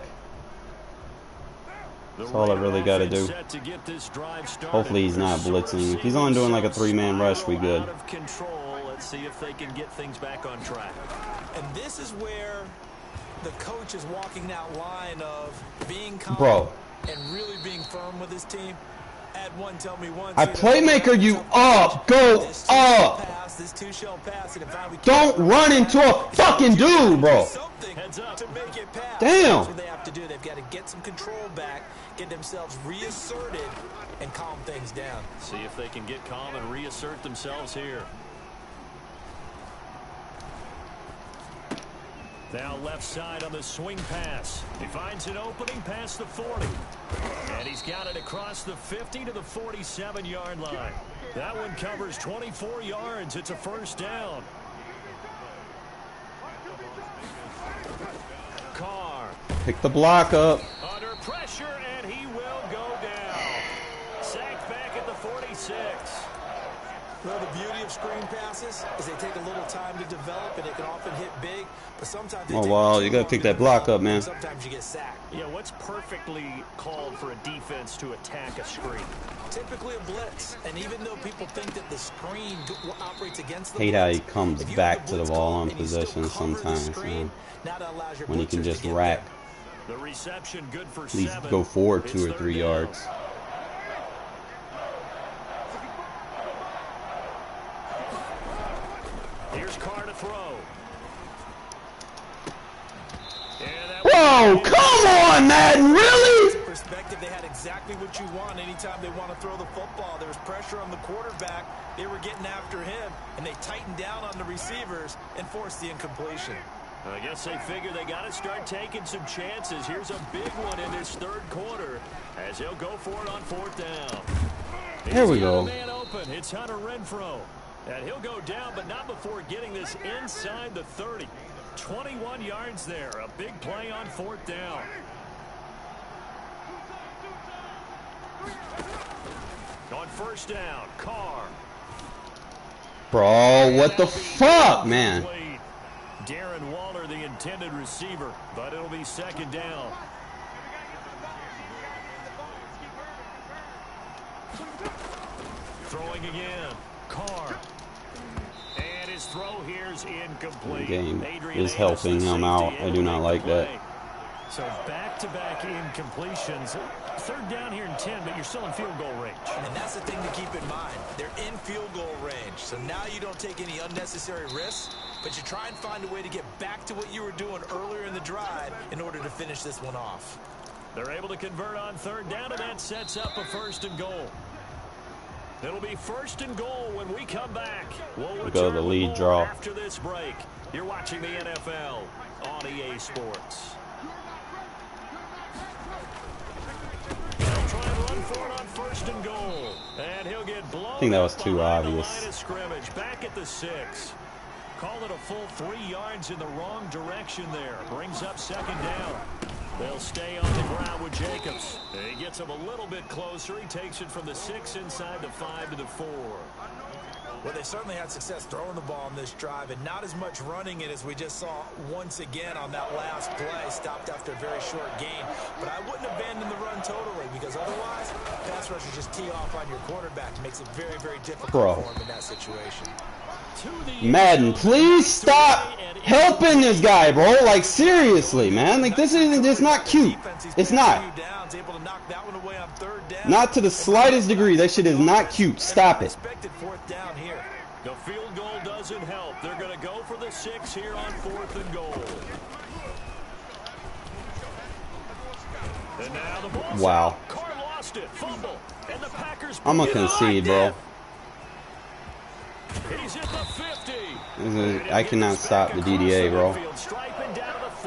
[SPEAKER 6] That's all I really got to do. Hopefully he's not blitzing. If he's only doing like a 3-man rush, we good.
[SPEAKER 2] Let's see if they can get things back on track.
[SPEAKER 3] And this is where the coach is walking that line of being calm and really being firm with his team. Add one, tell me one.
[SPEAKER 6] I playmaker you up. Go up. Don't run into a fucking dude, bro.
[SPEAKER 2] Heads up to make it pass.
[SPEAKER 6] Damn.
[SPEAKER 3] That's what they have to do. They've got to get some control back, get themselves reasserted, and calm things down.
[SPEAKER 2] See if they can get calm and reassert themselves here. Now left side on the swing pass. He finds an opening past the 40. And he's got it across the 50 to the 47-yard line. That one covers 24 yards. It's a first down. Carr.
[SPEAKER 6] Pick the block up.
[SPEAKER 2] Under pressure, and he will go down. Sacked back at the 46.
[SPEAKER 3] Well, the beauty of screen passes is they take a little time to develop, and they can often hit big. But sometimes they
[SPEAKER 6] you gotta pick that block up, man.
[SPEAKER 3] Sometimes you get sacked.
[SPEAKER 2] Yeah, what's perfectly called for a defense to attack a screen?
[SPEAKER 3] Typically a blitz, and even though people think that the screen operates against the
[SPEAKER 6] Hate
[SPEAKER 3] blitz,
[SPEAKER 6] how he comes back to the ball on possession sometimes, man. When he can just rack.
[SPEAKER 2] The reception good for
[SPEAKER 6] At least
[SPEAKER 2] 7.
[SPEAKER 6] go forward 2 or
[SPEAKER 2] It's
[SPEAKER 6] 3
[SPEAKER 2] third down.
[SPEAKER 6] yards.
[SPEAKER 2] Here's Carr to throw.
[SPEAKER 6] Whoa, come on, Madden, really?
[SPEAKER 3] Perspective, they had exactly what you want anytime they want to throw the football. There was pressure on the quarterback. They were getting after him, and they tightened down on the receivers and forced the incompletion.
[SPEAKER 2] I guess they figure they got to start taking some chances. Here's a big one in this third quarter as he'll go for it on 4th down.
[SPEAKER 6] There we go.
[SPEAKER 2] Man open. It's Hunter Renfrow. And he'll go down, but not before getting this inside the 30. 21 yards there. A big play on 4th down. On 1st down, Carr.
[SPEAKER 6] Bro, what the fuck, man?
[SPEAKER 2] Darren Waller, the intended receiver, but it'll be 2nd down. Throwing again, Carr. And his throw here's incomplete.
[SPEAKER 6] The game
[SPEAKER 2] Adrian
[SPEAKER 6] is helping
[SPEAKER 2] Amos, the
[SPEAKER 6] him out.
[SPEAKER 2] safety,
[SPEAKER 6] I do not
[SPEAKER 2] able to
[SPEAKER 6] like
[SPEAKER 2] make the
[SPEAKER 6] that.
[SPEAKER 2] play. So back-to-back incompletions. 3rd down here in 10, but you're still in field goal range.
[SPEAKER 3] And that's the thing to keep in mind. They're in field goal range. So now you don't take any unnecessary risks, but you try and find a way to get back to what you were doing earlier in the drive in order to finish this one off.
[SPEAKER 2] They're able to convert on 3rd down, and that sets up a 1st and goal. It'll be 1st and goal when we come back. We'll
[SPEAKER 6] Go
[SPEAKER 2] return
[SPEAKER 6] the
[SPEAKER 2] with
[SPEAKER 6] lead
[SPEAKER 2] more
[SPEAKER 6] draw.
[SPEAKER 2] after this break. You're watching the NFL on EA Sports. They'll try and run for it on 1st and goal. And he'll get blown.
[SPEAKER 6] I think that was too
[SPEAKER 2] behind the
[SPEAKER 6] obvious.
[SPEAKER 2] line of scrimmage. Back at the 6. Call it a full 3 yards in the wrong direction there. Brings up 2nd down. They'll stay on the ground with Jacobs. He gets him a little bit closer. He takes it from the 6 inside the 5 to the 4.
[SPEAKER 3] Well, they certainly had success throwing the ball on this drive and not as much running it as we just saw once again on that last play. Stopped after a very short gain. But I wouldn't abandon the run totally because otherwise, pass rushers just tee off on your quarterback. It makes it very, very difficult for him in that situation.
[SPEAKER 6] Madden, please stop helping this guy, bro. Like, seriously, man. Like, this isn't, it's not cute. It's not. Not to the slightest degree. That shit is not cute. Stop it.
[SPEAKER 2] The field goal doesn't help. They're going to go for the 6 here on 4th and goal. And now the ball's
[SPEAKER 6] Wow.
[SPEAKER 2] out. Carr lost it. Fumble. And the Packers
[SPEAKER 6] I'm gonna
[SPEAKER 2] bring it
[SPEAKER 6] concede,
[SPEAKER 2] on.
[SPEAKER 6] bro.
[SPEAKER 2] He's at the 50.
[SPEAKER 6] I cannot stop the DDA, bro.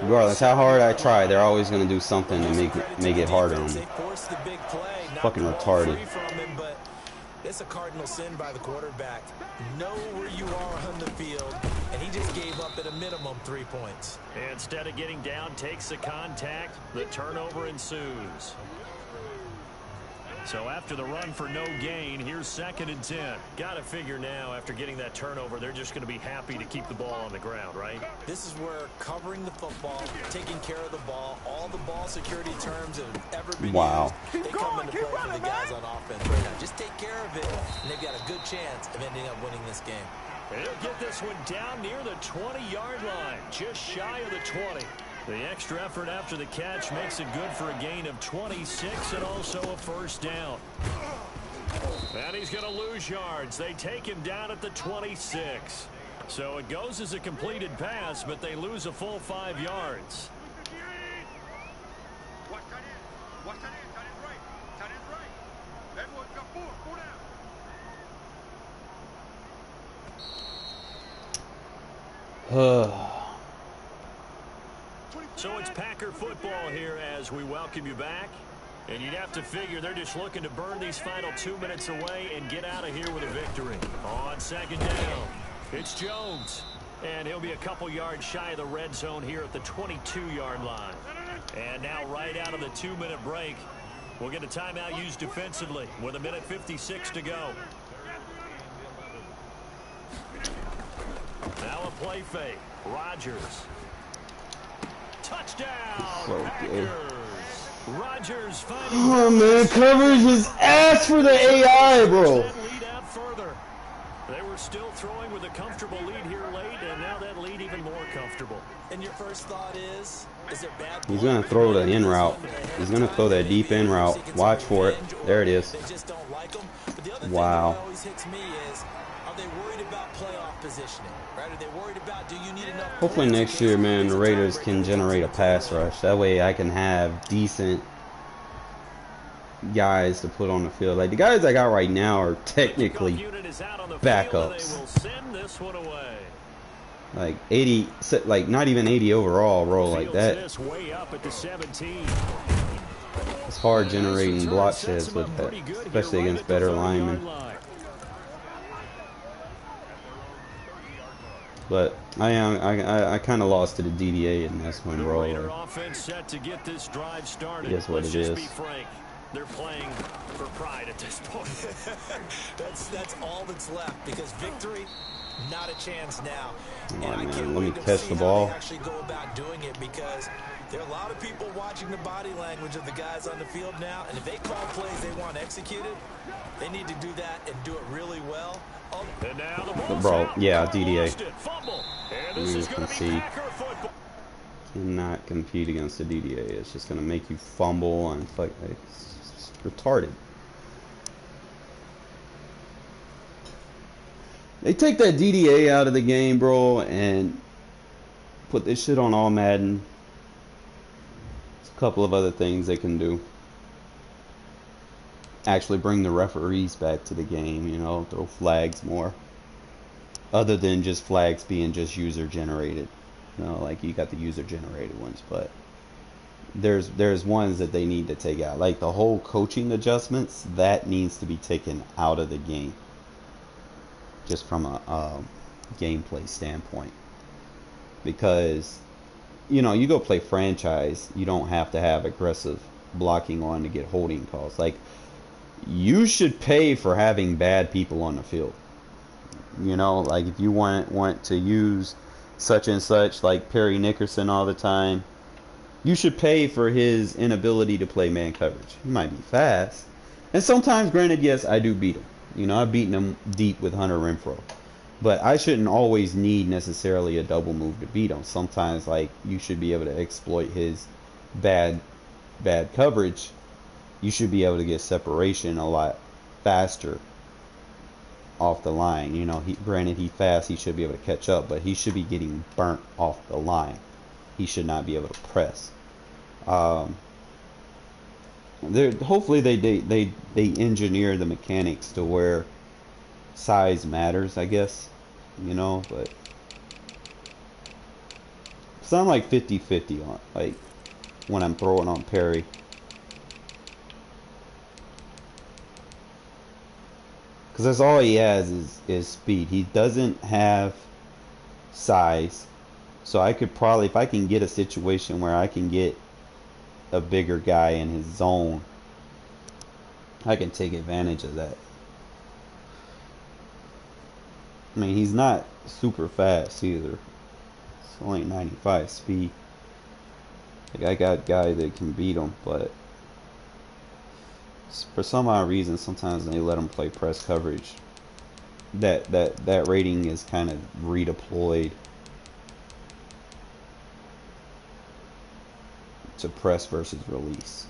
[SPEAKER 6] Regardless how hard I try, they're always gonna do something to make it harder on me. Fucking retarded.
[SPEAKER 3] It's a cardinal sin by the quarterback. Know where you are on the field, and he just gave up at a minimum 3 points.
[SPEAKER 2] Instead of getting down, takes the contact. The turnover ensues. So after the run for no gain, here's 2nd and 10. Got to figure now, after getting that turnover, they're just going to be happy to keep the ball on the ground, right?
[SPEAKER 3] This is where covering the football, taking care of the ball, all the ball security terms that have ever been used, they come into play for the guys on offense right now. Just take care of it, and they've got a good chance of ending up winning this game.
[SPEAKER 2] They'll get this one down near the 20-yard line, just shy of the 20. The extra effort after the catch makes it good for a gain of 26 and also a first down. And he's going to lose yards. They take him down at the 26. So it goes as a completed pass, but they lose a full 5 yards.
[SPEAKER 4] Watch that in. Watch that in. That is right. That is right. Edwards got 4. 4 down.
[SPEAKER 2] So it's Packer football here as we welcome you back. And you'd have to figure they're just looking to burn these final 2 minutes away and get out of here with a victory. On 2nd down, it's Jones. And he'll be a couple yards shy of the red zone here at the 22-yard line. And now right out of the 2-minute break, we'll get a timeout used defensively with 1:56 to go. Now a play fake. Rodgers. Touchdown, Packers. Rodgers finding.
[SPEAKER 6] Oh man, coverage is ass for the AI, bro.
[SPEAKER 2] Lead out further. They were still throwing with a comfortable lead here late, and now that lead even more comfortable.
[SPEAKER 3] And your first thought is there bad?
[SPEAKER 6] He's gonna throw the in route. He's gonna throw that deep in route. Watch for it. There it is.
[SPEAKER 3] They just don't like him. But the other thing
[SPEAKER 6] Wow.
[SPEAKER 3] that always hits me is, are they worried about playoff positioning? Right? Are they worried about, do you need enough?
[SPEAKER 6] Hopefully next year, man, the Raiders can generate a pass rush. That way I can have decent guys to put on the field. Like the guys I got right now are technically backups. Like 80, like not even 80 overall roll like that. It's hard generating block sheds with that, especially against better linemen. But I kind of lost to the DDA in this one, bro. Guess what it is.
[SPEAKER 2] They're playing for pride at this point.
[SPEAKER 3] that's all that's left, because victory, not a chance now.
[SPEAKER 6] All right,
[SPEAKER 3] And I
[SPEAKER 6] man,
[SPEAKER 3] can't
[SPEAKER 6] let me
[SPEAKER 3] wait to
[SPEAKER 6] catch
[SPEAKER 3] see
[SPEAKER 6] the
[SPEAKER 3] how
[SPEAKER 6] ball.
[SPEAKER 3] they actually go about doing it, because there are a lot of people watching the body language of the guys on the field now, and if they call plays they want executed, they need to do that and do it really well.
[SPEAKER 2] And now the
[SPEAKER 6] Bro, yeah, DDA.
[SPEAKER 2] And this is going to be Packer football.
[SPEAKER 6] Cannot compete against the DDA. It's just gonna make you fumble and fuck. It's retarded. They take that DDA out of the game, bro, and put this shit on all Madden. There's a couple of other things they can do. Actually bring the referees back to the game, you know, throw flags more. Other than just flags being just user generated. You know, like you got the user generated ones, but there's ones that they need to take out. Like the whole coaching adjustments, that needs to be taken out of the game. Just from a gameplay standpoint. Because, you know, you go play franchise, you don't have to have aggressive blocking on to get holding calls. Like, you should pay for having bad people on the field. You know, like if you want to use such and such, like Perry Nickerson all the time, you should pay for his inability to play man coverage. He might be fast. And sometimes, granted, yes, I do beat him. You know, I've beaten him deep with Hunter Renfrow. But I shouldn't always need necessarily a double move to beat him. Sometimes, like, you should be able to exploit his bad coverage. You should be able to get separation a lot faster off the line. You know, granted he's fast, he should be able to catch up, but he should be getting burnt off the line. He should not be able to press. Hopefully they engineer the mechanics to where size matters, I guess. You know, but sound like 50-50 on, like, when I'm throwing on Perry. Because that's all he has is speed. He doesn't have size. So I could probably, if I can get a situation where I can get a bigger guy in his zone, I can take advantage of that. I mean, he's not super fast either. It's only 95 speed. Like, I got a guy that can beat him, but for some odd reason, sometimes they let him play press coverage. That rating is kind of redeployed to press versus release.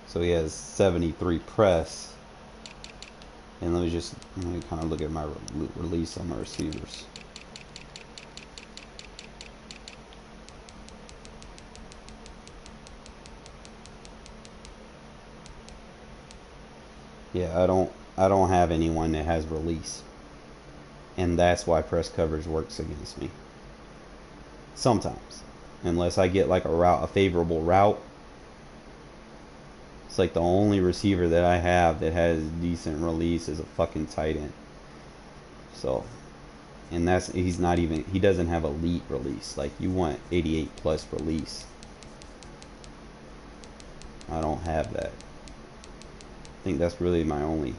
[SPEAKER 6] So he has 73 press. And let me kind of look at my release on my receivers. Yeah, I don't have anyone that has release. And that's why press coverage works against me. Sometimes. Unless I get like a favorable route. It's like the only receiver that I have that has decent release is a fucking tight end. So, and he doesn't have elite release. Like, you want 88 plus release. I don't have that. I think that's really my only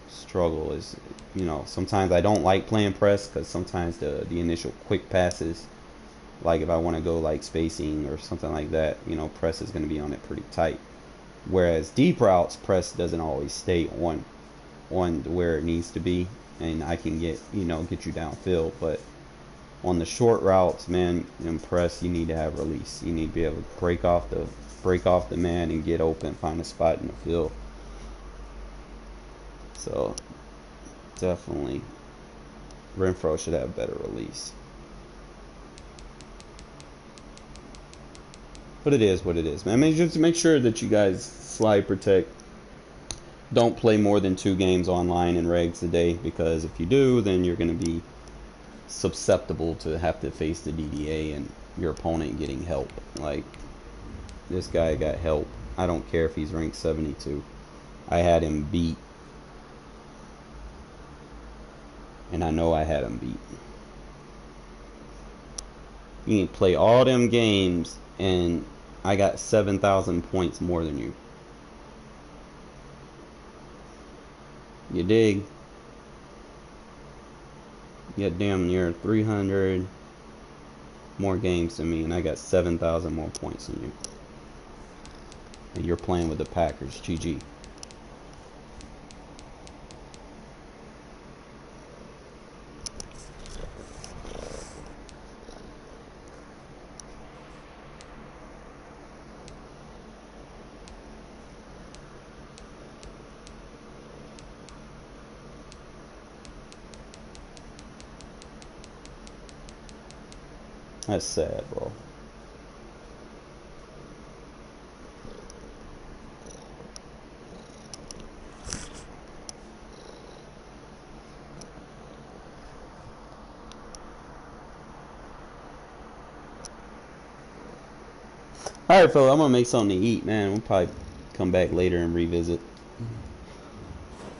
[SPEAKER 6] struggle is, you know, sometimes I don't like playing press because sometimes the initial quick passes, like if I want to go like spacing or something like that, you know, press is going to be on it pretty tight. Whereas deep routes, press doesn't always stay on where it needs to be, and I can get you downfield. But on the short routes, man, in press you need to have release. You need to be able to break off the man and get open, find a spot in the field. So definitely, Renfrow should have better release. But it is what it is, man. I mean, just make sure that you guys slide protect. Don't play more than 2 games online in regs a day, because if you do, then you're going to be susceptible to have to face the DDA and your opponent getting help. Like, this guy got help. I don't care if he's ranked 72. I had him beat. And I know I had him beat. You can play all them games and I got 7,000 points more than you. You dig? You got damn near 300 more games than me, and I got 7,000 more points than you. And you're playing with the Packers. GG. That's sad, bro. Alright, fella, I'm gonna make something to eat, man. We'll probably come back later and revisit.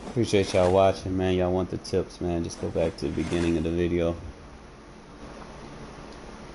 [SPEAKER 6] Appreciate y'all watching, man. Y'all want the tips, man. Just go back to the beginning of the video.